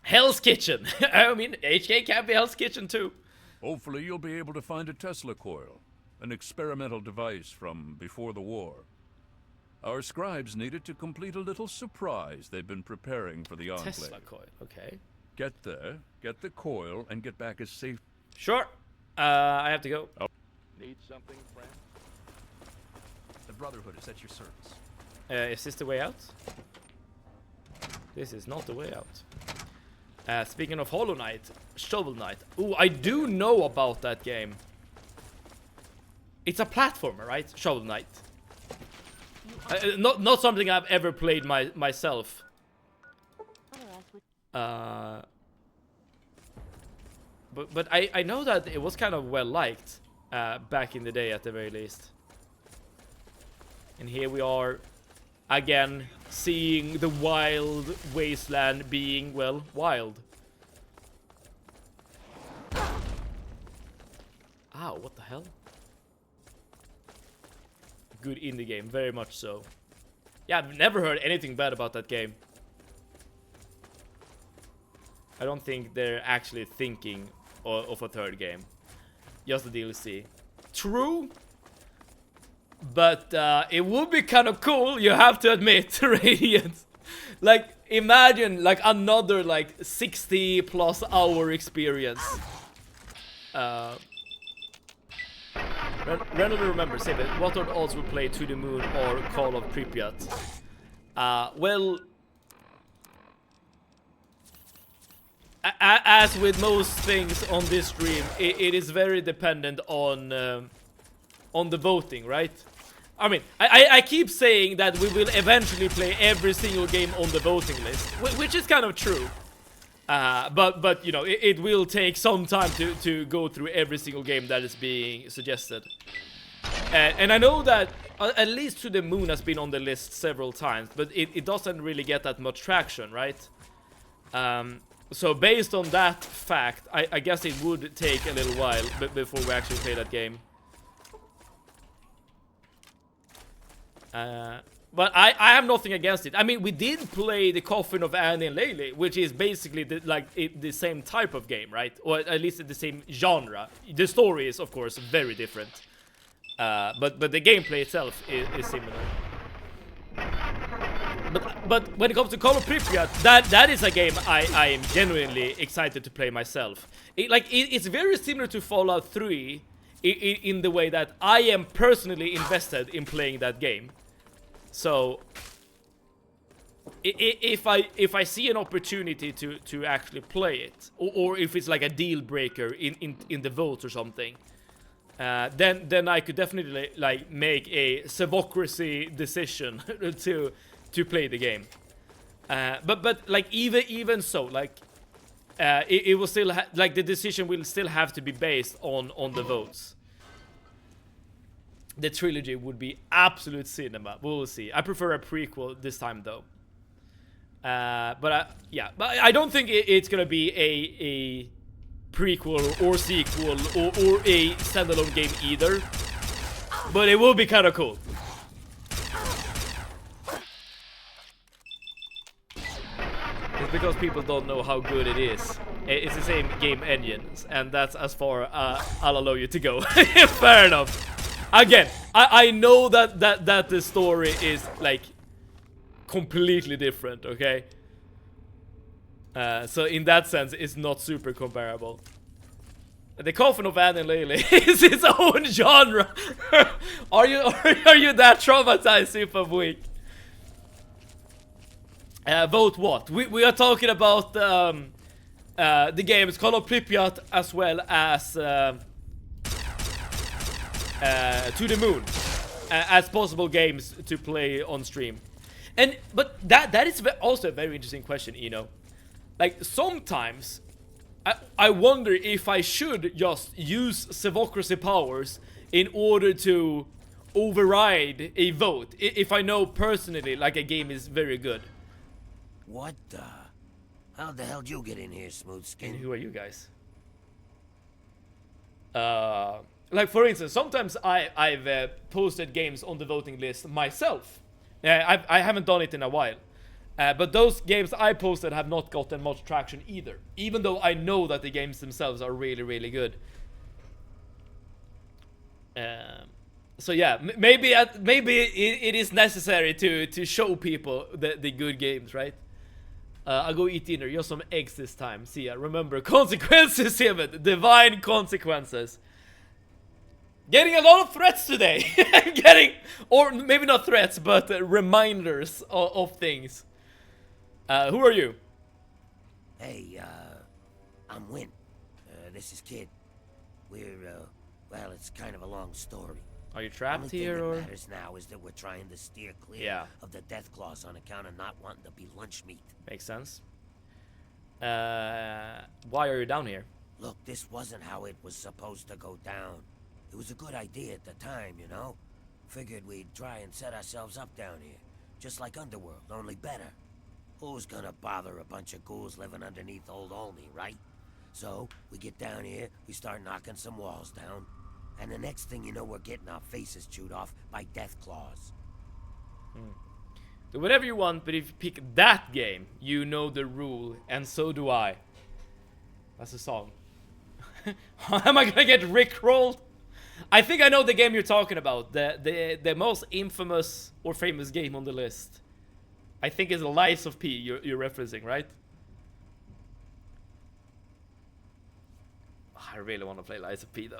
Hell's Kitchen. I mean, HK can be Hell's Kitchen too. Hopefully you'll be able to find a Tesla coil, an experimental device from before the war. Our scribes needed to complete a little surprise they've been preparing for the Enclave. Tesla coil, okay. Get there, get the coil, and get back as safe. Sure. I have to go. Oh. Need something, friend? The Brotherhood is at your service. Is this the way out? This is not the way out. Speaking of Hollow Knight, Shovel Knight. Ooh, I do know about that game. It's a platformer, right? Shovel Knight. Not something I've ever played myself. But I know that it was kind of well liked back in the day, at the very least. And here we are again, seeing the wild wasteland being, well, wild. Ow, what the hell? Good indie game, very much so. Yeah, I've never heard anything bad about that game. I don't think they're actually thinking of a third game. Just a DLC. True. But it would be kind of cool, you have to admit, Radiant. Like, imagine like another like 60+ hour experience. Randomly remember, say that what are the odds we play To the Moon or Call of Pripyat? Well, as with most things on this stream, it is very dependent on the voting, right? I mean, I keep saying that we will eventually play every single game on the voting list, which is kind of true. But you know, it will take some time to go through every single game that is being suggested. And I know that at least To the Moon has been on the list several times, but it doesn't really get that much traction, right? So based on that fact, I guess it would take a little while before we actually play that game. But I have nothing against it. I mean, we did play The Coffin of Annie and Laylee, which is basically the same type of game, right? Or at least the same genre. The story is, of course, very different. But the gameplay itself is similar. But when it comes to Call of Pripyat, that is a game I am genuinely excited to play myself. It's very similar to Fallout 3 in the way that I am personally invested in playing that game. So if I see an opportunity to actually play it, or if it's like a deal breaker in the votes or something, then I could definitely like make a Sevocracy decision to play the game. But like even so, like it will still like the decision will still have to be based on the votes. The trilogy would be absolute cinema. We'll see. I prefer a prequel this time though. But I don't think it's gonna be a prequel or sequel or a standalone game either. But it will be kind of cool. It's because people don't know how good it is. It's the same game engines, and that's as far I'll allow you to go. Fair enough. Again, I know that the story is like completely different, okay? So in that sense, it's not super comparable. The Coffin of Anne and Lily is its own genre. Are you that traumatized, Super Week? Vote what? We are talking about the games Call of Pripyat as well as To the Moon as possible games to play on stream. But that is also a very interesting question, you know. Like sometimes I wonder if I should just use Sevocracy powers in order to override a vote if I know personally like a game is very good. What the? How the hell did you get in here, Smooth Skin? And who are you guys? Like for instance, sometimes I've posted games on the voting list myself. I haven't done it in a while. But those games I posted have not gotten much traction either. Even though I know that the games themselves are really, really good. So yeah, maybe it is necessary to show people the good games, right? I'll go eat dinner. Just some eggs this time. See ya. Remember, consequences, Simon. Divine consequences. Getting a lot of threats today. Or maybe not threats, but reminders of things. Who are you? Hey, I'm Win. This is Kid. We're, well, it's kind of a long story. Are you trapped Only here, thing or? that matters now is that we're trying to steer clear of the death claws on account of not wanting to be lunch meat. Makes sense. Why are you down here? Look, this wasn't how it was supposed to go down. It was a good idea at the time, you know? Figured we'd try and set ourselves up down here. Just like Underworld, only better. Who's gonna bother a bunch of ghouls living underneath Old Olney, right? So, we get down here, we start knocking some walls down. And the next thing you know, we're getting our faces chewed off by death claws. Do whatever you want, but if you pick that game, you know the rule, and so do I. That's a song. Am I gonna get rickrolled? I think I know the game you're talking about. The most infamous or famous game on the list. I think it's Lies of P you're referencing, right? I really want to play Lies of P though.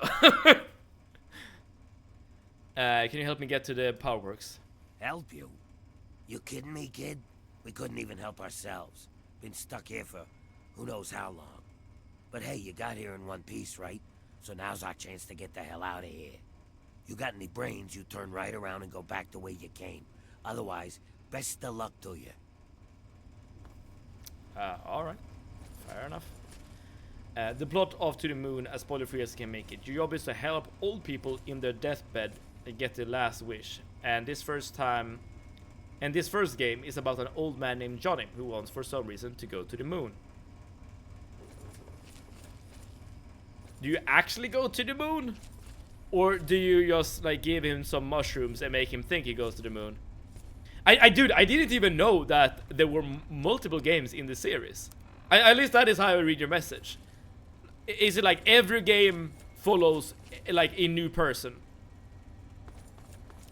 Can you help me get to the power works? Help you? You kidding me, kid? We couldn't even help ourselves. Been stuck here for who knows how long. But hey, you got here in one piece, right? So now's our chance to get the hell out of here. You got any brains, you turn right around and go back the way you came. Otherwise, best of luck to you. Alright. Fair enough. The plot of To the Moon, as spoiler-free as you can make it. Your job is to help old people in their deathbed get their last wish. And this first game is about an old man named Johnny who wants, for some reason, to go to the moon. Do you actually go to the moon? Or do you just like give him some mushrooms and make him think he goes to the moon? Dude, I didn't even know that there were multiple games in the series. At least that is how I read your message. Is it like every game follows like a new person?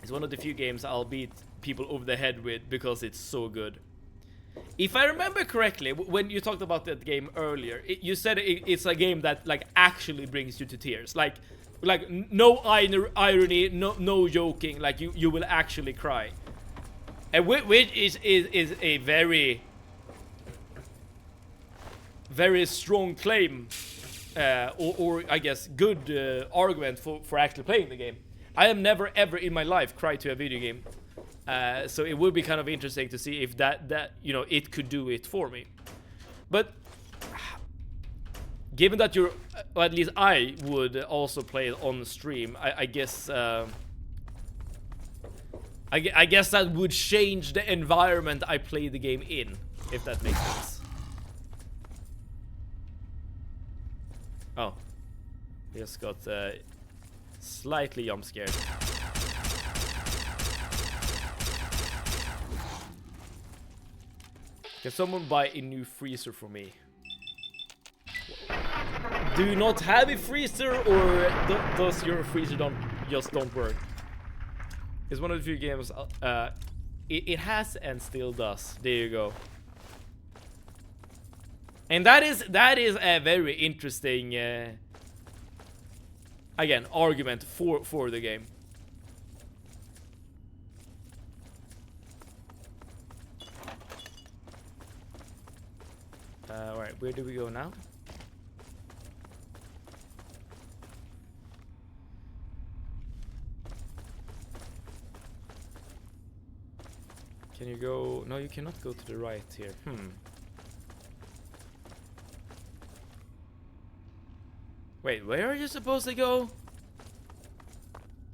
It's one of the few games I'll beat people over the head with because it's so good. If I remember correctly, when you talked about that game earlier, you said it's a game that like actually brings you to tears. Like Like, no irony, no joking. Like, you will actually cry. And which is a very strong claim, or I guess good argument for actually playing the game. I have never ever in my life cried to a video game, so it would be kind of interesting to see if that you know, it could do it for me. But given that you're, or at least I would also play it on stream, I guess I guess that would change the environment I play the game in, if that makes sense. Oh, just got slightly jump scared. Can someone buy a new freezer for me? Do you not have a freezer, or does your freezer don't work? It's one of the few games it has and still does. There you go. And that is a very interesting again, argument for the game. Alright, where do we go now? Can you go? No, you cannot go to the right here. Wait, where are you supposed to go?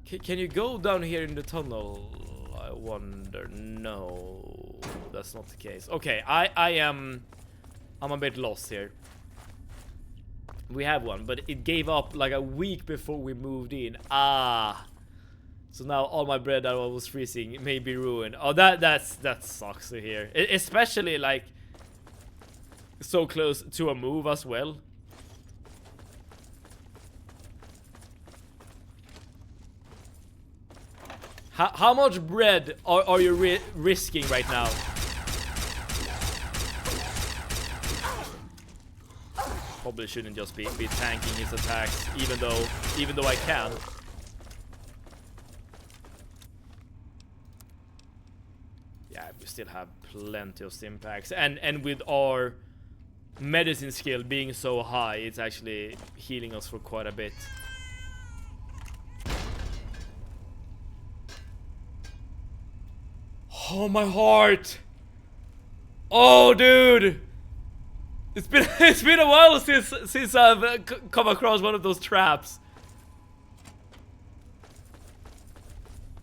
Can you go down here in the tunnel? I wonder. No, that's not the case. Okay, I'm a bit lost here. We have one, but it gave up like a week before we moved in. Ah. So now all my bread that was freezing may be ruined. Oh, that sucks to hear. Especially like so close to a move as well. How much bread are you risking right now? Probably shouldn't just be tanking his attacks, even though I can. Yeah, we still have plenty of stim packs, and with our medicine skill being so high, it's actually healing us for quite a bit. Oh, my heart! Oh, dude! It's been a while since I've come across one of those traps.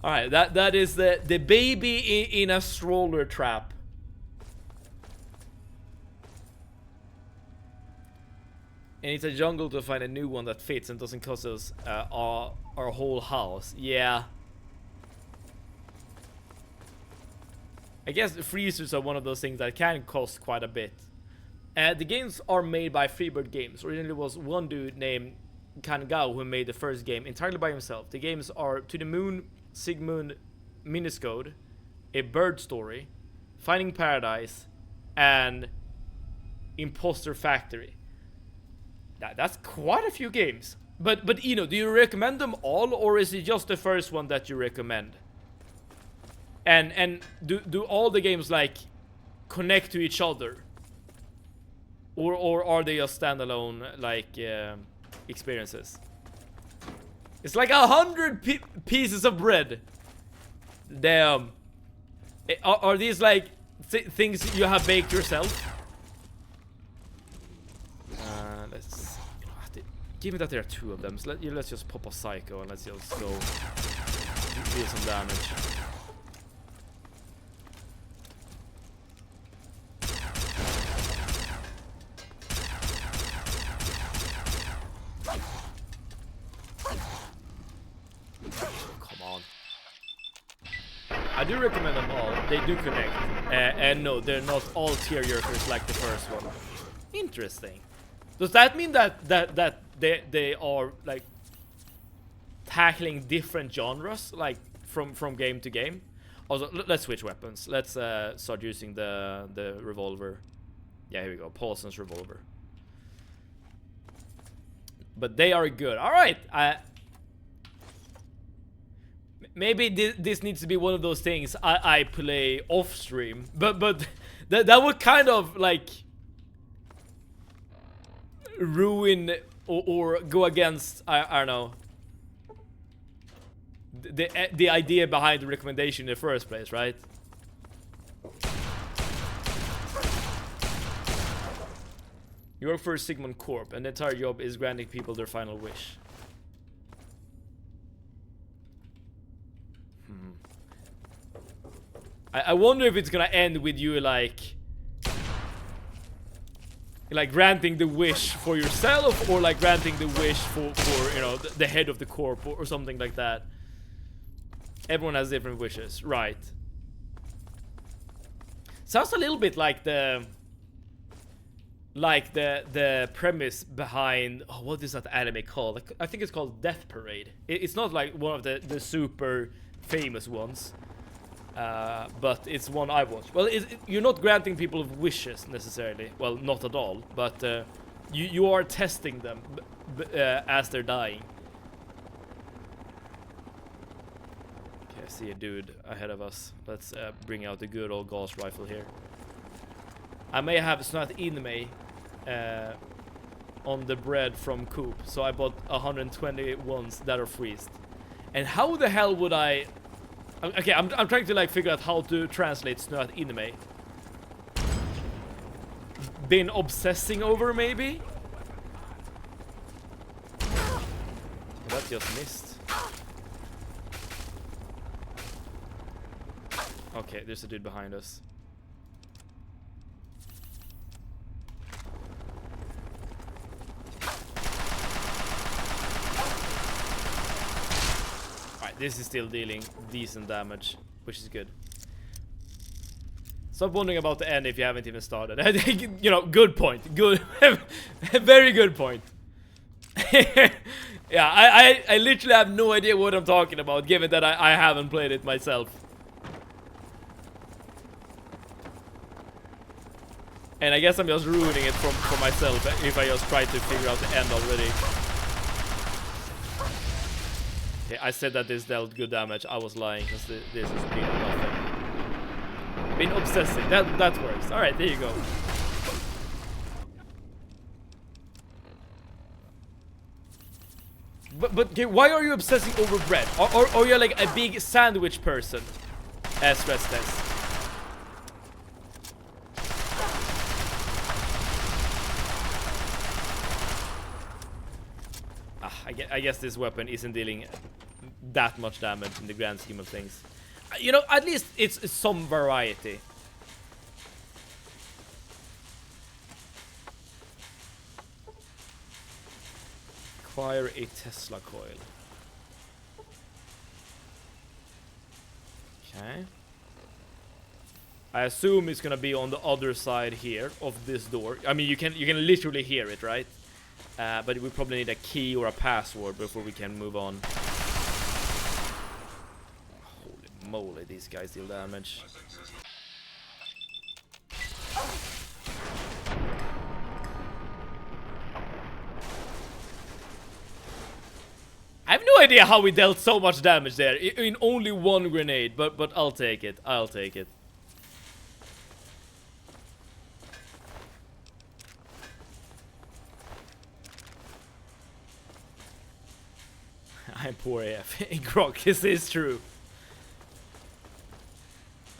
All right, that is the baby in a stroller trap. And it's a jungle to find a new one that fits and doesn't cost us our whole house. Yeah. I guess freezers are one of those things that can cost quite a bit. The games are made by Freebird Games. Originally was one dude named Kangao who made the first game entirely by himself. The games are To the Moon, Sigmund, Miniscode, A Bird Story, Finding Paradise, and Imposter Factory. That's quite a few games. But you know, do you recommend them all, or is it just the first one that you recommend? And do all the games like connect to each other, or are they just standalone like experiences? It's like 100 pieces of bread. Damn. Are these like things you have baked yourself? Let's give me that there are two of them. So let's just pop a psycho and let's just go deal some damage. I do recommend them all. They do connect. And no, they're not all tearjerkers like the first one. Interesting. Does that mean that they are like tackling different genres, like from game to game? Also, let's switch weapons. Let's start using the revolver. Yeah, here we go. Paulson's revolver. But they are good. All right. maybe this needs to be one of those things I play off stream, but that would kind of like ruin or go against I don't know the idea behind the recommendation in the first place, right? You work for Sigmund Corp, and the entire job is granting people their final wish. I wonder if it's gonna end with you like granting the wish for yourself, or like granting the wish for you know the head of the corp, or something like that. Everyone has different wishes, right? Sounds a little bit like the premise behind, oh, what is that anime called? Like, I think it's called Death Parade. It's not like one of the super famous ones, but it's one I watched. Well, you're not granting people wishes necessarily. Well, not at all. But you are testing them as they're dying. Okay, I see a dude ahead of us. Let's bring out the good old Gauss rifle here. I may have snot in me on the bread from Coop, so I bought 120 ones that are freezed. And how the hell would I... Okay, I'm trying to like figure out how to translate snöt in me. Been obsessing over, maybe? That just missed. Okay, there's a dude behind us. This is still dealing decent damage, which is good. Stop wondering about the end if you haven't even started. You know, good point. Good, very good point. Yeah, I literally have no idea what I'm talking about, given that I haven't played it myself. And I guess I'm just ruining it for myself if I just try to figure out the end already. I said that this dealt good damage. I was lying, because this is being nothing. Been obsessing. That works. Alright, there you go. But okay, why are you obsessing over bread? Or you're like a big sandwich person? Stress test. I guess this weapon isn't dealing that much damage in the grand scheme of things. You know, at least it's some variety. Acquire a Tesla coil. Okay. I assume it's gonna be on the other side here of this door. I mean, you can literally hear it, right? But we probably need a key or a password before we can move on. Holy moly, these guys deal damage. I have no idea how we dealt so much damage there in only one grenade, but I'll take it. I'll take it. I'm poor AF. Grok, this is true.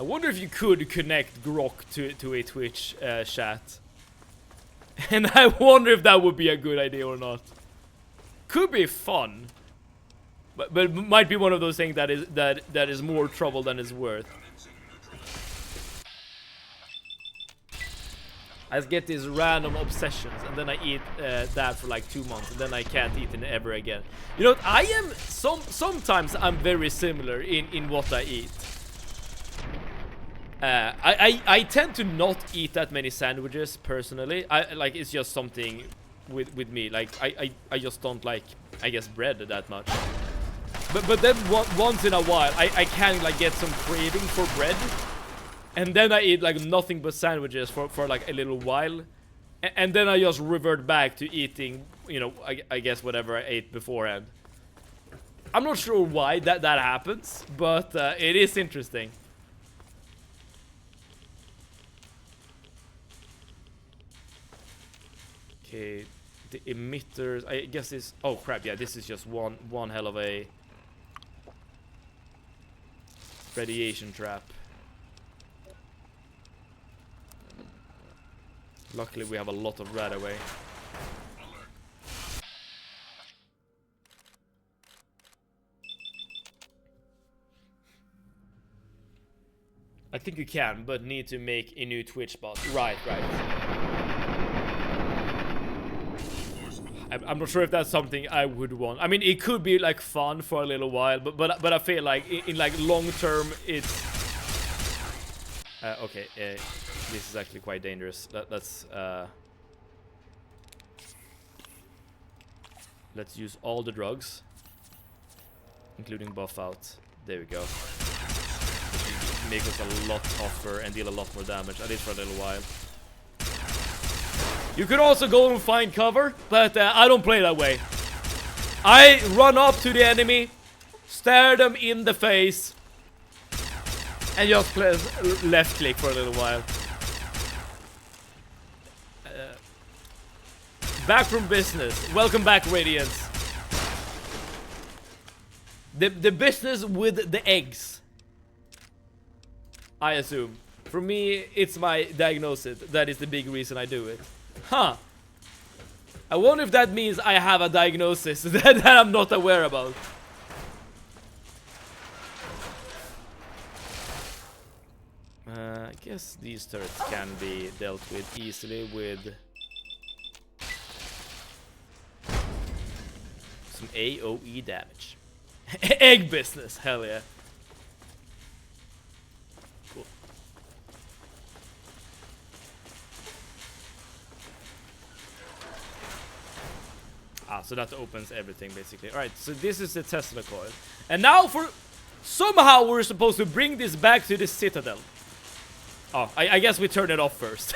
I wonder if you could connect Grok to a Twitch chat. And I wonder if that would be a good idea or not. Could be fun. But might be one of those things that is more trouble than it's worth. I just get these random obsessions, and then I eat that for like 2 months, and then I can't eat it ever again. You know, I am sometimes I'm very similar in what I eat. I tend to not eat that many sandwiches personally. Like, it's just something with me. Like I just don't like, I guess, bread that much. But then once in a while I can like get some craving for bread. And then I eat like nothing but sandwiches for like a little while. And then I just revert back to eating, you know, I guess whatever I ate beforehand. I'm not sure why that happens, but it is interesting. Okay, the emitters. I guess this. Oh crap! Yeah, this is just one hell of a radiation trap. Luckily, we have a lot of radaway. I think you can, but need to make a new Twitch bot. Right. I'm not sure if that's something I would want. I mean, it could be like fun for a little while, but I feel like in like long term, it's okay. This is actually quite dangerous. Let's use all the drugs, including buff out. There we go. Make us a lot tougher and deal a lot more damage, at least for a little while. You could also go and find cover, but I don't play that way. I run up to the enemy, stare them in the face, and just play left click for a little while. Back from business. Welcome back, Radiance. The business with the eggs, I assume. For me, it's my diagnosis. That is the big reason I do it. Huh. I wonder if that means I have a diagnosis that I'm not aware about. I guess these turrets can be dealt with easily with some AoE damage. Egg business, hell yeah. Cool. So that opens everything basically. Alright, so this is the Tesla coil. And now somehow we're supposed to bring this back to the Citadel. Oh, I guess we turn it off first.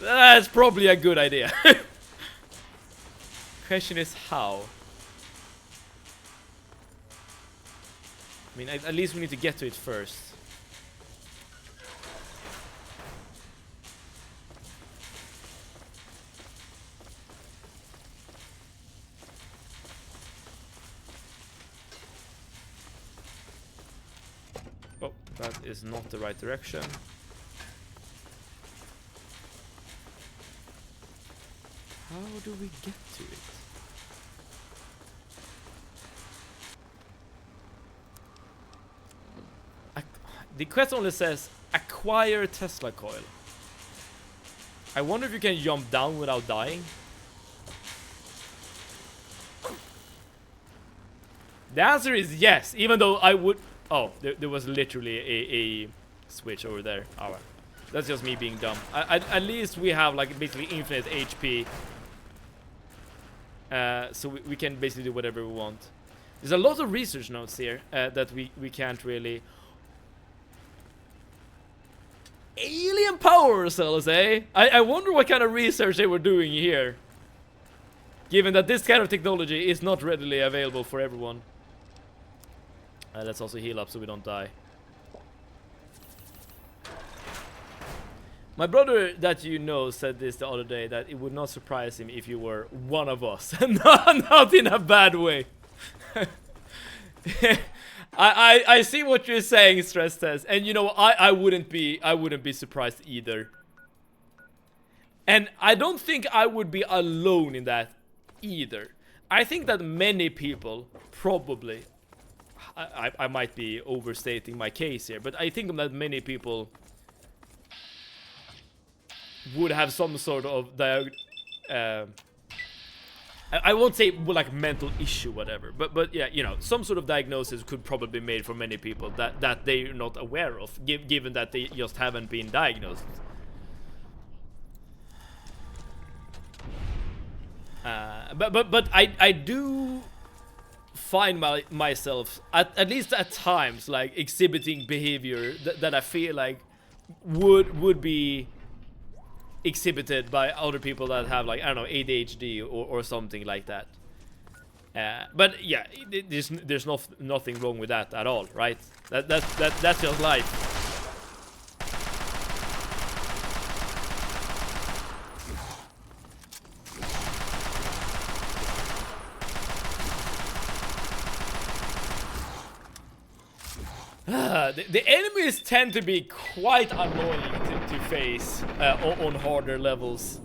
That's probably a good idea. Question is how? I mean, at least we need to get to it first. Oh, that is not the right direction. How do we get to it? The quest only says acquire Tesla coil. I wonder if you can jump down without dying. The answer is yes, even though I would... Oh, there was literally a switch over there. Alright. That's just me being dumb. At least we have like basically infinite HP. So we can basically do whatever we want. There's a lot of research notes here that we can't really... Alien power cells, eh? I wonder what kind of research they were doing here. Given that this kind of technology is not readily available for everyone. Let's also heal up so we don't die. My brother that you know said this the other day, that it would not surprise him if you were one of us. Not in a bad way. I see what you're saying, Stress Test, and you know I wouldn't be surprised either. And I don't think I would be alone in that either. I think that many people probably, I might be overstating my case here, but I think that many people would have some sort of I won't say like mental issue, whatever, but yeah, you know, some sort of diagnosis could probably be made for many people that they're not aware of, given that they just haven't been diagnosed. But I do find myself at least at times like exhibiting behavior that I feel like would be exhibited by other people that have, like, I don't know, ADHD or something like that. But yeah, there's nothing wrong with that at all, right? That's just life. The enemies tend to be quite annoying to face on harder levels.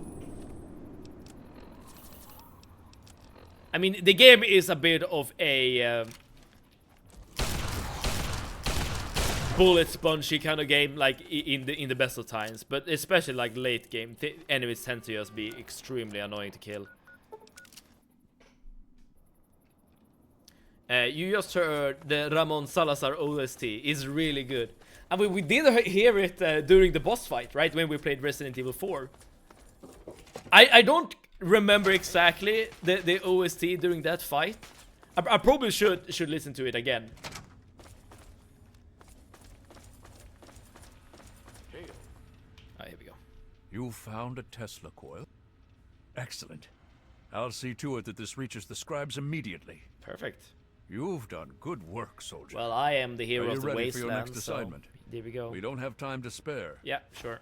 I mean, the game is a bit of a bullet spongy kind of game, like in the best of times, but especially like late game, the enemies tend to just be extremely annoying to kill. You just heard the Ramon Salazar OST is really good. And we did hear it during the boss fight, right? When we played Resident Evil 4. I don't remember exactly the OST during that fight. I probably should listen to it again. Here we go. You found a Tesla coil? Excellent. I'll see to it that this reaches the scribes immediately. Perfect. You've done good work, soldier. Well, I am the hero of the ready for your wasteland, next so assignment? there we go. We don't have time to spare. Yeah, sure.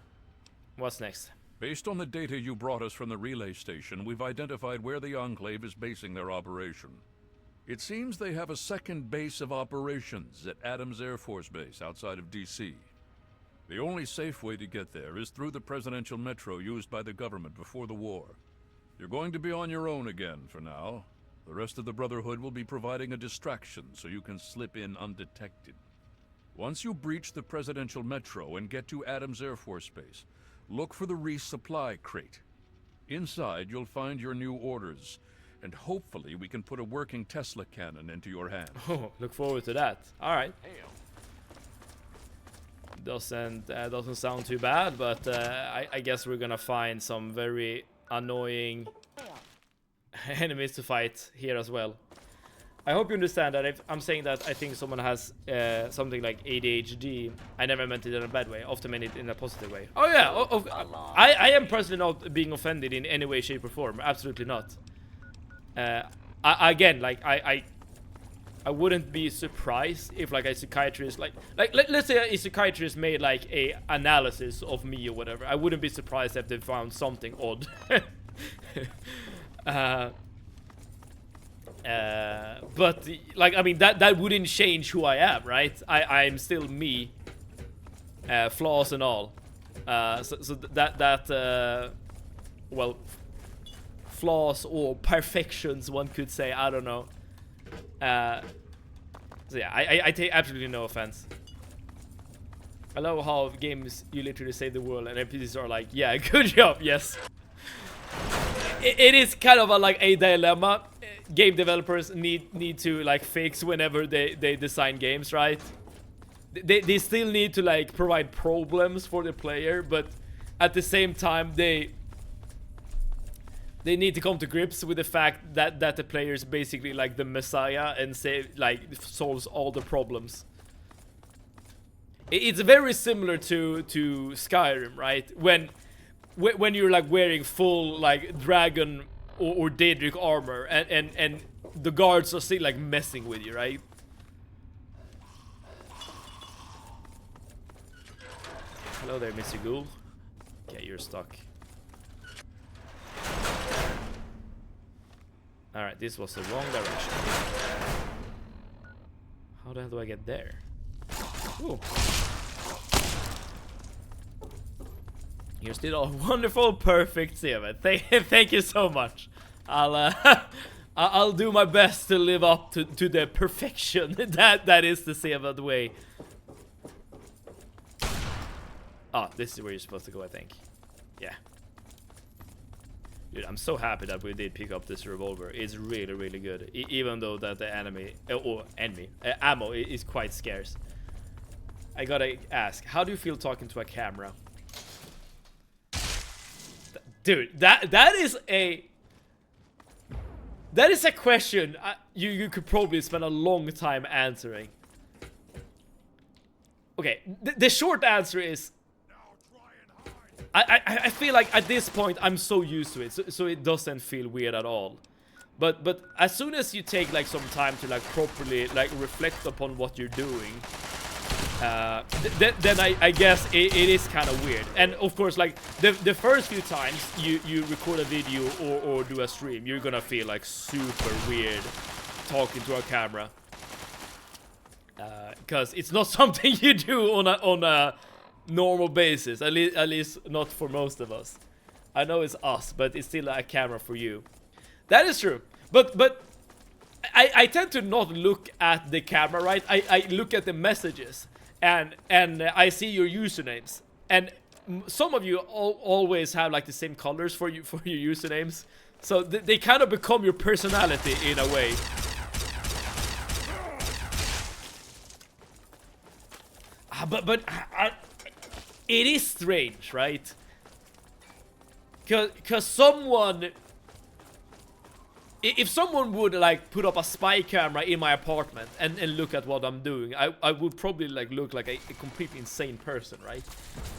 What's next? Based on the data you brought us from the relay station, we've identified where the Enclave is basing their operation. It seems they have a second base of operations at Adams Air Force Base outside of D.C. The only safe way to get there is through the presidential metro used by the government before the war. You're going to be on your own again for now. The rest of the Brotherhood will be providing a distraction so you can slip in undetected. Once you breach the presidential metro and get to Adams Air Force Base, look for the resupply crate. Inside, you'll find your new orders, and hopefully we can put a working Tesla cannon into your hands. Oh, look forward to that. All right. Doesn't sound too bad, but I guess we're gonna find some very annoying enemies to fight here as well. I hope you understand that if I'm saying that I think someone has something like ADHD, I never meant it in a bad way. Often meant it in a positive way. Oh yeah, I am personally not being offended in any way, shape, or form. Absolutely not. Again, like I wouldn't be surprised if like a psychiatrist, let's say a psychiatrist made like a analysis of me or whatever. I wouldn't be surprised if they found something odd. But like I mean that wouldn't change who I am, right? I'm still me, flaws and all. So that well, flaws or perfections, one could say. I don't know. So yeah, I take absolutely no offense. I love how games you literally save the world and NPCs are like, yeah, good job, yes. It is kind of like a dilemma game developers need to like fix whenever they design games, right? They still need to like provide problems for the player, but at the same time they need to come to grips with the fact that the player is basically like the messiah and solves all the problems. It's very similar to Skyrim, right? When you're like wearing full like dragon or Daedric armor and the guards are still like messing with you, right? Hello there, Mr. Ghoul. Okay, you're stuck. Alright, this was the wrong direction. How the hell do I get there? Ooh. You're still a wonderful, perfect Seva. Thank you so much. I'll do my best to live up to the perfection that is the Seva way. Oh, this is where you're supposed to go, I think. Yeah. Dude, I'm so happy that we did pick up this revolver. It's really, really good. Even though that the ammo is quite scarce. I gotta ask, how do you feel talking to a camera? Dude, that is a question you could probably spend a long time answering. Okay, the short answer is I feel like at this point I'm so used to it, so it doesn't feel weird at all. But as soon as you take like some time to like properly like reflect upon what you're doing, then I guess it is kind of weird. And of course, like the first few times you record a video or do a stream, you're gonna feel like super weird talking to a camera, because it's not something you do on a normal basis. At least not for most of us. I know it's us, but it's still a camera for you. That is true. But I tend to not look at the camera, right? I look at the messages. And I see your usernames, and some of you always have like the same colors for your usernames, so they kind of become your personality in a way. But it is strange, right? Cause someone. If someone would like put up a spy camera in my apartment and look at what I'm doing, I would probably like look like a completely insane person, right?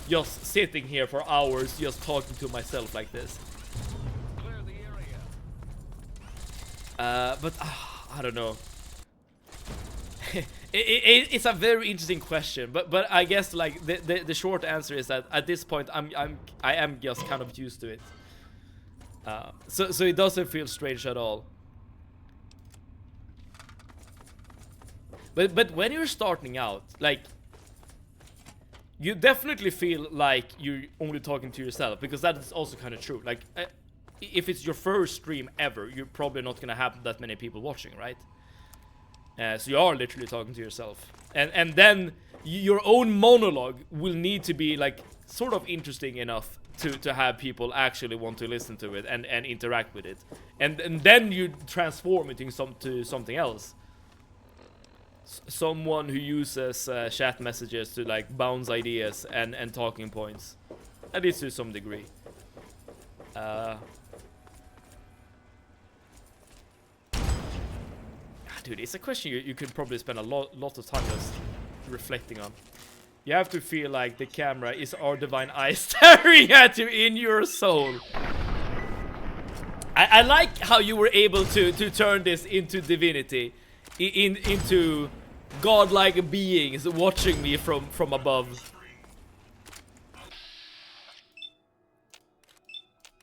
Just sitting here for hours, just talking to myself like this. Clear the area. But I don't know. It's a very interesting question, but I guess like the short answer is that at this point I am just kind of used to it. So it doesn't feel strange at all. But when you're starting out, like, you definitely feel like you're only talking to yourself, because that is also kind of true. Like, if it's your first stream ever, you're probably not gonna have that many people watching, right? So you are literally talking to yourself, and then your own monologue will need to be like sort of interesting enough to have people actually want to listen to it and interact with it, and then you transform it into something else. Someone who uses chat messages to like bounce ideas and talking points, at least to some degree. Dude, it's a question you could probably spend a lot of time just reflecting on. You have to feel like the camera is our divine eye staring at you in your soul. I like how you were able to turn this into divinity, into godlike beings watching me from above.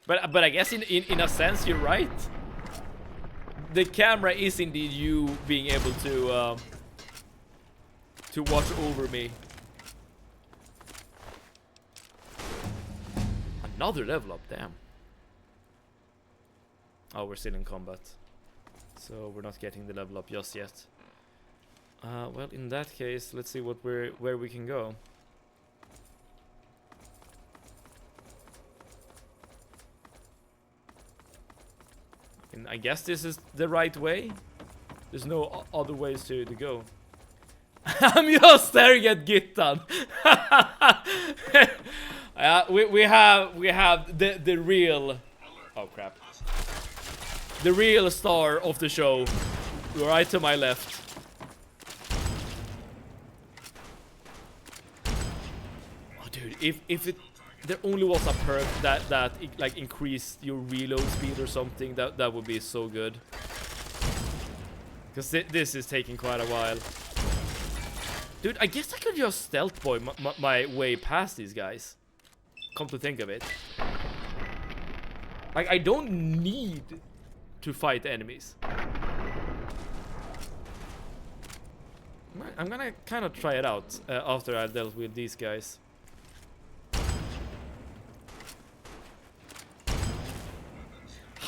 But I guess in a sense you're right. The camera is indeed you being able to watch over me. Another level up, damn. Oh, we're still in combat, so we're not getting the level up just yet. Well, in that case, let's see where we can go. And I guess this is the right way. There's no other ways to go. I'm just staring at Gittan. We have the real, oh crap, the real star of the show right to my left. Oh dude, if there only was a perk that like increased your reload speed or something, that would be so good, because this is taking quite a while. Dude, I guess I could just stealth boy my way past these guys. Come to think of it. Like, I don't need to fight enemies. I'm gonna kind of try it out after I dealt with these guys.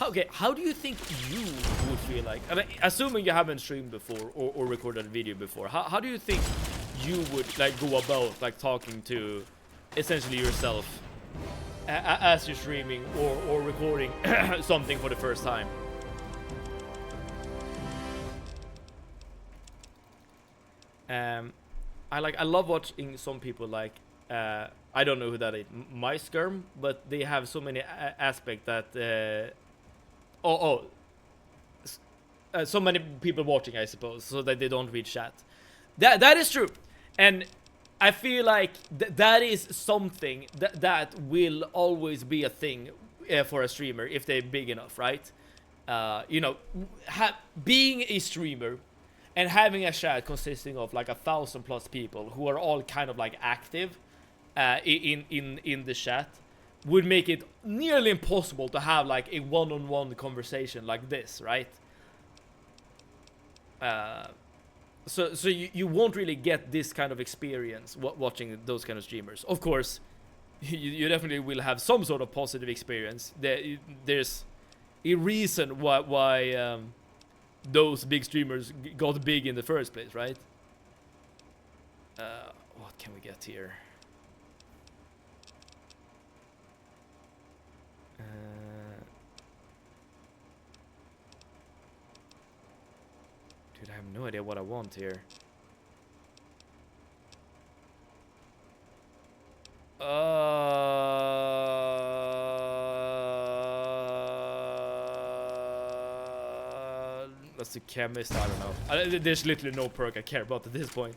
Okay, how do you think you would feel like? I mean, assuming you haven't streamed before or recorded a video before, how do you think you would like go about like talking to essentially yourself as you're streaming or recording something for the first time? I love watching some people like I don't know who that is, my skirm, but they have so many aspects that so many people watching, I suppose, so that they don't read chat. That is true, and I feel like that is something that will always be a thing for a streamer if they're big enough, right? you know, being a streamer and having a chat consisting of like 1,000+ people who are all kind of like active in the chat would make it nearly impossible to have like a one-on-one conversation like this, right? So you won't really get this kind of experience watching those kind of streamers. Of course, you definitely will have some sort of positive experience. There's a reason why those big streamers got big in the first place, right? What can we get here? Dude, I have no idea what I want here. That's the chemist. I don't know. There's literally no perk I care about at this point.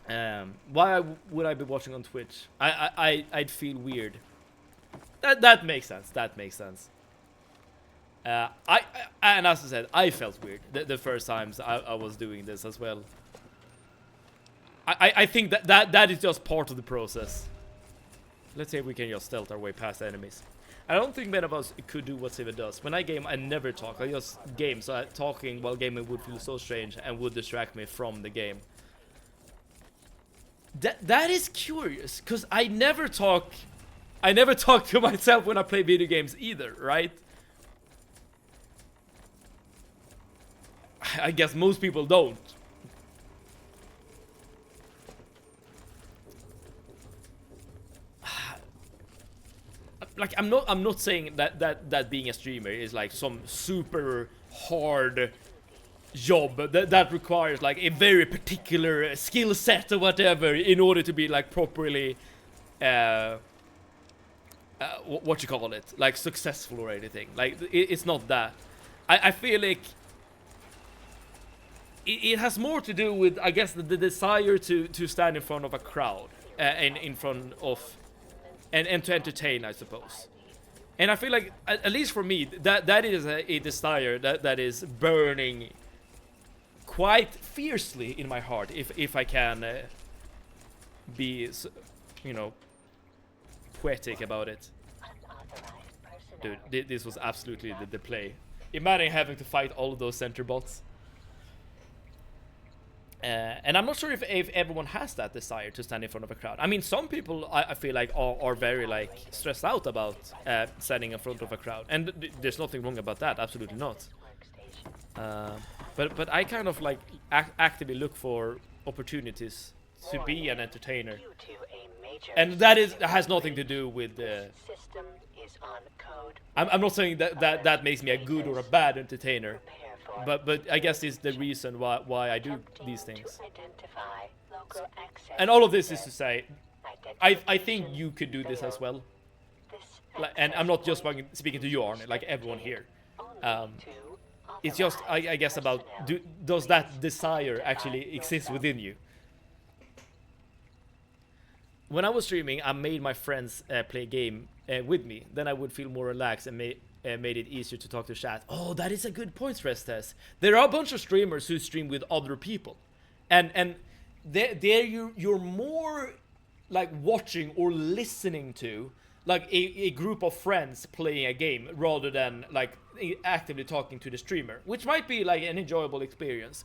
Why would I be watching on Twitch? I'd feel weird. That makes sense. That makes sense. And as I said, I felt weird the first times I was doing this as well. I think that is just part of the process. Let's see if we can just stealth our way past enemies. I don't think many of us could do what Siva does. When I game, I never talk. I just game, so talking while gaming would feel so strange and would distract me from the game. That is curious, because I never talk to myself when I play video games either, right? I guess most people don't. Like I'm not saying that being a streamer is like some super hard job that requires like a very particular skill set or whatever in order to be like properly what you call it, like successful or anything. Like it's not that. I feel like it has more to do with, I guess, the desire to stand in front of a crowd and in front of and to entertain, I suppose. And I feel like, at least for me, that is a desire that is burning quite fiercely in my heart, if I can be, you know, poetic about it. Dude, this was absolutely the play. Imagine having to fight all of those center bots. And I'm not sure if everyone has that desire to stand in front of a crowd. I mean, some people I feel like are very like stressed out about standing in front of a crowd, and there's nothing wrong about that. Absolutely not. But I kind of like actively look for opportunities to be an entertainer, and that has nothing to do with the. I'm not saying that makes me a good or a bad entertainer. But I guess it's the reason why I do these things. And all of this is to say, I think you could do this as well. And I'm not just speaking to you, Arne, like everyone here. It's just, I guess, about does that desire actually exist within you? When I was streaming, I made my friends play a game with me. Then I would feel more relaxed and made it easier to talk to chat. Oh, that is a good point, Stress Test. There are a bunch of streamers who stream with other people, and there you're more like watching or listening to like a group of friends playing a game rather than like actively talking to the streamer, which might be like an enjoyable experience.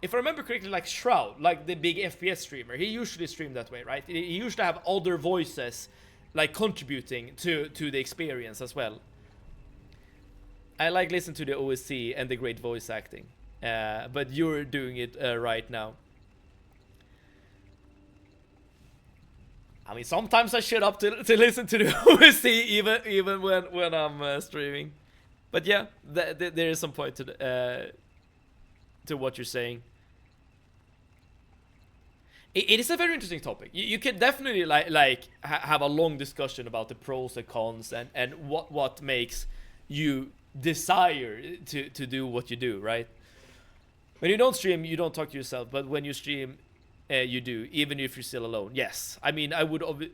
If I remember correctly, like Shroud, like the big FPS streamer, he usually streamed that way, right? He used to have other voices like contributing to the experience as well. I like listening to the OSC and the great voice acting, but you're doing it right now. I mean, sometimes I shut up to listen to the OSC even when I'm streaming. But yeah, there is some point to what you're saying. It is a very interesting topic. You can definitely like have a long discussion about the pros and cons and what makes you desire to do what you do, right? When you don't stream, you don't talk to yourself, but when you stream, you do, even if you're still alone. Yes, I mean, I wouldn't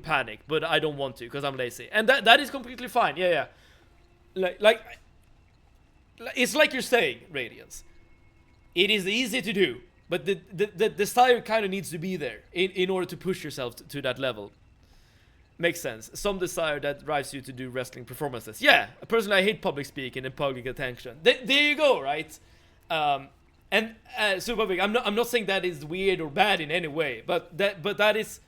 panic, but I don't want to because I'm lazy, and that is completely fine. Yeah. like it's like you're saying, Radiance. It is easy to do, but the desire kind of needs to be there in order to push yourself to that level. Makes sense. Some desire that drives you to do wrestling performances. Yeah, personally, I hate public speaking and public attention. There you go, right? And super big. I'm not saying that is weird or bad in any way, but that is.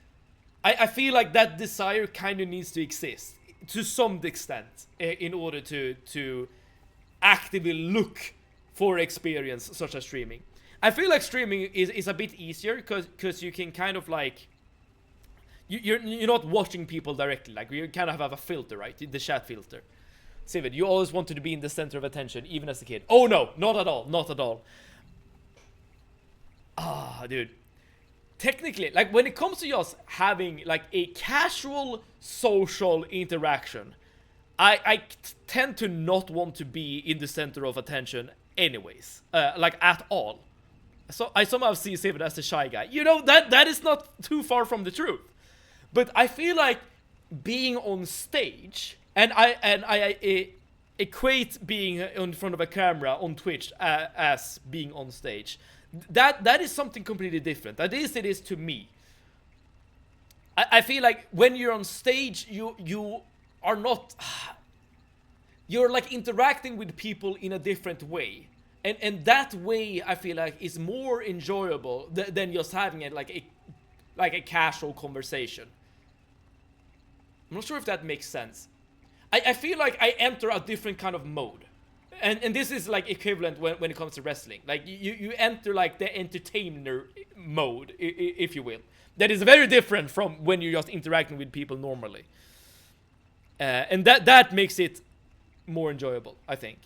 I feel like that desire kind of needs to exist to some extent in order to actively look for experience such as streaming. I feel like streaming is a bit easier because you can kind of like. You're not watching people directly, like you kind of have a filter, right? The chat filter. Sivid, you always wanted to be in the center of attention, even as a kid. Oh no, not at all, not at all. Ah, dude. Technically, like when it comes to just having like a casual social interaction, I tend to not want to be in the center of attention anyways, like at all. So I somehow see Sivid as the shy guy. You know, that is not too far from the truth. But I feel like being on stage, and I equate being in front of a camera on Twitch as being on stage. That is something completely different. At least it is to me. I feel like when you're on stage, you are not. You're like interacting with people in a different way, and that way I feel like is more enjoyable than just having it like a casual conversation. I'm not sure if that makes sense. I feel like I enter a different kind of mode. And this is like equivalent when it comes to wrestling. Like you enter like the entertainer mode, if you will. That is very different from when you're just interacting with people normally. And that makes it more enjoyable, I think.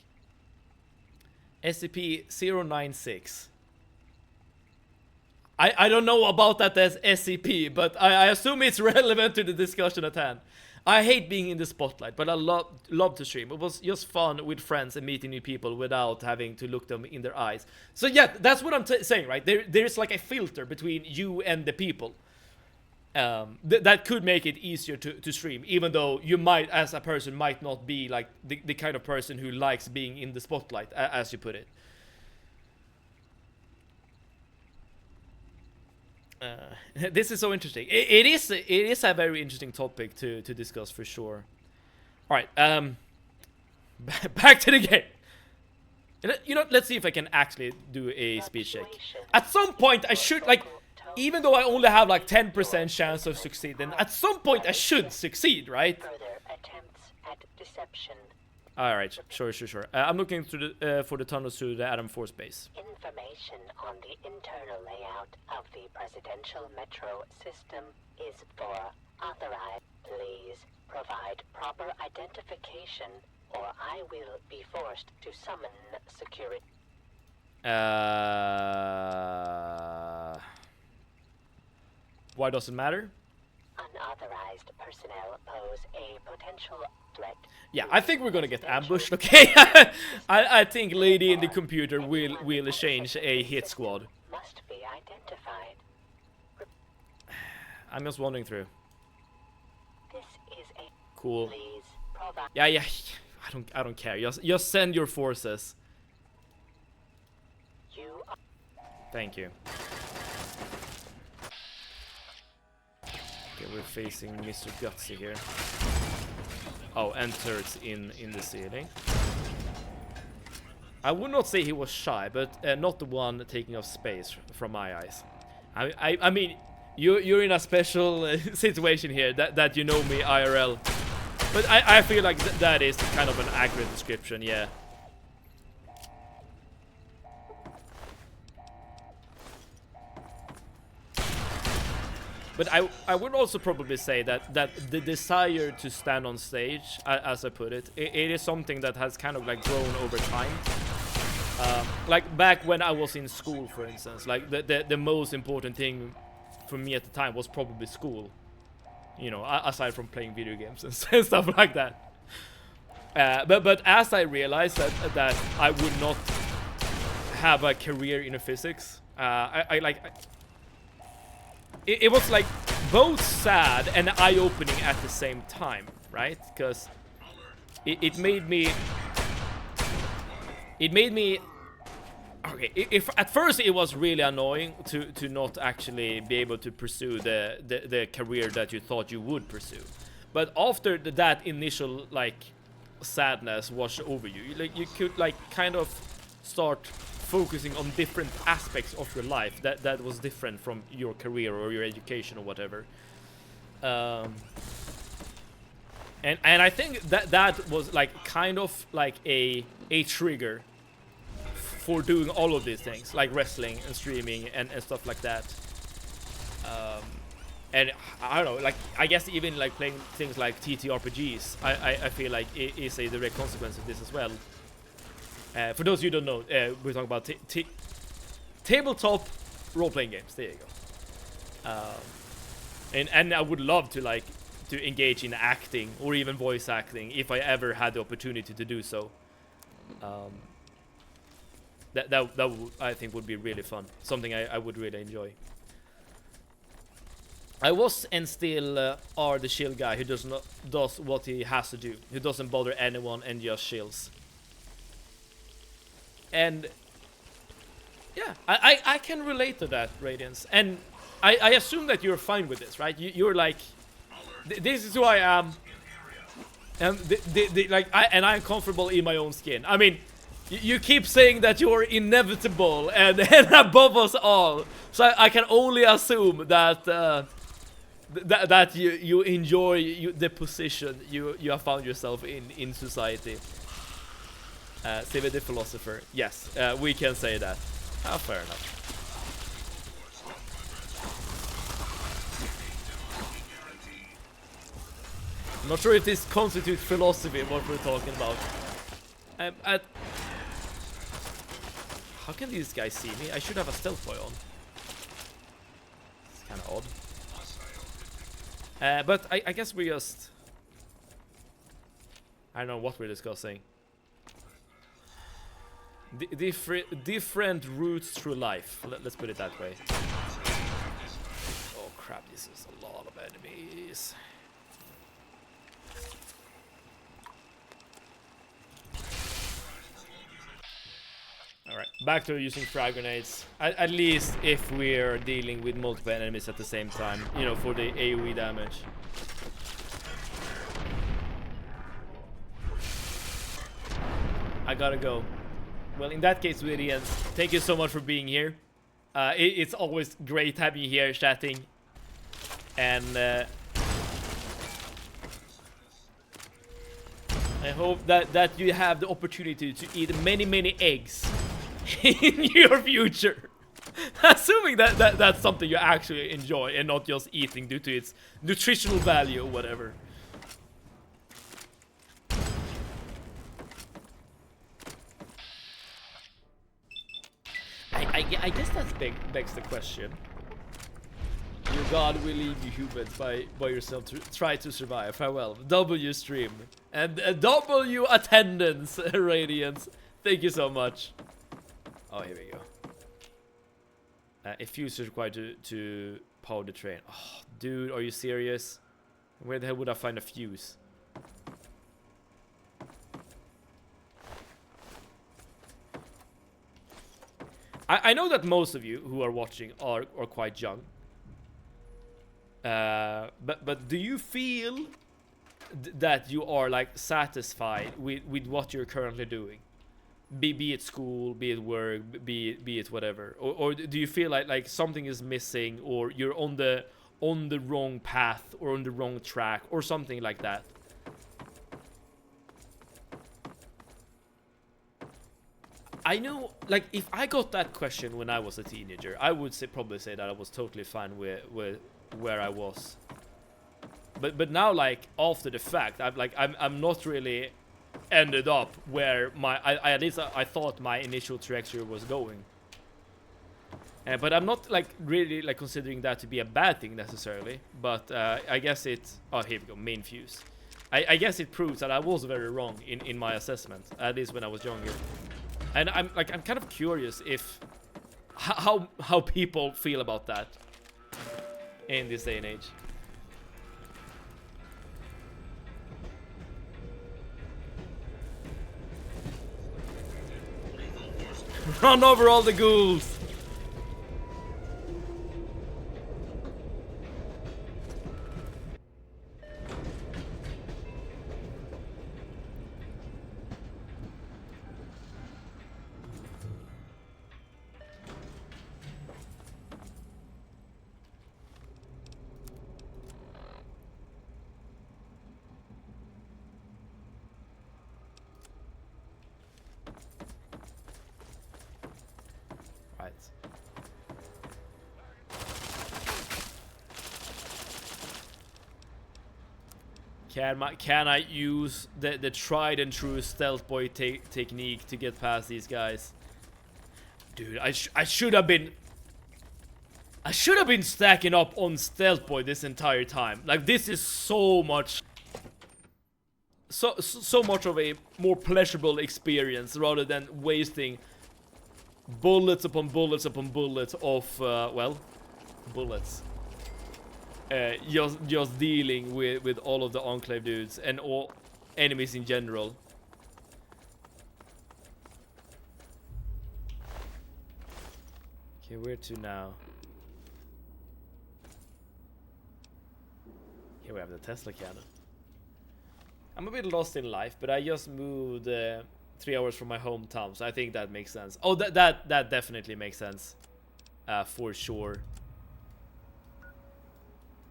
SCP-096. I don't know about that as SCP, but I assume it's relevant to the discussion at hand. I hate being in the spotlight, but I love to stream. It was just fun with friends and meeting new people without having to look them in their eyes. So yeah, that's what I'm saying, right? There's like a filter between you and the people. That could make it easier to stream, even though you might, as a person, might not be like the kind of person who likes being in the spotlight, as you put it. This is so interesting. It is a very interesting topic to discuss for sure. All right, back to the game. You know, let's see if I can actually do a speed check. At some point, I should like, even though I only have like 10% chance of succeeding, at some point I should succeed, right? All right, sure. I'm looking through for the tunnels to the Adam Force base. Information on the internal layout of the presidential metro system is for authorized. Please provide proper identification, or I will be forced to summon security. Why does it matter? Unauthorized personnel pose a potential threat. Yeah, I think we're gonna get ambushed, okay? I think Lady in the computer will change a hit squad. Must be identified. I'm just wandering through. This is a cool. Please provide. Yeah. I don't care. Just send your forces. Thank you. Okay, we're facing Mr. Gutsy here. Oh, and turrets in the ceiling. I would not say he was shy, but not the one taking up space from my eyes. I mean, you're in a special situation here that you know me IRL. But I feel like that is kind of an accurate description, yeah. But I would also probably say that the desire to stand on stage, as I put it, it is something that has kind of like grown over time. Like back when I was in school, for instance, like the most important thing for me at the time was probably school. You know, aside from playing video games and stuff like that. But as I realized that I would not have a career in physics, it was like both sad and eye-opening at the same time, right? Because it made me. It made me. Okay, if at first it was really annoying to not actually be able to pursue the career that you thought you would pursue, but after that initial like sadness washed over you, like you could like kind of start focusing on different aspects of your life that was different from your career or your education or whatever. And I think that was like kind of like a trigger for doing all of these things, like wrestling and streaming and stuff like that. And I don't know, like I guess even like playing things like TTRPGs, I feel like it is a direct consequence of this as well. For those of you who don't know, we're talking about tabletop role-playing games. There you go. And I would love to like to engage in acting or even voice acting if I ever had the opportunity to do so. That would, I think would be really fun. Something I would really enjoy. I was and still are the chill guy who does what he has to do, who doesn't bother anyone and just chills. And yeah, I can relate to that, Radiance. And I assume that you're fine with this, right? You're like, this is who I am, and I'm comfortable in my own skin. I mean, you keep saying that you're inevitable and above us all, so I can only assume that that you enjoy the position you have found yourself in society. Save the philosopher. Yes, we can say that. Fair enough. I'm not sure if this constitutes philosophy, what we're talking about. How can these guys see me? I should have a stealth boy on. It's kind of odd. But I guess we just... I don't know what we're discussing. Different routes through life. Let's put it that way. Oh crap, this is a lot of enemies. Alright, back to using frag grenades. At least if we're dealing with multiple enemies at the same time, you know, for the AoE damage. I gotta go. Well, in that case, Lydians, thank you so much for being here. It's always great having you here chatting. And I hope that you have the opportunity to eat many eggs in your future. Assuming that's something you actually enjoy and not just eating due to its nutritional value or whatever. I guess that begs the question. Your god will leave you humans by yourself to try to survive. Farewell. W stream. And W attendance, Radiance. Thank you so much. Oh, here we go. A fuse is required to power the train. Oh, dude, are you serious? Where the hell would I find a fuse? I know that most of you who are watching are quite young. But do you feel that you are like satisfied with what you're currently doing? Be it school, be it work, be it whatever, or do you feel like something is missing, or you're on the wrong path or on the wrong track or something like that? I know, like, if I got that question when I was a teenager, I would probably say that I was totally fine with where I was. But now, like, after the fact, I'm not really ended up where at least I thought my initial trajectory was going. But I'm not like really like considering that to be a bad thing necessarily. But I guess oh, here we go, main fuse. I guess it proves that I was very wrong in my assessment, at least when I was younger. And I'm kind of curious if how people feel about that in this day and age. Run over all the ghouls. Right. Can I use the tried and true stealth boy technique to get past these guys? Dude, I should have been stacking up on stealth boy this entire time. Like, this is so much of a more pleasurable experience rather than wasting bullets upon bullets upon bullets of well, bullets. Just dealing with all of the Enclave dudes and all enemies in general. Okay, where to now? Here we have the Tesla cannon. I'm a bit lost in life, but I just moved 3 hours from my hometown, so I think that makes sense. Oh, that definitely makes sense, for sure.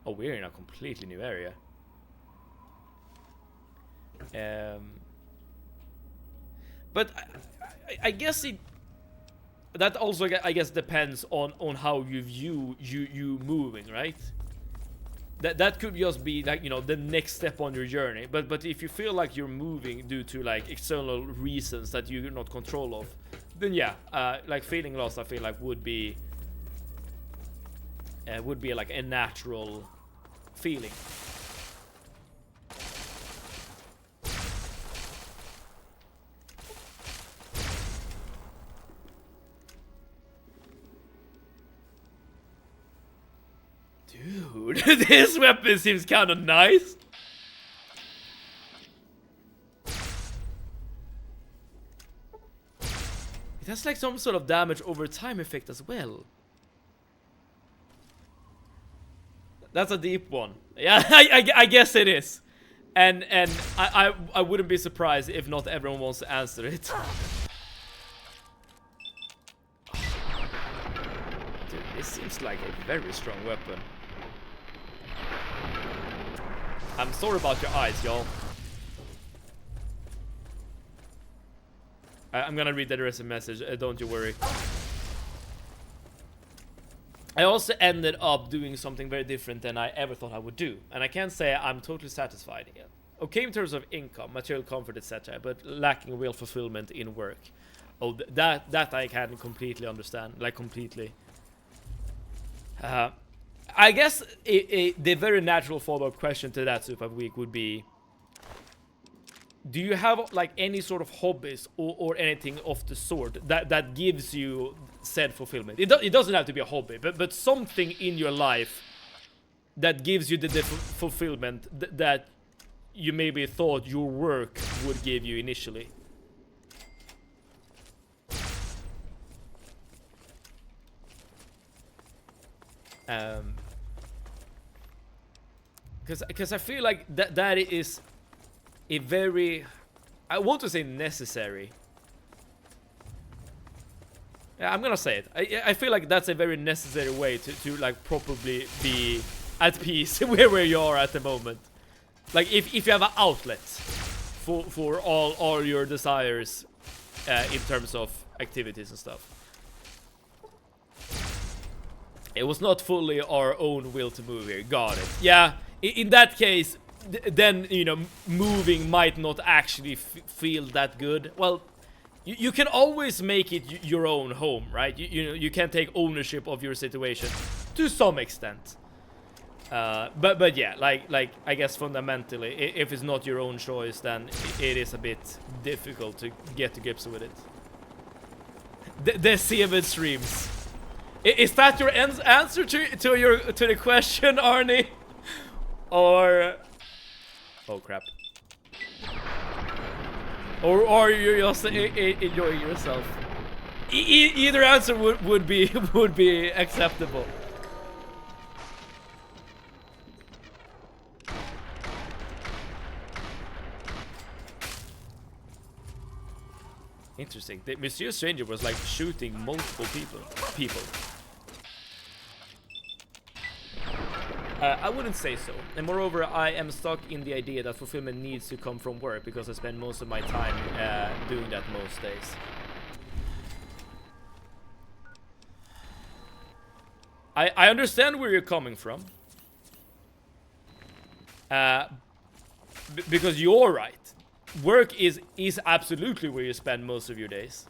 Oh, we're in a completely new area. But I guess that also, I guess, depends on how you view you moving, right? That could just be like, you know, the next step on your journey. But if you feel like you're moving due to like external reasons that you're not control of, then yeah, like feeling lost, I feel like would be like a natural feeling. Dude, this weapon seems kind of nice. It has like some sort of damage over time effect as well. That's a deep one. Yeah, I guess it is. And I wouldn't be surprised if not everyone wants to answer it. Dude, this seems like a very strong weapon. I'm sorry about your eyes, y'all. I'm gonna read the rest of the message, don't you worry. I also ended up doing something very different than I ever thought I would do. And I can't say I'm totally satisfied again. Okay, in terms of income, material comfort, etc. But lacking real fulfillment in work. Oh, that I can completely understand. Like, completely. I guess the very natural follow-up question to that Super Week would be, do you have like any sort of hobbies or anything of the sort that gives you said fulfillment? It doesn't have to be a hobby, but something in your life that gives you the fulfillment that you maybe thought your work would give you initially. Because I feel like that is a very, I want to say necessary. Yeah, I'm gonna say it. I feel like that's a very necessary way to like properly be at peace where you are at the moment. Like if you have an outlet for all your desires in terms of activities and stuff. It was not fully our own will to move here. Got it. Yeah, in that case, then, you know, moving might not actually feel that good. Well, you can always make it your own home, right? You can take ownership of your situation to some extent. But yeah, like I guess fundamentally, if it's not your own choice, then it is a bit difficult to get to grips with it. The 7 streams. Is that your answer to the question, Arnie? Or oh crap. Or are you just enjoying yourself? Either answer would be would be acceptable. Interesting. The Monsieur Stranger was like shooting multiple people. I wouldn't say so. And moreover, I am stuck in the idea that fulfillment needs to come from work because I spend most of my time doing that most days. I understand where you're coming from. Because you're right. Work is absolutely where you spend most of your days.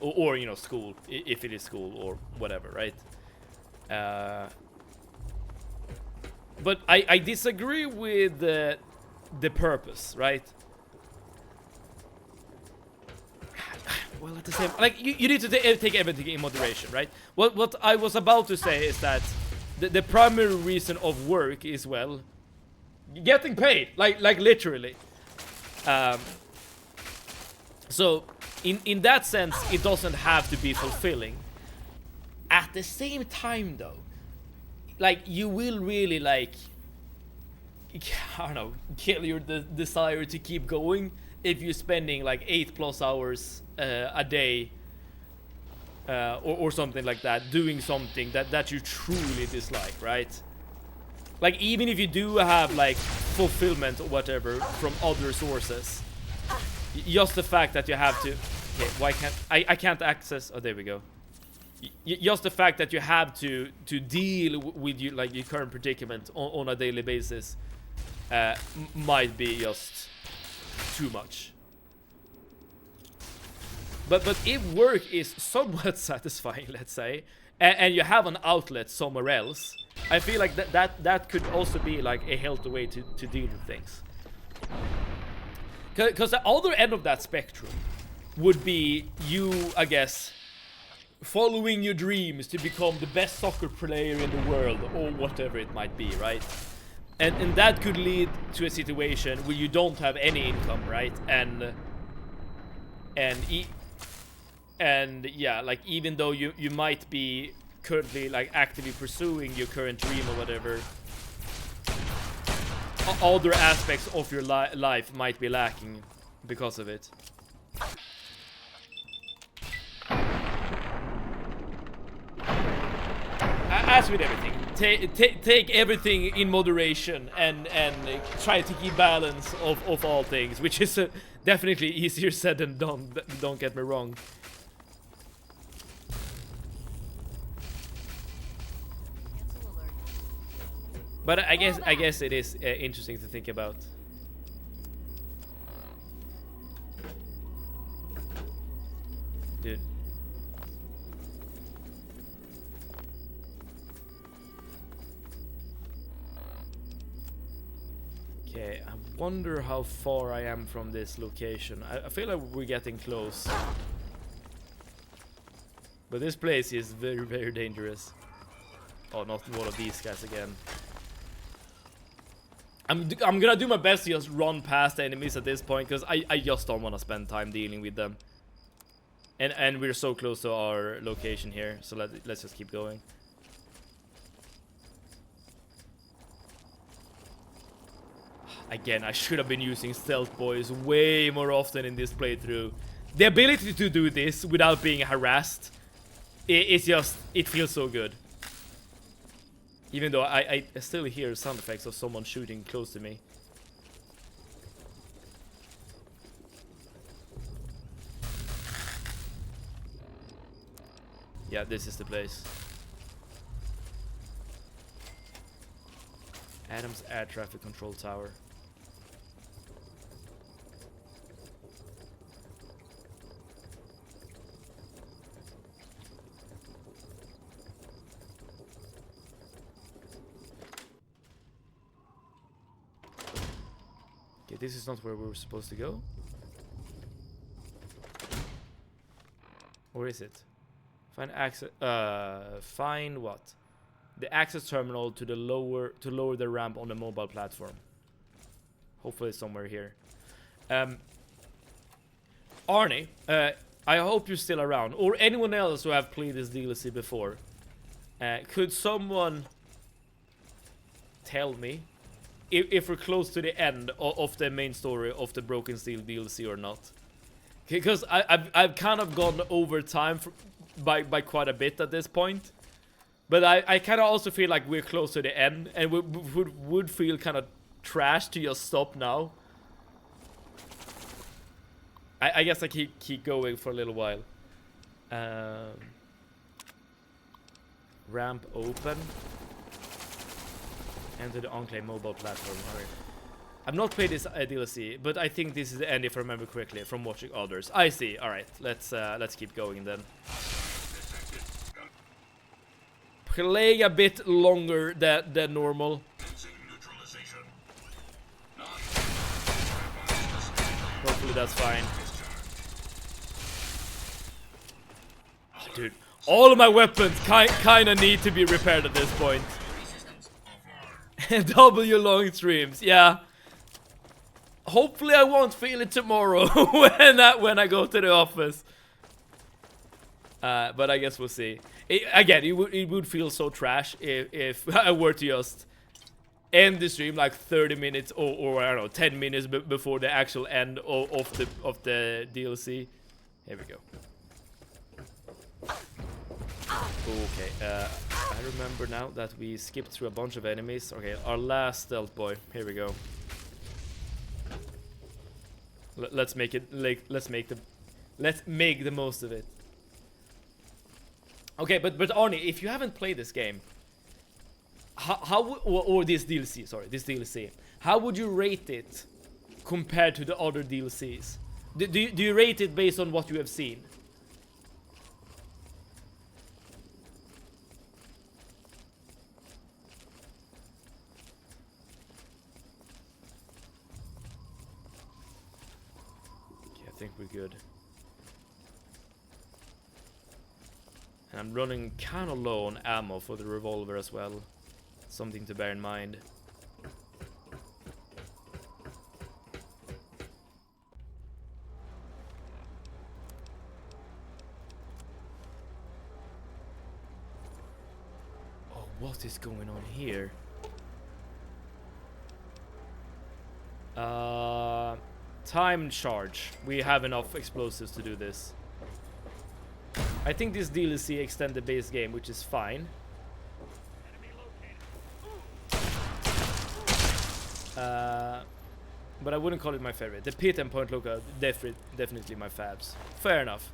Or you know, school, if it is school or whatever, right? But I disagree with the purpose, right? Well, at the same, like you need to take everything in moderation, right? What I was about to say is that the primary reason of work is, well, getting paid, like literally. So in that sense, it doesn't have to be fulfilling. At the same time, though, like you will really like, I don't know, kill your desire to keep going if you're spending like 8+ hours a day or something like that, doing something that you truly dislike, right? Like even if you do have like fulfillment or whatever from other sources, just the fact that you have to, okay, why can't I can't access, oh there we go. Just the fact that you have to deal with your current predicament on a daily basis might be just too much. But if work is somewhat satisfying, let's say, and you have an outlet somewhere else, I feel like that could also be like a healthy way to deal with things. Because the other end of that spectrum would be you, I guess, following your dreams to become the best soccer player in the world or whatever it might be, right? And that could lead to a situation where you don't have any income, right? And yeah, like even though you might be currently like actively pursuing your current dream or whatever, other aspects of your life might be lacking because of it. As with everything, take everything in moderation and try to keep balance of all things, which is definitely easier said than done. Don't get me wrong. But I guess it is interesting to think about. Dude. Okay, I wonder how far I am from this location. I feel like we're getting close. But this place is very, very dangerous. Oh, not one of these guys again. I'm gonna do my best to just run past the enemies at this point, because I just don't want to spend time dealing with them. And we're so close to our location here, so let's just keep going. Again, I should have been using stealth boys way more often in this playthrough. The ability to do this without being harassed, it's just, it feels so good. Even though I still hear sound effects of someone shooting close to me. Yeah, this is the place. Adams Air Traffic Control Tower. Okay, this is not where we were supposed to go. Or is it? Find access. Find what? The access terminal to the lower the ramp on the mobile platform. Hopefully it's somewhere here. Arnie, I hope you're still around, or anyone else who have played this DLC before. Could someone tell me if we're close to the end of the main story of the Broken Steel DLC or not? Because I've kind of gone over time by quite a bit at this point. But I kind of also feel like we're close to the end, and would feel kind of trash to just stop now. I guess I keep going for a little while. Ramp open. Enter the Enclave mobile platform. Alright. I've not played this DLC, but I think this is the end if I remember correctly from watching others. I see. Alright, let's keep going then. Playing a bit longer than normal. Hopefully that's fine. Oh, dude, all of my weapons kind of need to be repaired at this point. W long streams, yeah. Hopefully I won't feel it tomorrow when I go to the office. But I guess we'll see. It would feel so trash if I were to just end the stream like 30 minutes or I don't know, 10 minutes before the actual end of the DLC. Here we go. Okay, I remember now that we skipped through a bunch of enemies. Okay, our last stealth boy. Here we go. Let's make it like let's make the most of it. Okay, but Arnie, if you haven't played this game, or this DLC, sorry, this DLC, how would you rate it compared to the other DLCs? Do you rate it based on what you have seen? Okay, I think we're good. And I'm running kind of low on ammo for the revolver as well. Something to bear in mind. Oh, what is going on here? Time charge. We have enough explosives to do this. I think this DLC extends the base game, which is fine. But I wouldn't call it my favorite. The pit and point lookout, definitely my faves. Fair enough.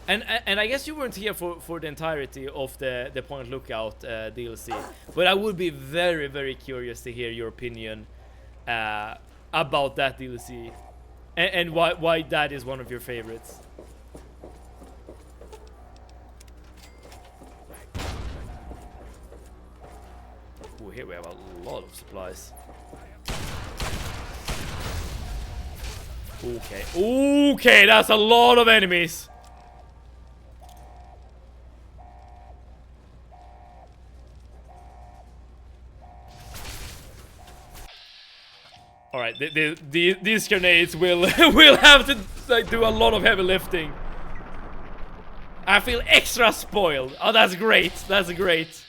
And I guess you weren't here for the entirety of the point lookout DLC, but I would be very, very curious to hear your opinion about that DLC and why that is one of your favorites. Oh, here we have a lot of supplies. Okay, that's a lot of enemies. All right, these grenades will have to like do a lot of heavy lifting. I feel extra spoiled. Oh, that's great. That's great.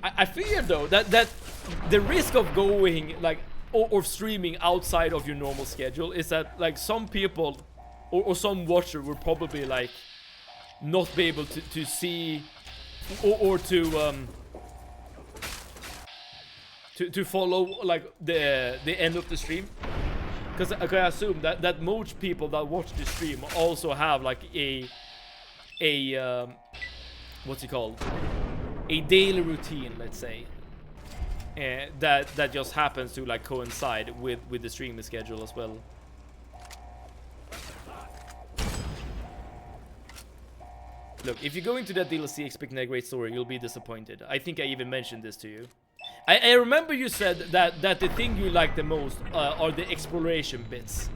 I fear though that the risk of going like or streaming outside of your normal schedule is that like some people or some watcher will probably like not be able to see or to follow like the end of the stream, because I assume that most people that watch the stream also have like a what's it called, a daily routine, let's say, that just happens to like coincide with the streaming schedule as well. Look, if you go into that DLC expecting a great story, you'll be disappointed. I think I even mentioned this to you. I remember you said that the thing you like the most are the exploration bits.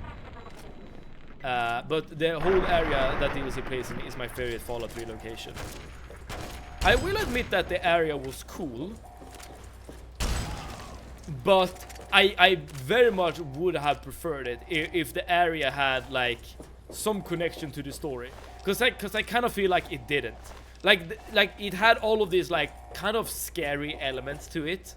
But the whole area that DLC plays in is my favorite Fallout 3 location. I will admit that the area was cool, but I very much would have preferred it if the area had like some connection to the story, because I kind of feel like it didn't. Like it had all of these like kind of scary elements to it,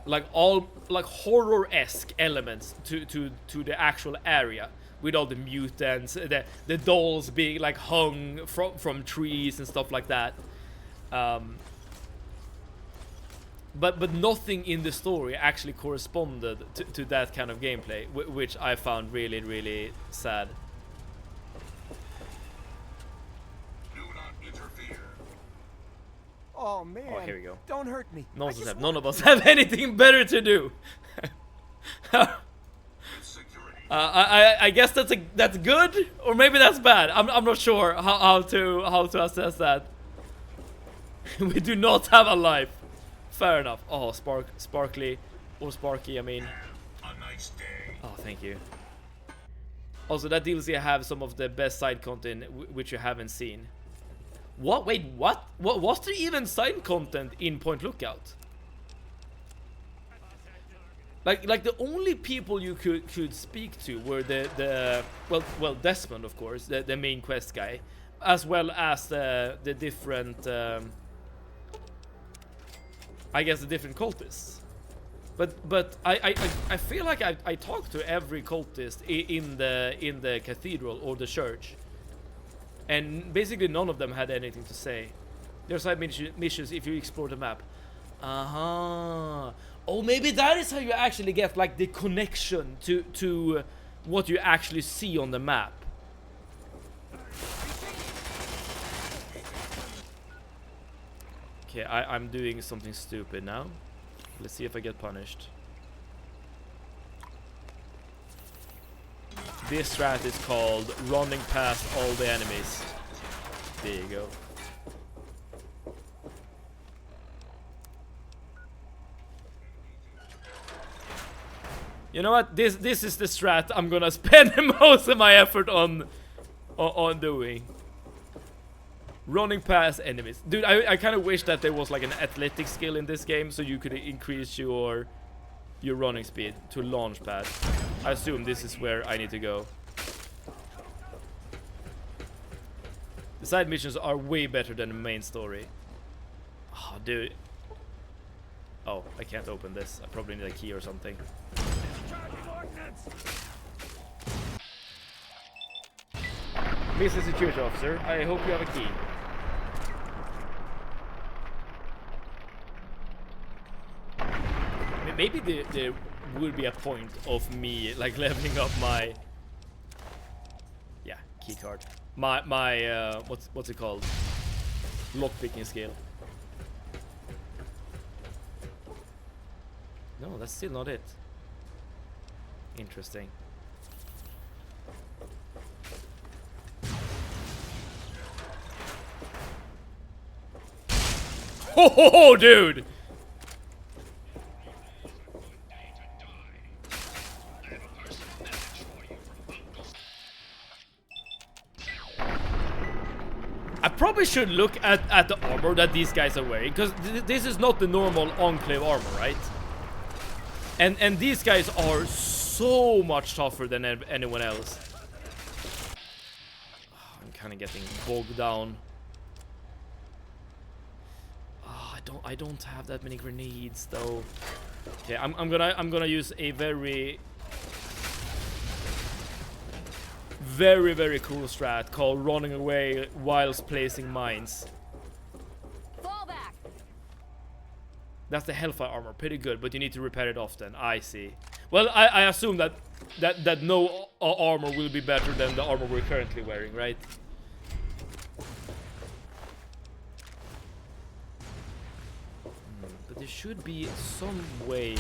like all like horror-esque elements to the actual area, with all the mutants, the dolls being like hung from trees and stuff like that. But nothing in the story actually corresponded to that kind of gameplay, which I found really, really sad. Do not interfere. Oh man, Oh, here we go. Don't hurt me. None of us have anything better to do. I guess that's good, or maybe that's bad. I'm not sure how to assess that. We do not have a life. Fair enough. Oh, Sparky, I mean. A nice day. Oh, thank you. Also, that DLC have some of the best side content which you haven't seen. What? Wait, what? What was there even side content in Point Lookout? Like the only people you could speak to were the well Desmond, of course, the main quest guy, as well as the different I guess the different cultists. But I feel like I talked to every cultist in the cathedral or the church, and basically none of them had anything to say. There's side missions if you explore the map. Oh, maybe that is how you actually get like the connection to what you actually see on the map. Okay, I'm doing something stupid now. Let's see if I get punished. This strat is called running past all the enemies. There you go. You know what? This is the strat I'm gonna spend most of my effort on doing. Running past enemies. Dude, I kind of wish that there was like an athletic skill in this game so you could increase your running speed to launch pad. I assume this is where I need to go. The side missions are way better than the main story. Oh, dude. Oh, I can't open this. I probably need a key or something. Mr. Security Officer, I hope you have a key. Maybe there would be a point of me like leveling up my key card. My what's it called? Lockpicking skill. No, that's still not it. Interesting. Ho, dude! I probably should look at the armor that these guys are wearing, because this is not the normal Enclave armor, right? And these guys are so much tougher than anyone else. Oh, I'm kind of getting bogged down. Oh, I don't have that many grenades though. Okay, I'm gonna use a very cool strat called running away whilst placing mines. Fall back. That's the Hellfire armor, pretty good, but you need to repair it often. I see. Well, I assume that no armor will be better than the armor we're currently wearing, right? But there should be some way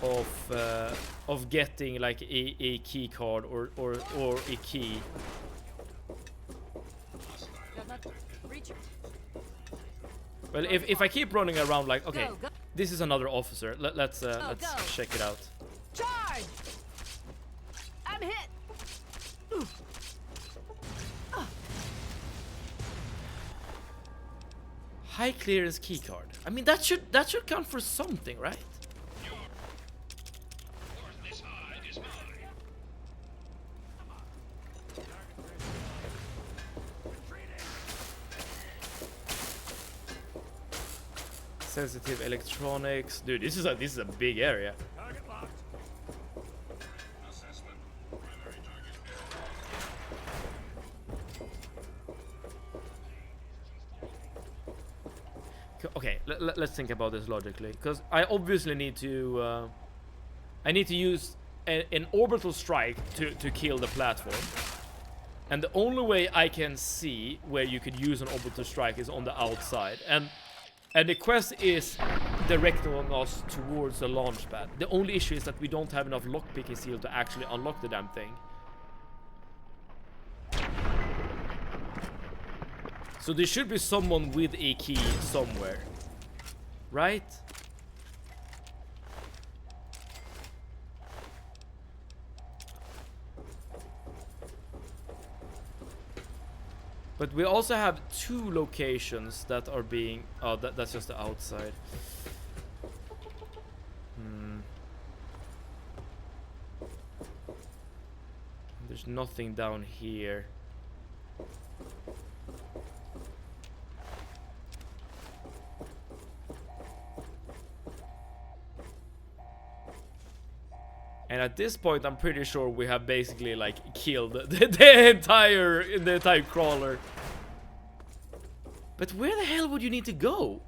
of getting like a key card or a key. Well, if I keep running around like, okay, this is another officer. Let's check it out. Charge! I'm hit. High clearance keycard. I mean, that should count for something, right? Sensitive electronics. Dude, this is a big area. Okay, let's think about this logically, because I obviously need to use an orbital strike to kill the platform, and the only way I can see where you could use an orbital strike is on the outside, and the quest is directing us towards the launch pad. The only issue is that we don't have enough lockpicking seal to actually unlock the damn thing. So there should be someone with a key somewhere, right? But we also have 2 locations that are being... Oh, that's just the outside. There's nothing down here. And at this point, I'm pretty sure we have basically like killed the entire crawler. But where the hell would you need to go?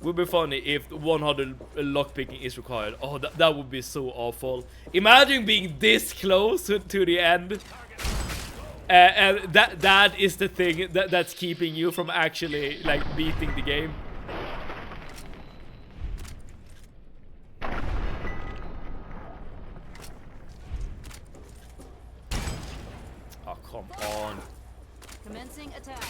Would be funny if 100 lockpicking is required. Oh, that would be so awful. Imagine being this close to the end. And that is the thing that's keeping you from actually like beating the game. Oh, come on. Commencing attack.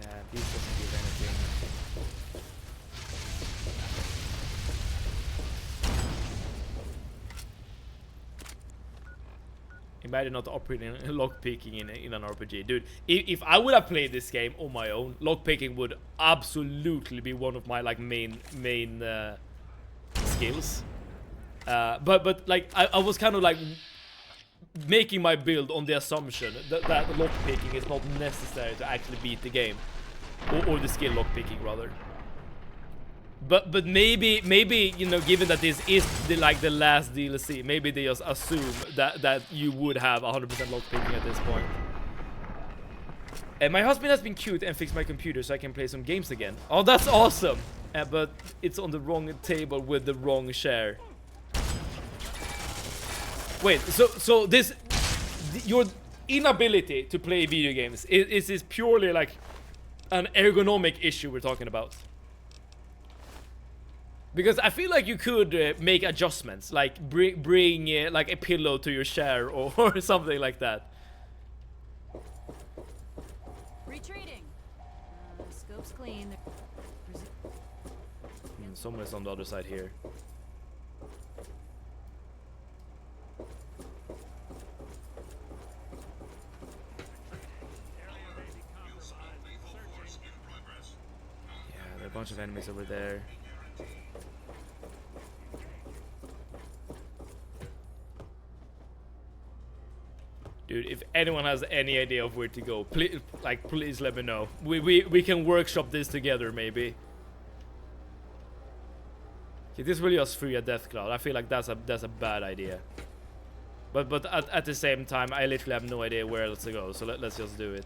Yeah, these doesn't give anything. Imagine not operating lockpicking in an RPG. Dude, if I would have played this game on my own, lockpicking would absolutely be one of my like main skills. But like I was kind of like making my build on the assumption that lockpicking is not necessary to actually beat the game, or the skill lockpicking rather. But maybe you know, given that this is the last DLC, maybe they just assume that you would have 100% lockpicking at this point. And my husband has been cute and fixed my computer so I can play some games again. Oh, that's awesome! But it's on the wrong table with the wrong chair. Wait, so your inability to play video games is this purely like an ergonomic issue we're talking about? Because I feel like you could make adjustments, like bring like a pillow to your chair or something like that. Retreating. Scope's clean. Someone's on the other side here. Yeah, there are a bunch of enemies over there. Dude, if anyone has any idea of where to go, please let me know. We can workshop this together, maybe. Okay, this will just free a death cloud. I feel like that's a bad idea. But at the same time, I literally have no idea where else to go. So let's just do it.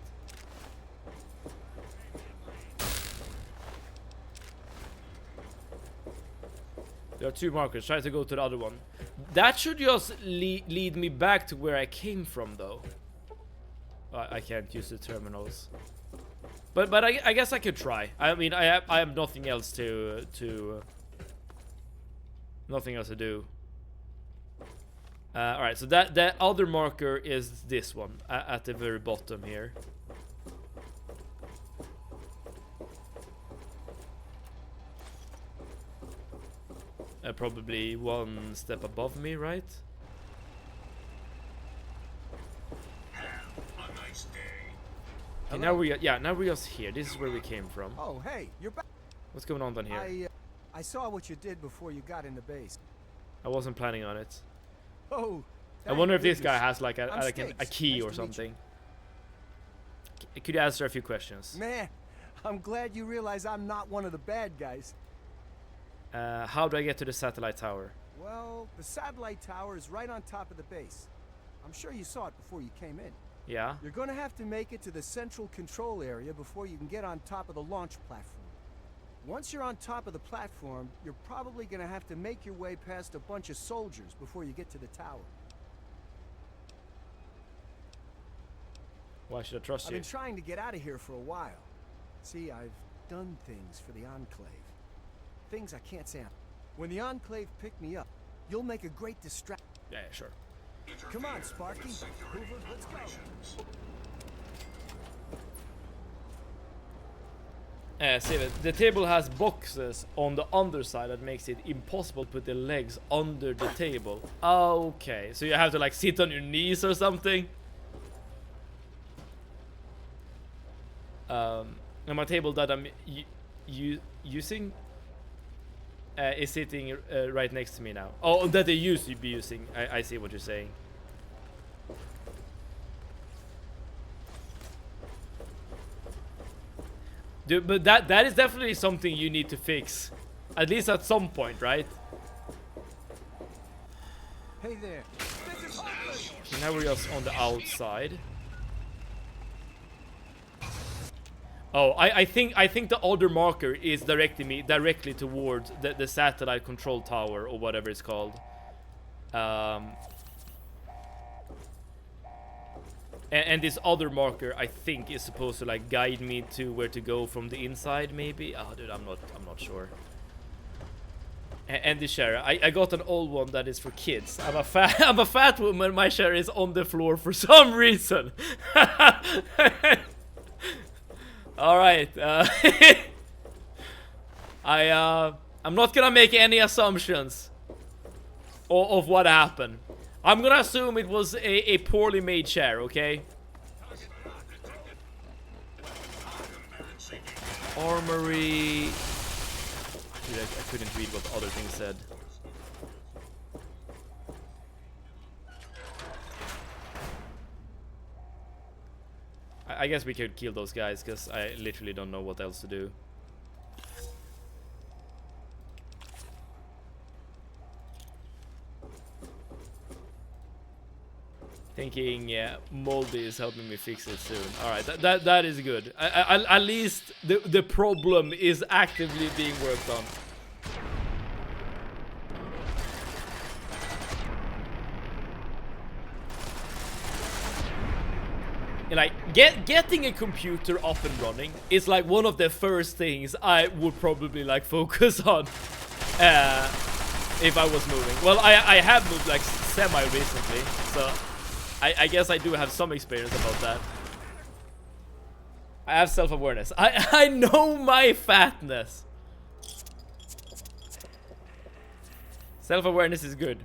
There are 2 markers. Try to go to the other one. That should just lead me back to where I came from, though. I can't use the terminals. But I guess I could try. I mean, I have nothing else to nothing else to do. All right. So that other marker is this one at the very bottom here. Probably 1 step above me, right? nice day. Okay, now we're just here. This is where we came from. Oh, hey, you're back. What's going on down here? I saw what you did before you got in the base. I wasn't planning on it. Oh, I wonder if this goodness. guy has like I'm a Stakes. key Nice or to meet something. Could you answer a few questions? Man, I'm glad you realize I'm not one of the bad guys. How do I get to the satellite tower? Well, the satellite tower is right on top of the base. I'm sure you saw it before you came in. Yeah. You're gonna have to make it to the central control area before you can get on top of the launch platform. Once you're on top of the platform, you're probably gonna have to make your way past a bunch of soldiers before you get to the tower. Why should I trust I've you? been trying to get out of here for a while. See, I've done things for the Enclave. Things I can't say. When the Enclave pick me up, you'll make a great distraction. Yeah, sure. Come on, Sparky. Hoover, let's go. See, the table has boxes on the underside that makes it impossible to put the legs under the table. Okay, so you have to like sit on your knees or something. And my table that I'm using is sitting right next to me now. Oh, that they used to be using. I see what you're saying. Dude, but that is definitely something you need to fix. At least at some point, right? Hey there. Now we're just on the outside. Oh, I think the other marker is directing me directly towards the satellite control tower or whatever it's called. And this other marker, I think, is supposed to like guide me to where to go from the inside, maybe. Oh, dude, I'm not sure. And this chair, I got an old one that is for kids. I'm a fat woman. My chair is on the floor for some reason. All right. I'm not gonna make any assumptions of what happened. I'm gonna assume it was a poorly made chair, okay? Armory. Dude, I couldn't read what the other thing said. I guess we could kill those guys, because I literally don't know what else to do. Thinking Moldy is helping me fix it soon. Alright, that is good. At least the problem is actively being worked on. Like, getting a computer up and running is like one of the first things I would probably like focus on if I was moving. Well, I have moved like semi-recently, so I guess I do have some experience about that. I have self-awareness. I know my fatness. Self-awareness is good.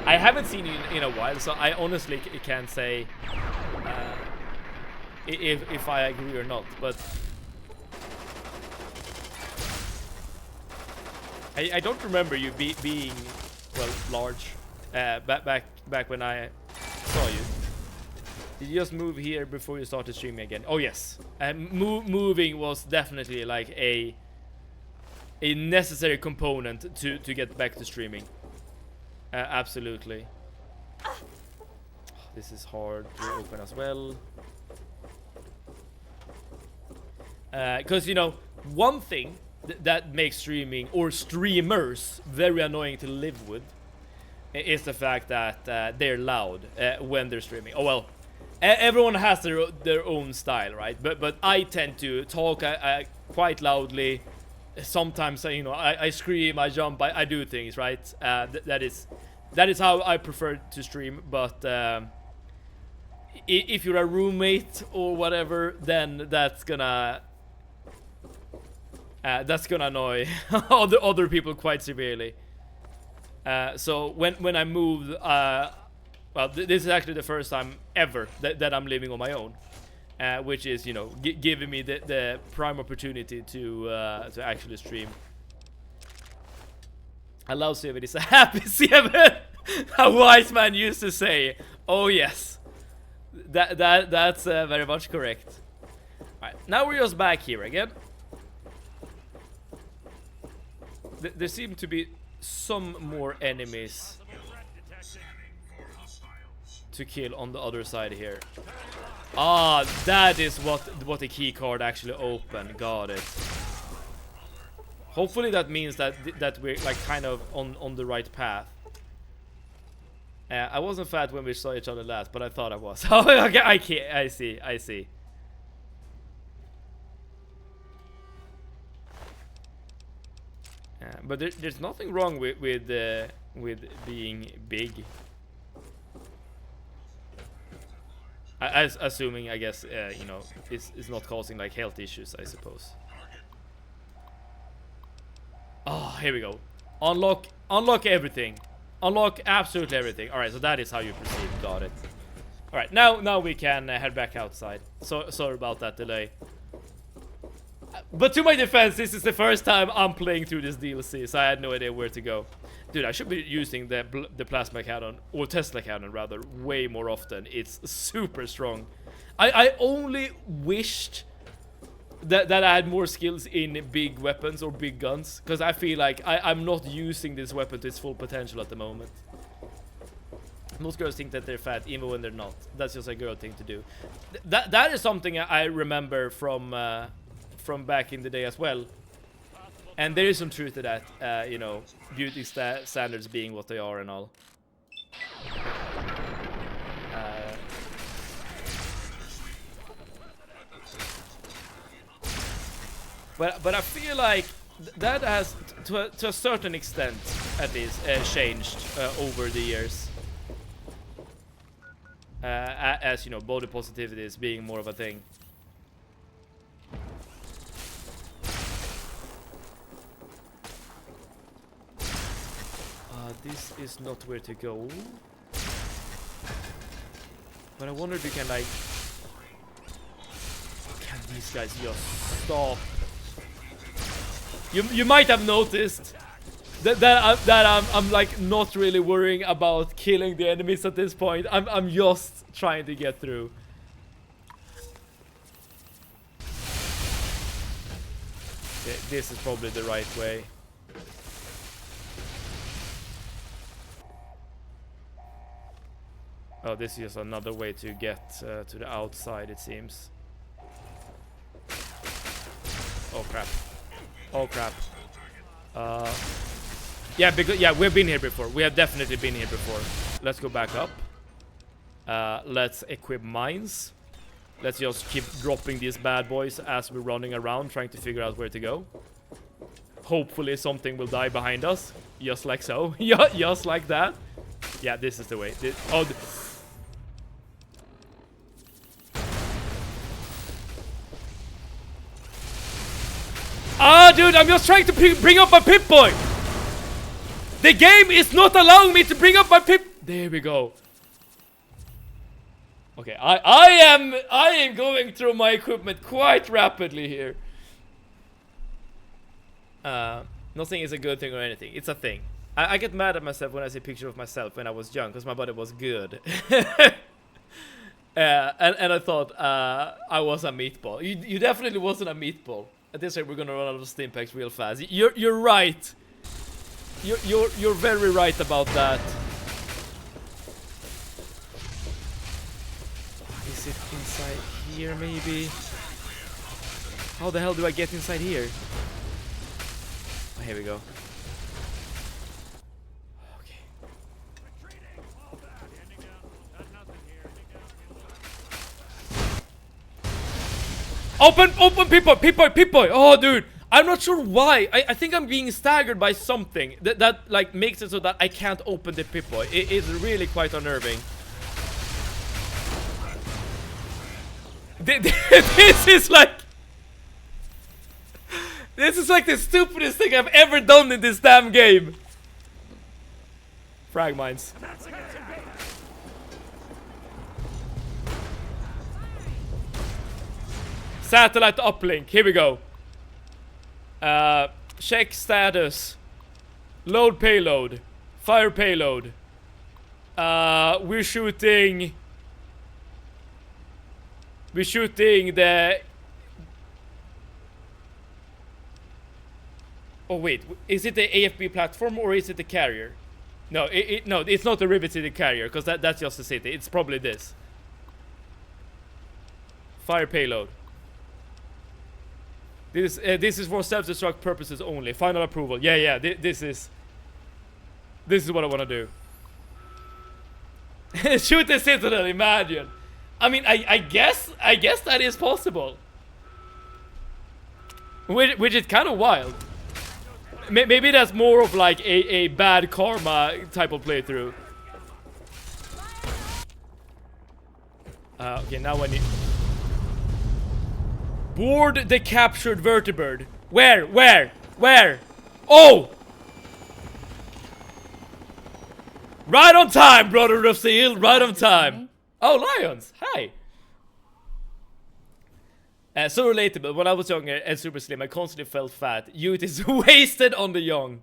I haven't seen you in a while, so I honestly can't say if I agree or not, but I don't remember you being, well, large back when I saw you. Did you just move here before you started streaming again? Oh yes, moving was definitely like a necessary component to get back to streaming. Absolutely. This is hard to open as well. Because, you know, one thing that makes streaming or streamers very annoying to live with is the fact that they're loud when they're streaming. Oh well, everyone has their own style, right? But I tend to talk quite loudly. Sometimes, you know, I scream, I jump, I do things, right? That is how I prefer to stream. But if you're a roommate or whatever, then that's gonna annoy other people quite severely. So when I moved, well, this is actually the first time ever that I'm living on my own, which is, you know, giving me the prime opportunity to actually stream. I love Seven is a happy Seven. A wise man used to say. Oh yes, that's very much correct. All right, now we're just back here again. There seem to be some more enemies to kill on the other side here. Ah, that is what the key card actually opened. Got it. Hopefully that means that we're like kind of on the right path. I wasn't fat when we saw each other last, but I thought I was. Oh, okay, I see. But there's nothing wrong with being big. Assuming, I guess, you know, it's not causing like health issues, I suppose. Oh, here we go. Unlock everything. Unlock absolutely everything. All right, so that is how you proceed. Got it. All right, now we can head back outside. So sorry about that delay. But to my defense, this is the first time I'm playing through this DLC, so I had no idea where to go. Dude, I should be using the plasma cannon, or Tesla cannon rather, way more often. It's super strong. I only wished that I had more skills in big weapons or big guns, because I feel like I'm not using this weapon to its full potential at the moment. Most girls think that they're fat even when they're not. That's just a girl thing to do. That is something I remember from back in the day as well. And there is some truth to that, you know, beauty standards being what they are and all. But I feel like that has, to a certain extent, at least, changed over the years. As, you know, body positivity is being more of a thing. This is not where to go. But I wonder if you can, like... Can these guys just stop? You might have noticed that I'm like not really worrying about killing the enemies at this point. I'm just trying to get through. This is probably the right way. Oh, this is just another way to get to the outside, it seems. Oh crap. Oh crap. Yeah, because we've been here before. We have definitely been here before. Let's go back up. Let's equip mines. Let's just keep dropping these bad boys as we're running around trying to figure out where to go. Hopefully something will die behind us. Just like so. Yeah, just like that. Yeah, this is the way. Ah, dude, I'm just trying to bring up my Pip-Boy. The game is not allowing me to bring up my Pip. There we go. Okay, I am going through my equipment quite rapidly here. Nothing is a good thing or anything. It's a thing. I get mad at myself when I see pictures of myself when I was young, because my body was good. And I thought I was a meatball. You definitely wasn't a meatball. At this rate, we're gonna run out of stim packs real fast. You're right. You're very right about that. Is it inside here, maybe? How the hell do I get inside here? Oh, here we go. Open Pip-Boy! Oh, dude, I'm not sure why. I think I'm being staggered by something that like makes it so that I can't open the Pip-Boy. It is really quite unnerving. This is like the stupidest thing I've ever done in this damn game. Frag mines. Satellite uplink. Here we go. Check status. Load payload. Fire payload. We're shooting the... Oh wait, is it the AFB platform or is it the carrier? No, no, it's not the Rivet City carrier, because that's just the city. It's probably this. Fire payload. This is for self-destruct purposes only. Final approval. Yeah. This is what I want to do. Shoot the Citadel. Imagine. I mean, I guess that is possible. Which is kind of wild. Maybe that's more of like a bad karma type of playthrough. Okay, now I need... Board the captured vertibird. Where? Oh! Right on time, brother of steel. Right on time. Oh, lions. Hi. So relatable. When I was younger and super slim, I constantly felt fat. Youth is wasted on the young.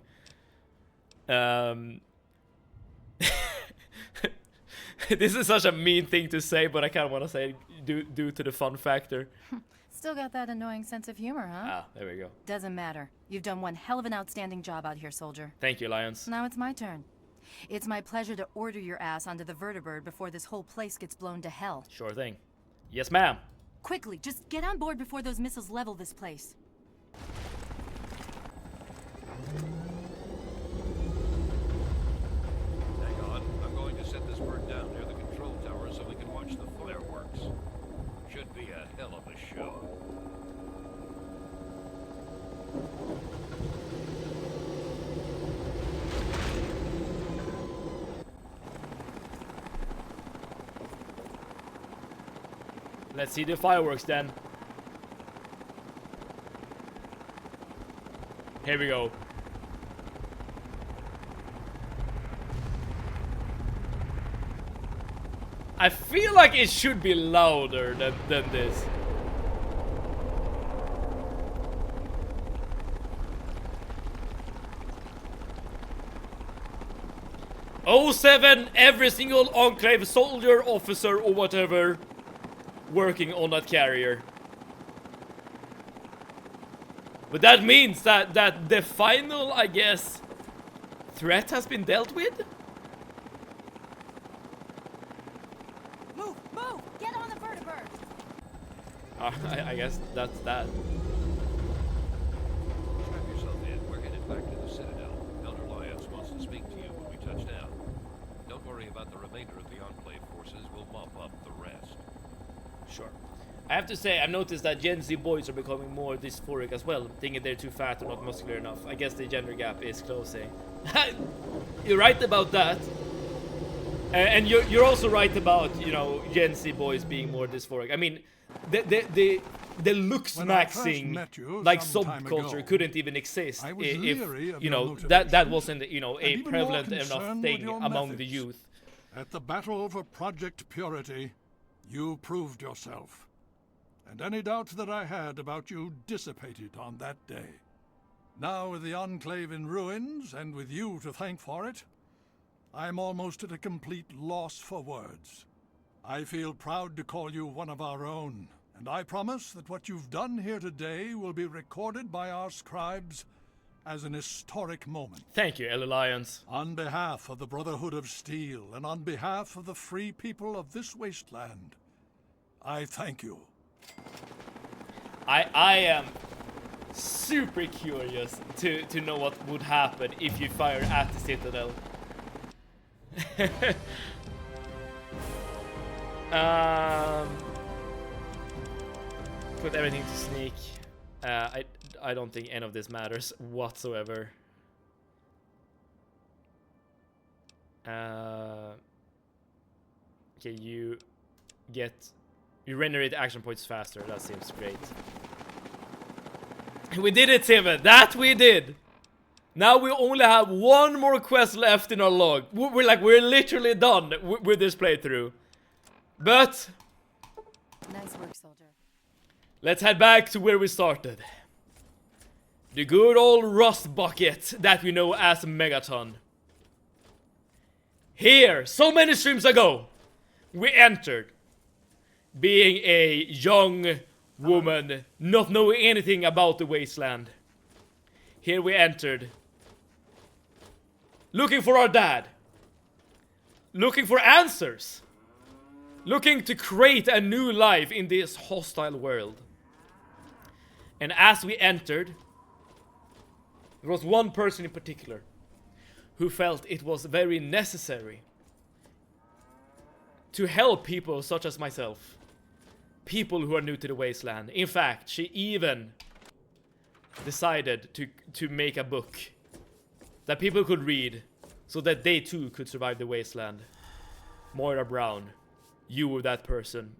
This is such a mean thing to say, but I kind of want to say it due to the fun factor. Still got that annoying sense of humor, huh? Ah, there we go. Doesn't matter. You've done one hell of an outstanding job out here, soldier. Thank you, Lions. Now it's my turn. It's my pleasure to order your ass onto the vertibird before this whole place gets blown to hell. Sure thing. Yes, ma'am. Quickly, just get on board before those missiles level this place. Hang on, I'm going to set this bird down near the control tower so we can watch the fireworks. Should be a hell of a show. Let's see the fireworks then. Here we go. I feel like it should be louder than this. '07, every single Enclave soldier, officer, or whatever working on that carrier. But that means that the final, I guess, threat has been dealt with? Move! Get on the vertibird! I guess that's that. Strap yourself in. We're headed back to the Citadel. Elder Lyons wants to speak to you when we touch down. Don't worry about the remainder of the Enclave forces. We'll mop up the rest. Sure. I have to say, I've noticed that Gen Z boys are becoming more dysphoric as well, thinking they're too fat or not muscular enough. I guess the gender gap is closing. You're right about that. And you're also right about, you know, Gen Z boys being more dysphoric. I mean, the looks maxing like subculture couldn't even exist if you know that wasn't, you know, a prevalent enough thing among the youth. At the battle for Project Purity, you proved yourself. And any doubt that I had about you dissipated on that day. Now with the Enclave in ruins, and with you to thank for it, I'm almost at a complete loss for words. I feel proud to call you one of our own, and I promise that what you've done here today will be recorded by our scribes as an historic moment. Thank you, Elder Lyons. On behalf of the Brotherhood of Steel, and on behalf of the free people of this wasteland, I thank you. I am super curious to know what would happen if you fire at the Citadel. Put everything to sneak. I don't think any of this matters whatsoever. Okay, you regenerate action points faster. That seems great. We did it, Timon. That we did. Now we only have one more quest left in our log. We're literally done with this playthrough. But Nice work, soldier. let's head back to where we started. The good old rust bucket that we know as Megaton. Here, so many streams ago, we entered, being a young woman, not knowing anything about the wasteland. Here we entered, looking for our dad, looking for answers, looking to create a new life in this hostile world. And as we entered, there was one person in particular who felt it was very necessary to help people such as myself, people who are new to the wasteland. In fact, she even decided to make a book that people could read so that they too could survive the wasteland. Moira Brown, you were that person.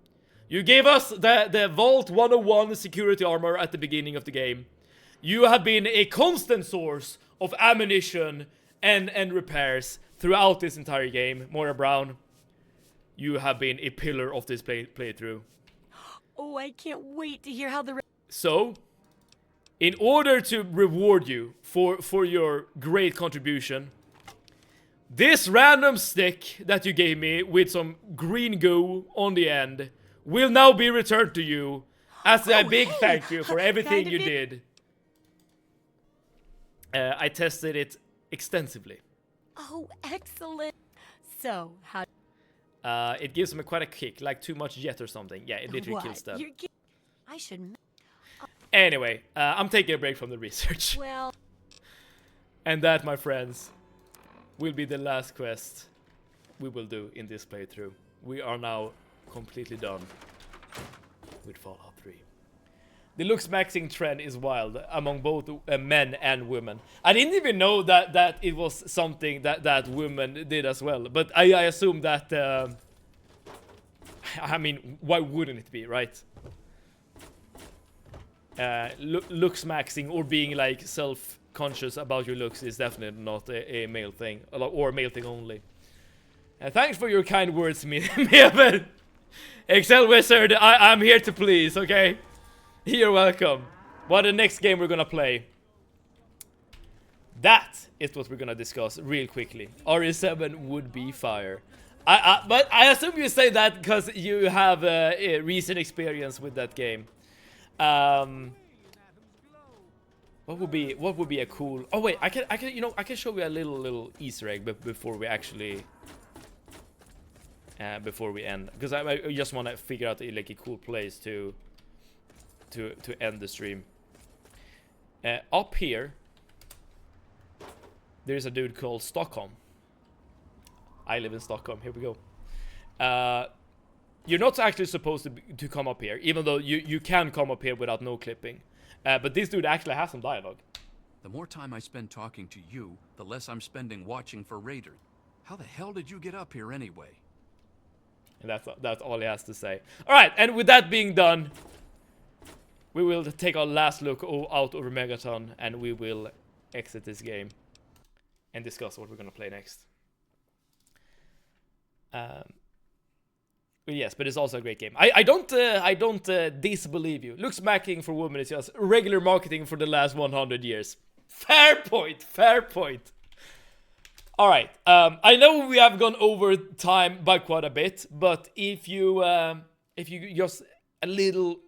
You gave us the Vault 101 security armor at the beginning of the game. You have been a constant source of ammunition and repairs throughout this entire game. Moira Brown, you have been a pillar of this playthrough. Oh, I can't wait to hear how the... So, in order to reward you for your great contribution, this random stick that you gave me with some green goo on the end will now be returned to you as a big thank you for everything you did. I tested it extensively. Oh, excellent. So, how... It gives them quite a kick, like too much jet or something. Yeah, it literally kills them. I should... Anyway, I'm taking a break from the research. Well... And that, my friends, will be the last quest we will do in this playthrough. We are now completely done with Fallout 3. The looks maxing trend is wild among both men and women. I didn't even know that it was something that women did as well. But I assume that... I mean, why wouldn't it be, right? Looks maxing or being like self-conscious about your looks is definitely not a male thing. Or a male thing only. Thanks for your kind words, Miaven. Excel Wizard, I'm here to please, okay? You're welcome. What the next game we're gonna play? That is what we're gonna discuss real quickly. RE7 would be fire. But I assume you say that because you have a recent experience with that game. What would be a cool? Oh wait, I can show you a little Easter egg before we actually before we end, because I just want to figure out like a cool place to end the stream. Up here, there's a dude called Stockholm. I live in Stockholm. Here we go. You're not actually supposed to come up here, even though you can come up here without no clipping. But this dude actually has some dialogue. The more time I spend talking to you, the less I'm spending watching for raiders. How the hell did you get up here anyway? And that's all he has to say. All right, and with that being done, we will take our last look out over Megaton, and we will exit this game and discuss what we're gonna play next. Yes, but it's also a great game. I don't disbelieve you. Looks smacking for women is just regular marketing for the last 100 years. Fair point. Fair point. All right. I know we have gone over time by quite a bit, but if you just a little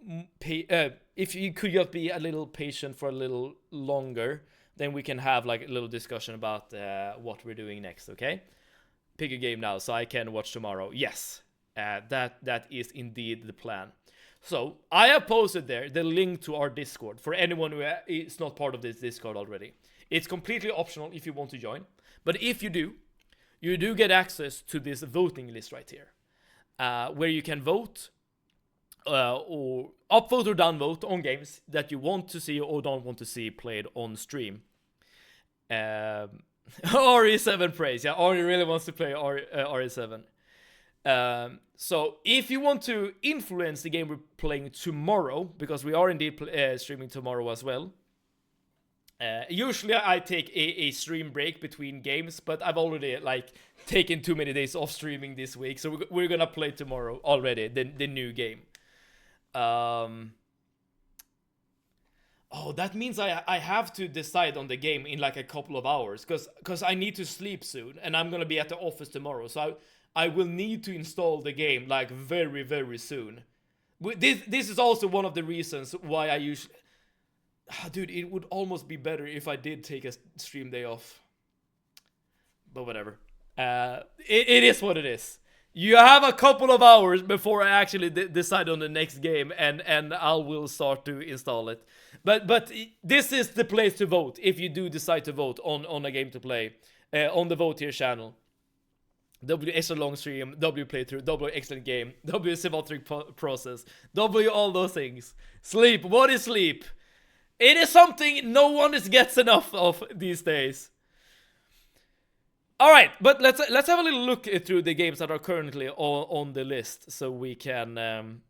if you could just be a little patient for a little longer, then we can have like a little discussion about what we're doing next. Okay? Pick a game now so I can watch tomorrow. Yes. That is indeed the plan. So I have posted there the link to our Discord for anyone who is not part of this Discord already. It's completely optional if you want to join, but if you do get access to this voting list right here, where you can vote or upvote or downvote on games that you want to see or don't want to see played on stream. RE7 praise. Yeah, Ari really wants to play RE7. So if you want to influence the game we're playing tomorrow, because we are indeed streaming tomorrow as well, Usually I take a stream break between games, but I've already like taken too many days off streaming this week, so we're gonna play tomorrow already, the new game. Oh, that means I have to decide on the game in like a couple of hours, because I need to sleep soon, and I'm gonna be at the office tomorrow, so I will need to install the game like very, very soon. This is also one of the reasons why I usually... Dude, it would almost be better if I did take a stream day off. But whatever. It is what it is. You have a couple of hours before I actually decide on the next game, and I will start to install it. But this is the place to vote if you do decide to vote on a game to play. On the Vote Here channel. W extra long stream, W playthrough, W excellent game, W symmetric process, W all those things. Sleep, what is sleep? It is something no one gets enough of these days. Alright, but let's have a little look through the games that are currently on the list, so we can have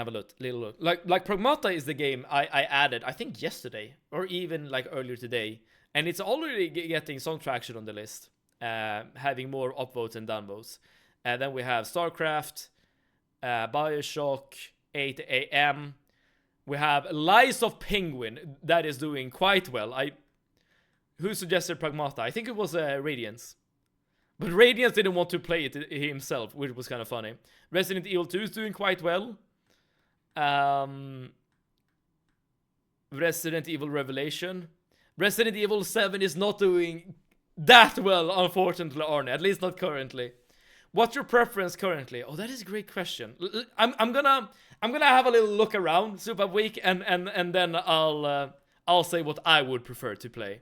a little look. Like Pragmata is the game I added, I think yesterday, or even like earlier today, and it's already getting some traction on the list. Having more upvotes and downvotes. Then we have StarCraft, Bioshock, 8 AM. We have Lies of Penguin, that is doing quite well. Who suggested Pragmata? I think it was Radiance. But Radiance didn't want to play it himself, which was kind of funny. Resident Evil 2 is doing quite well. Resident Evil Revelation. Resident Evil 7 is not doing that well, unfortunately, Arne. At least not currently. What's your preference currently? Oh, that is a great question. I'm gonna have a little look around Super Week, and then I'll say what I would prefer to play.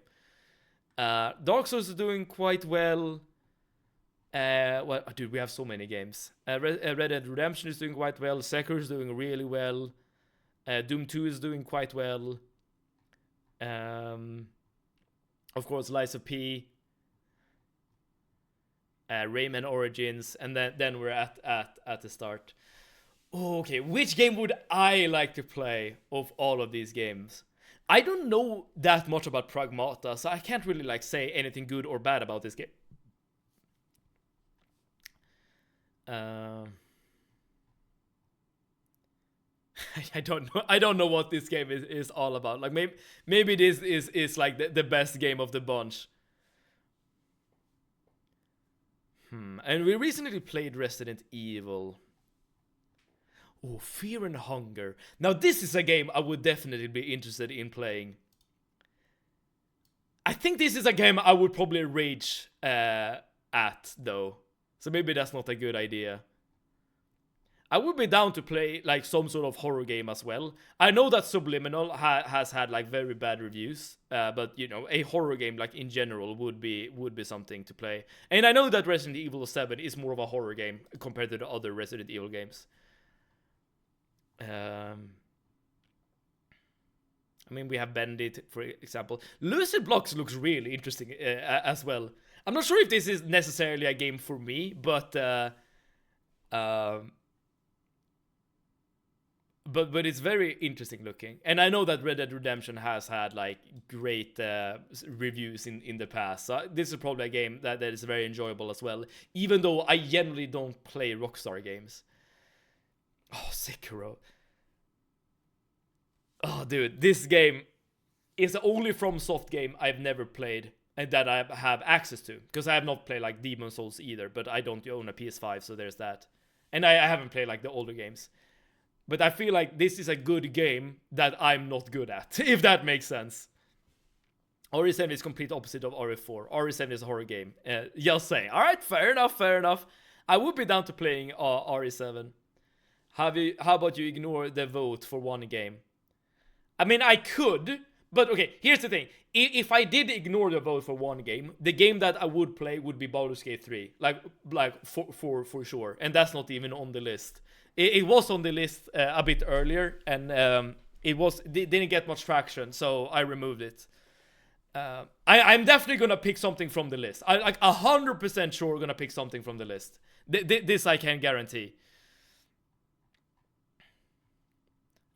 Dark Souls is doing quite well. Well, dude, we have so many games. Red Dead Redemption is doing quite well. Sekiro is doing really well. Doom 2 is doing quite well. Of course, Lies of P. Rayman Origins, and then we're at the start. Oh, okay, which game would I like to play of all of these games? I don't know that much about Pragmata, so I can't really like say anything good or bad about this game. I don't know what this game is all about. Like maybe this is like the best game of the bunch. And we recently played Resident Evil. Oh, Fear and Hunger. Now this is a game I would definitely be interested in playing. I think this is a game I would probably rage at though. So maybe that's not a good idea. I would be down to play like some sort of horror game as well. I know that Subliminal has had like very bad reviews, but you know, a horror game like in general would be something to play. And I know that Resident Evil 7 is more of a horror game compared to the other Resident Evil games. I mean, we have Bandit, for example. Lucid Blocks looks really interesting as well. I'm not sure if this is necessarily a game for me, but it's very interesting looking. And I know that Red Dead Redemption has had like great reviews in the past. So this is probably a game that is very enjoyable as well. Even though I generally don't play Rockstar games. Oh, Sekiro. Oh, dude, this game is the only FromSoft game I've never played and that I have access to. Because I have not played like Demon Souls either, but I don't own a PS5, so there's that. And I haven't played like the older games. But I feel like this is a good game that I'm not good at, if that makes sense. RE7 is complete opposite of RE4. RE7 is a horror game. Just saying. Alright, fair enough. I would be down to playing RE7. How about you ignore the vote for one game? I mean, I could, but okay, here's the thing. If I did ignore the vote for one game, the game that I would play would be Baldur's Gate 3. Like for sure. And that's not even on the list. It was on the list a bit earlier, and it didn't get much traction, so I removed it. I'm definitely gonna pick something from the list. I'm like 100% sure gonna pick something from the list. This I can guarantee.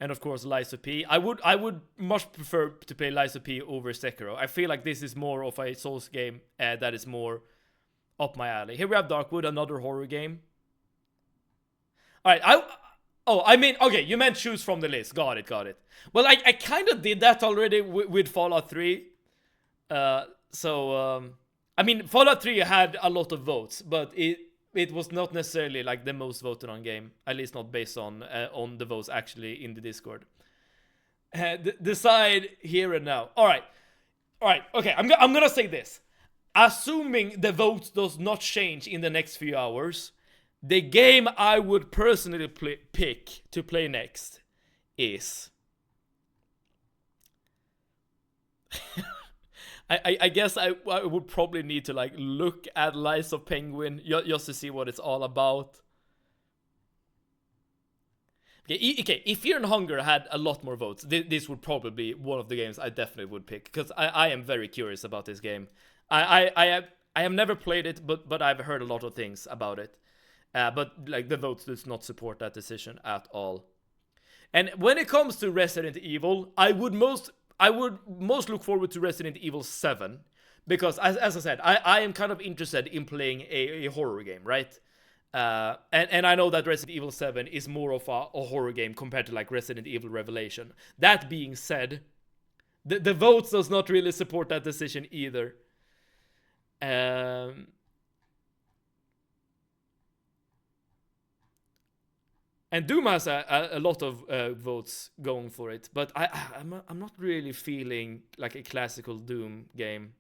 And of course, Lies of P. I would much prefer to play Lies of P over Sekiro. I feel like this is more of a Souls game that is more up my alley. Here we have Darkwood, another horror game. Alright, okay, you meant choose from the list. Got it. Well, I kind of did that already with Fallout 3. I mean, Fallout 3 had a lot of votes, but it was not necessarily like the most voted on game, at least not based on the votes actually in the Discord. Decide here and now. All right, okay. I'm gonna say this. Assuming the votes does not change in the next few hours, the game I would personally pick to play next is. I guess I would probably need to like look at Lies of Penguin just to see what it's all about. Okay, if Fear and Hunger had a lot more votes, this would probably be one of the games I definitely would pick, because I am very curious about this game. I have never played it, but I've heard a lot of things about it. But like the votes does not support that decision at all. And when it comes to Resident Evil, I would most look forward to Resident Evil 7, because as I said, I am kind of interested in playing a horror game, right? And I know that Resident Evil 7 is more of a horror game compared to like Resident Evil Revelation. That being said, the votes does not really support that decision either. And Doom has a lot of votes going for it, but I'm not really feeling like a classical Doom game.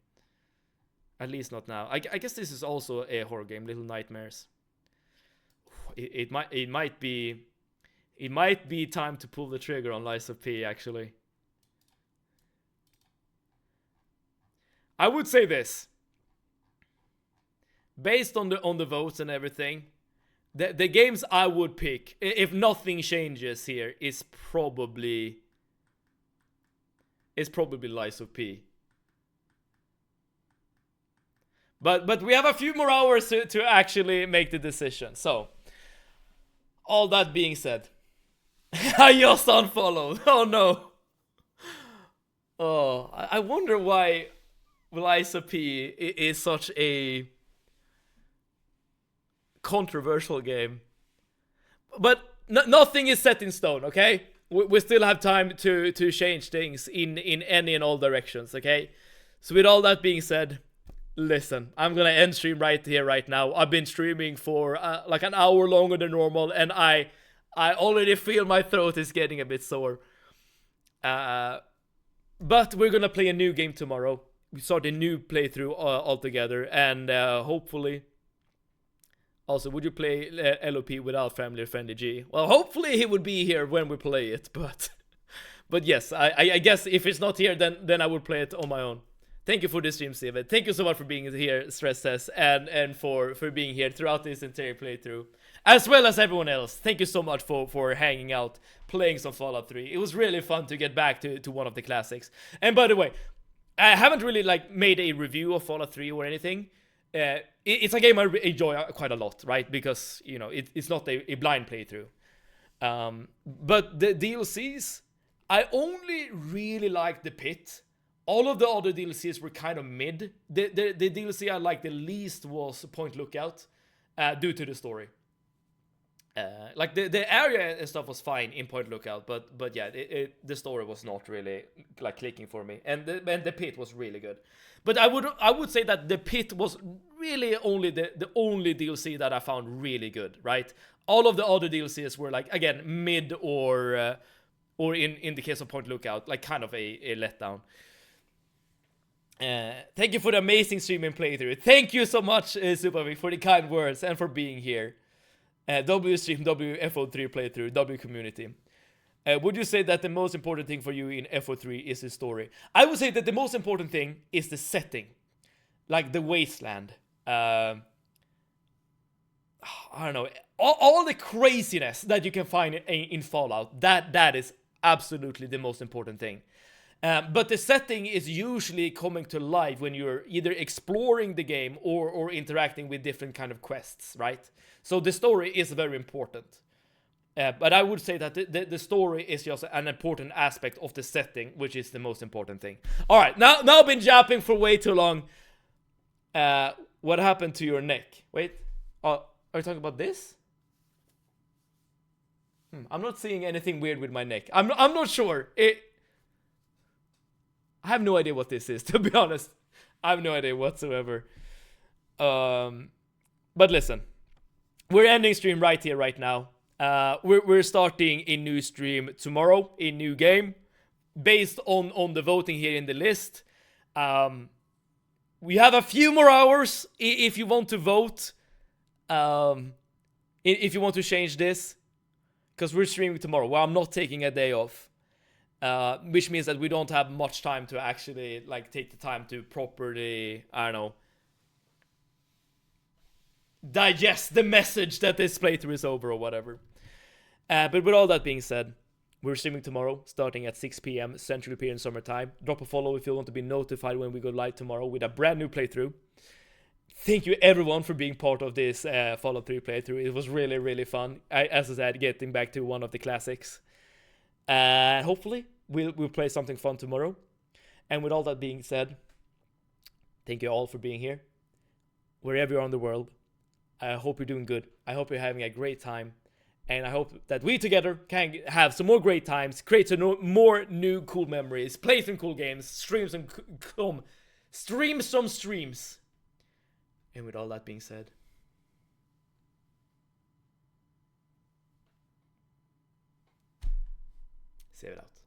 At least not now. I guess this is also a horror game, Little Nightmares. It might be time to pull the trigger on Lies of P, actually. I would say this. Based on the votes and everything, the games I would pick, if nothing changes here, is probably Lies of P. But we have a few more hours to actually make the decision. So, all that being said, I just unfollowed. Oh no. Oh, I wonder why Lies of P is such a controversial game. But nothing is set in stone, okay? We still have time to change things in any and all directions, okay? So with all that being said, listen, I'm gonna end stream right here, right now. I've been streaming for like an hour longer than normal, and I already feel my throat is getting a bit sore. But we're gonna play a new game tomorrow. We start a new playthrough altogether, and hopefully. Also, would you play LOP without Family Friendly G? Well, hopefully he would be here when we play it, but yes, I guess if it's not here, then I would play it on my own. Thank you for the stream, Steven. Thank you so much for being here, Stress Test, and for being here throughout this entire playthrough. As well as everyone else. Thank you so much for hanging out, playing some Fallout 3. It was really fun to get back to one of the classics. And by the way, I haven't really like made a review of Fallout 3 or anything. It's a game I enjoy quite a lot, right? Because, you know, it's not a blind playthrough. But the DLCs, I only really like the Pit. All of the other DLCs were kind of mid. The DLC I liked the least was Point Lookout, due to the story. Like the area and stuff was fine in Point Lookout, but yeah, the story was not really like clicking for me, and the Pit was really good. But I would say that the Pit was really only the only DLC that I found really good, right? All of the other DLCs were like, again, mid or in the case of Point Lookout, like kind of a letdown. Thank you for the amazing streaming playthrough. Thank you so much, Supervic, for the kind words and for being here. W stream, WFO3 playthrough, W community. Would you say that the most important thing for you in FO3 is the story? I would say that the most important thing is the setting. Like the wasteland. I don't know. All the craziness that you can find in Fallout. That is absolutely the most important thing. But the setting is usually coming to life when you're either exploring the game or interacting with different kind of quests, right? So the story is very important. But I would say that the story is just an important aspect of the setting, which is the most important thing. All right, now I've been japping for way too long. What happened to your neck? Wait, are you talking about this? I'm not seeing anything weird with my neck. I'm not sure. I have no idea what this is, to be honest. I have no idea whatsoever. But listen, we're ending stream right here, right now. We're starting a new stream tomorrow, a new game, based on the voting here in the list. We have a few more hours if you want to vote. If you want to change this, because we're streaming tomorrow. Well, I'm not taking a day off, which means that we don't have much time to actually like take the time to properly, I don't know, digest the message that this playthrough is over or whatever. But with all that being said, we're streaming tomorrow, starting at 6 p.m. Central European Summer Time. Drop a follow if you want to be notified when we go live tomorrow with a brand new playthrough. Thank you everyone for being part of this Fallout 3 playthrough. It was really, really fun. As I said, getting back to one of the classics. Hopefully, we'll play something fun tomorrow. And with all that being said, thank you all for being here. Wherever you're in the world, I hope you're doing good. I hope you're having a great time. And I hope that we together can have some more great times, create some more new cool memories, play some cool games, stream some streams. And with all that being said, save it out.